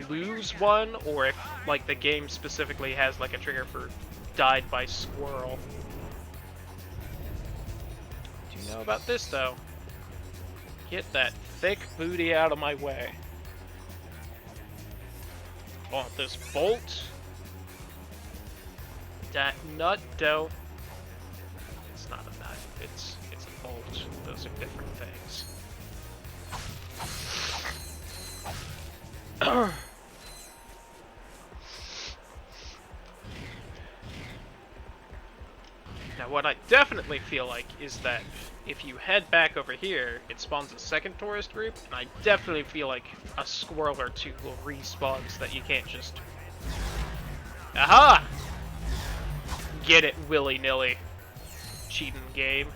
[SPEAKER 1] lose one, or if like the game specifically has like a trigger for died by squirrel. Do you know about this though? Get that thick booty out of my way. Want this bolt? That nut dough. It's not a nut, it's a bolt. Those are different things. Now what I definitely feel like is that if you head back over here, it spawns a second tourist group, and I definitely feel like a squirrel or two will respawn so that you can't just... Aha! Get it willy-nilly. Cheating game.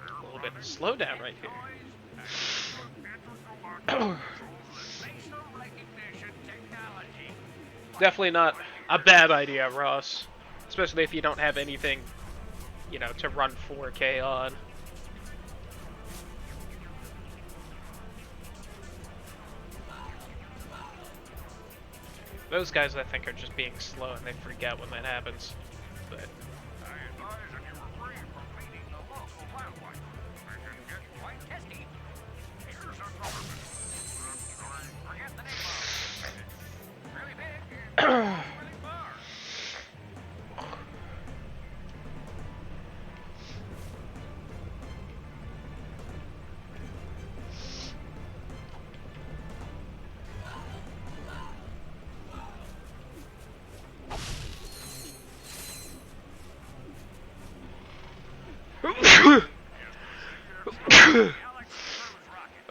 [SPEAKER 1] A little bit of slowdown right here. Definitely not a bad idea, Ross. Especially if you don't have anything, you know, to run 4K on. Those guys, I think, are just being slow and they freak out when that happens. But...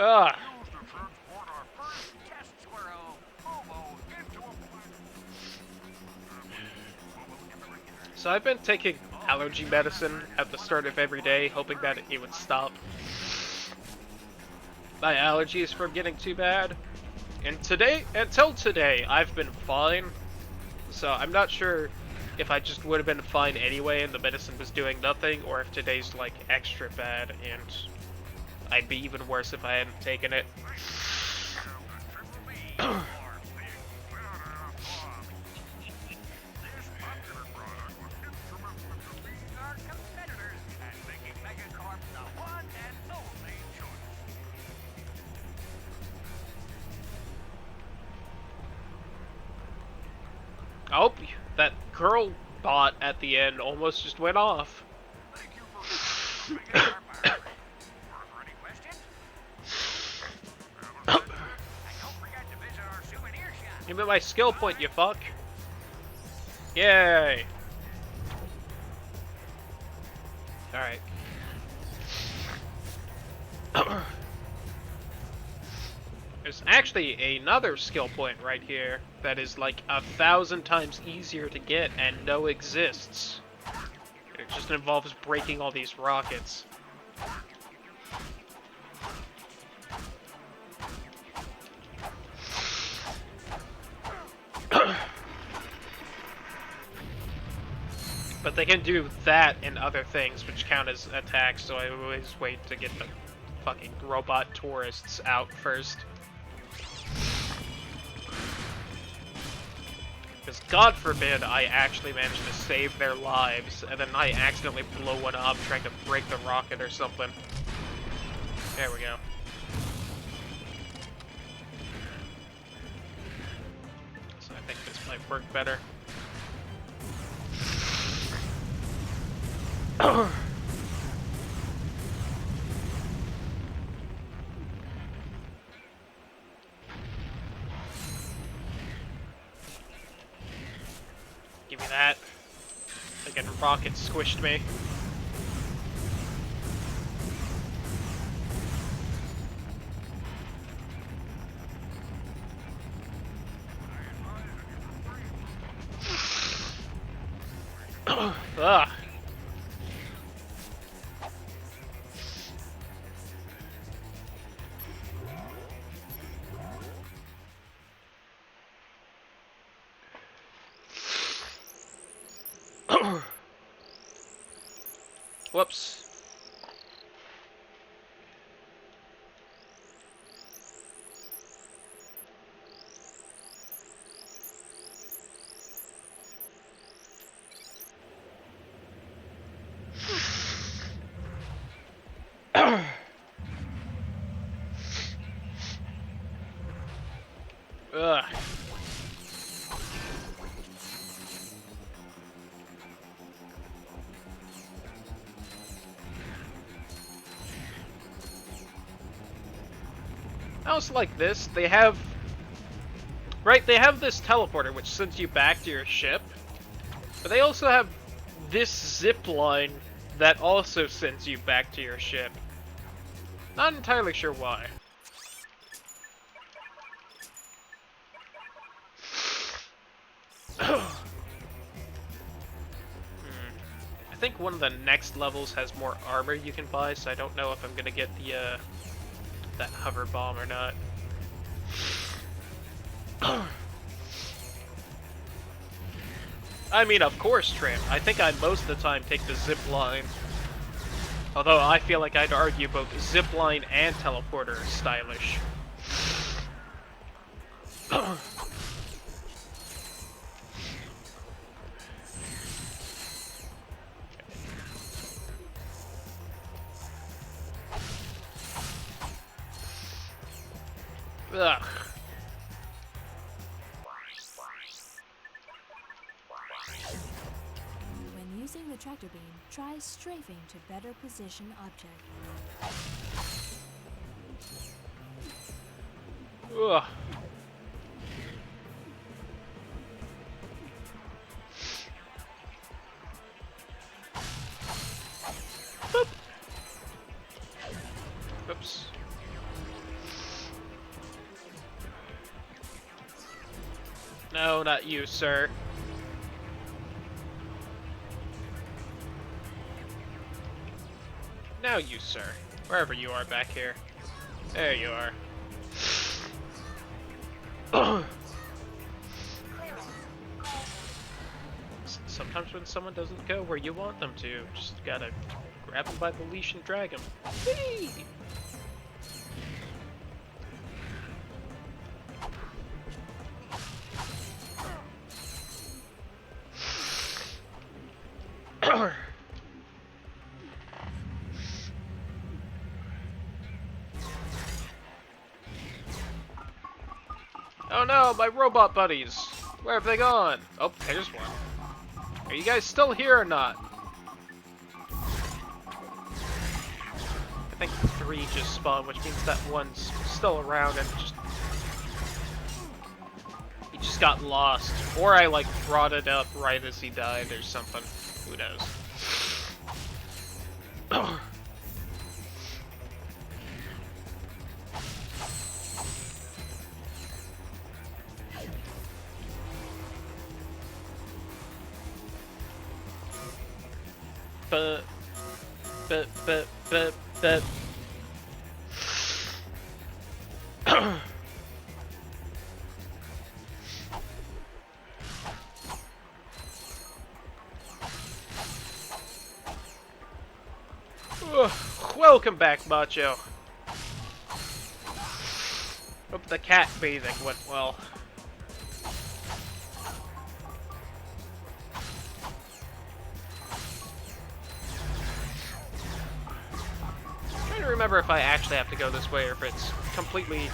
[SPEAKER 1] Ah. So I've been taking allergy medicine at the start of every day, hoping that it would stop my allergies from getting too bad. And today, until today, I've been fine. So I'm not sure if I just would have been fine anyway and the medicine was doing nothing, or if today's like extra bad and I'd be even worse if I hadn't taken it. Oh, that girl bot at the end almost just went off.
[SPEAKER 6] Thank you for bringing our battery. Are any questions? And don't forget to visit our souvenir shop.
[SPEAKER 1] Give me my skill point, you fuck. Yay. Alright. There's actually another skill point right here that is like 1,000 times easier to get and no exists. It just involves breaking all these rockets. But they can do that and other things which count as attacks, so I always wait to get the fucking robot tourists out first. Because God forbid I actually manage to save their lives, and then I accidentally blow one up trying to break the rocket or something. There we go. So I think this might work better. Give me that. Again, rocket squished me. Ugh. Whoops. Ugh. I also like this. They have... Right, they have this teleporter which sends you back to your ship. But they also have this zip line that also sends you back to your ship. Not entirely sure why. I think one of the next levels has more armor you can buy, so I don't know if I'm gonna get the that hover bomb or not. I mean, of course, Trim. I think I most of the time take the zip line. Although I feel like I'd argue both zip line and teleporter are stylish. Ugh.
[SPEAKER 8] When using the tractor beam, try strafing to better position object.
[SPEAKER 1] Ugh. Boop. Oops. No, not you, sir. Now you, sir. Wherever you are back here. There you are. Sometimes when someone doesn't go where you want them to, just gotta grab them by the leash and drag them. Whee! Oh no, my robot buddies! Where have they gone? Oh, there's one. Are you guys still here or not? I think 3 just spawned, which means that one's still around and he just got lost. Or I like brought it up right as he died or something. Who knows? But welcome back, Macho. Hope the cat bathing went well. I'm trying to remember if I actually have to go this way or if it's completely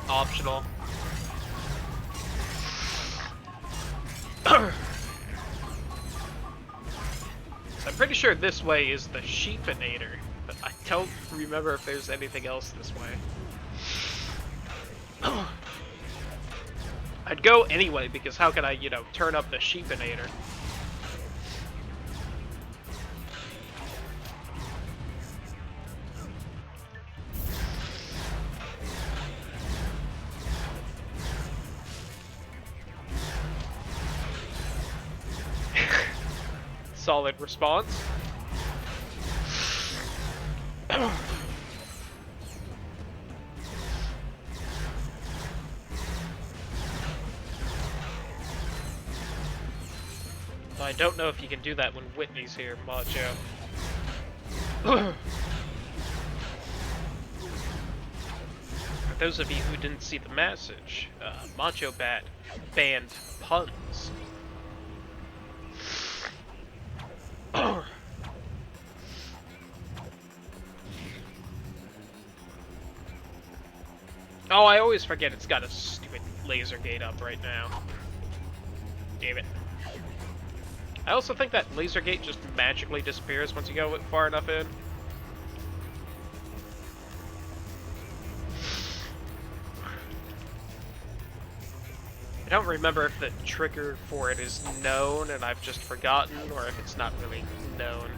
[SPEAKER 1] optional. I'm pretty sure this way is the Sheepinator, but I don't remember if there's anything else this way. I'd go anyway, because how can I, you know, turn up the Sheepinator? Solid response. I don't know if you can do that when Whitney's here, Macho. For those of you who didn't see the message, Macho banned puns. Oh, I always forget it's got a stupid laser gate up right now. Damn it. I also think that laser gate just magically disappears once you go far enough in. I don't remember if the trigger for it is known and I've just forgotten, or if it's not really known.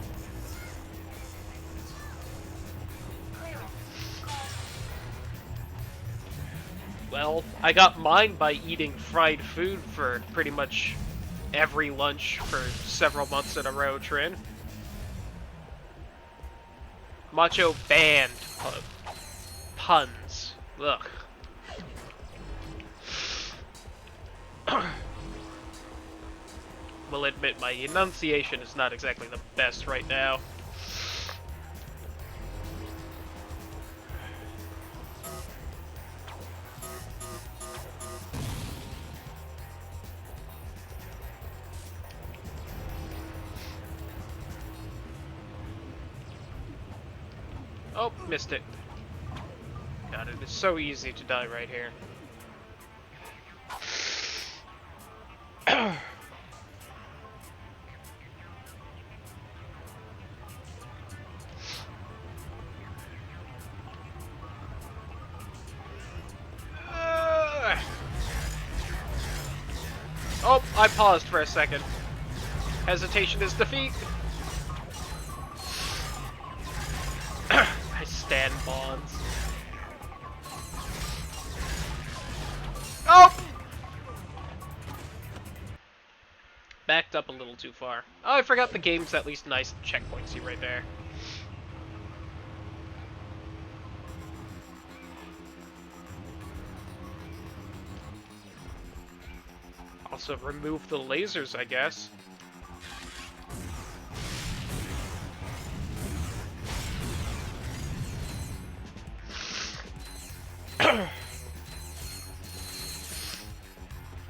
[SPEAKER 1] Well, I got mine by eating fried food for pretty much every lunch for several months in a row, Trin. Macho banned puns. Ugh. Will admit my enunciation is not exactly the best right now. Oh, missed it. God, it is so easy to die right here. Oh, I paused for a second. Hesitation is defeat. I stand bonds. Oh! Backed up a little too far. Oh, I forgot the game's at least nice checkpoints you right there. Also remove the lasers, I guess.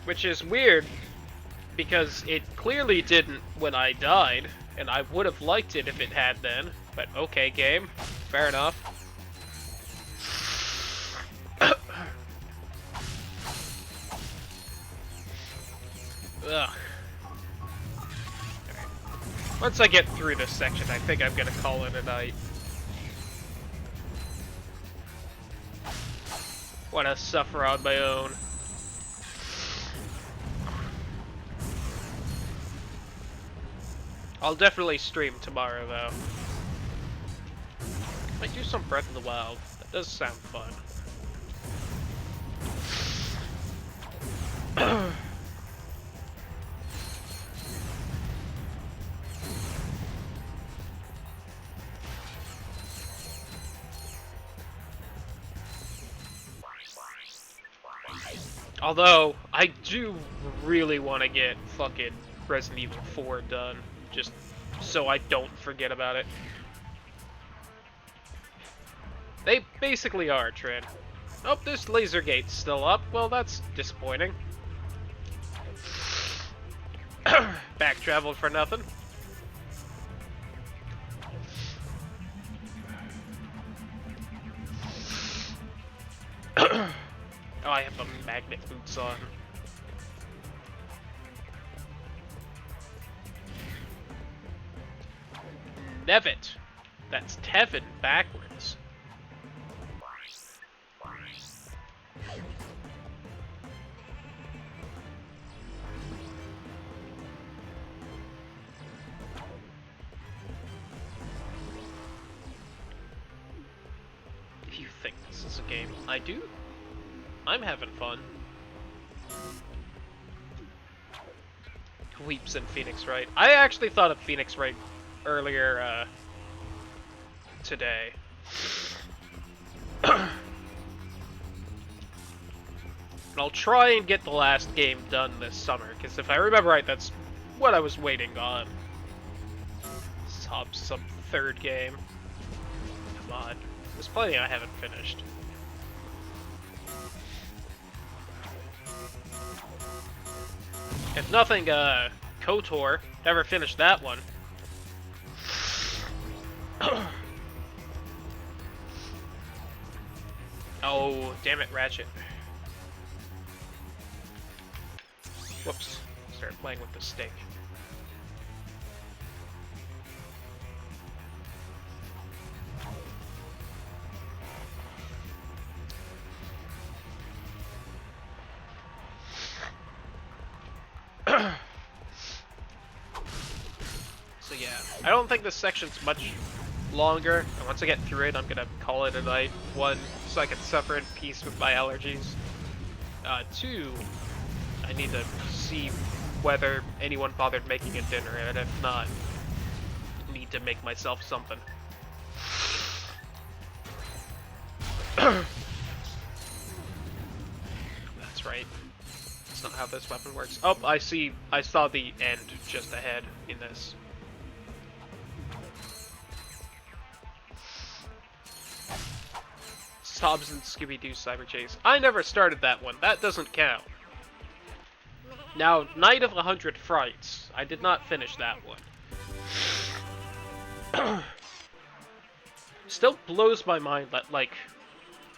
[SPEAKER 1] Which is weird, because it clearly didn't when I died, and I would have liked it if it had then, but okay, game. Fair enough. Ugh. Once I get through this section, I think I'm gonna call it a night. Wanna suffer on my own. I'll definitely stream tomorrow, though. Might do some Breath of the Wild. That does sound fun. Although, I do really want to get fucking Resident Evil 4 done, just so I don't forget about it. They basically are, Trin. Oh, this laser gate's still up. Well, that's disappointing. Back traveled for nothing. Oh, I have the magnet boots on. Nevit. That's Tevin backwards. If you think this is a game, I do. I'm having fun. Weeps in Phoenix Wright. I actually thought of Phoenix Wright earlier today. And I'll try and get the last game done this summer, because if I remember right, that's what I was waiting on. Some third game. Come on. There's plenty I haven't finished. If nothing, KOTOR, never finished that one. Oh, damn it, Ratchet. Whoops. Started playing with the stick. So yeah, I don't think this section's much longer, and once I get through it, I'm gonna call it a night. One, so I can suffer in peace with my allergies. Two, I need to see whether anyone bothered making a dinner, and if not, need to make myself something. That's right. That's not how this weapon works. Oh, I saw the end just ahead in this. Hobbs and Scooby-Doo Cyber Chase. I never started that one. That doesn't count. Now, Night of 100 Frights. I did not finish that one. Still blows my mind that, like,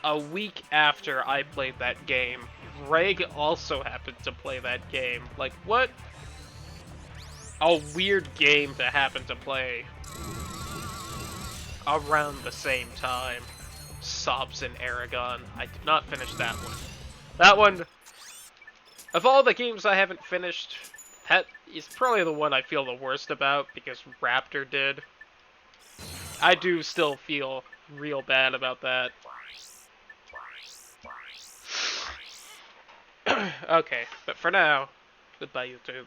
[SPEAKER 1] a week after I played that game, Greg also happened to play that game. Like, what a weird game to happen to play around the same time. Sobs and Aragon. I did not finish that one. That one, of all the games I haven't finished, that is probably the one I feel the worst about, because Raptor did. I do still feel real bad about that. Okay, but for now, goodbye YouTube.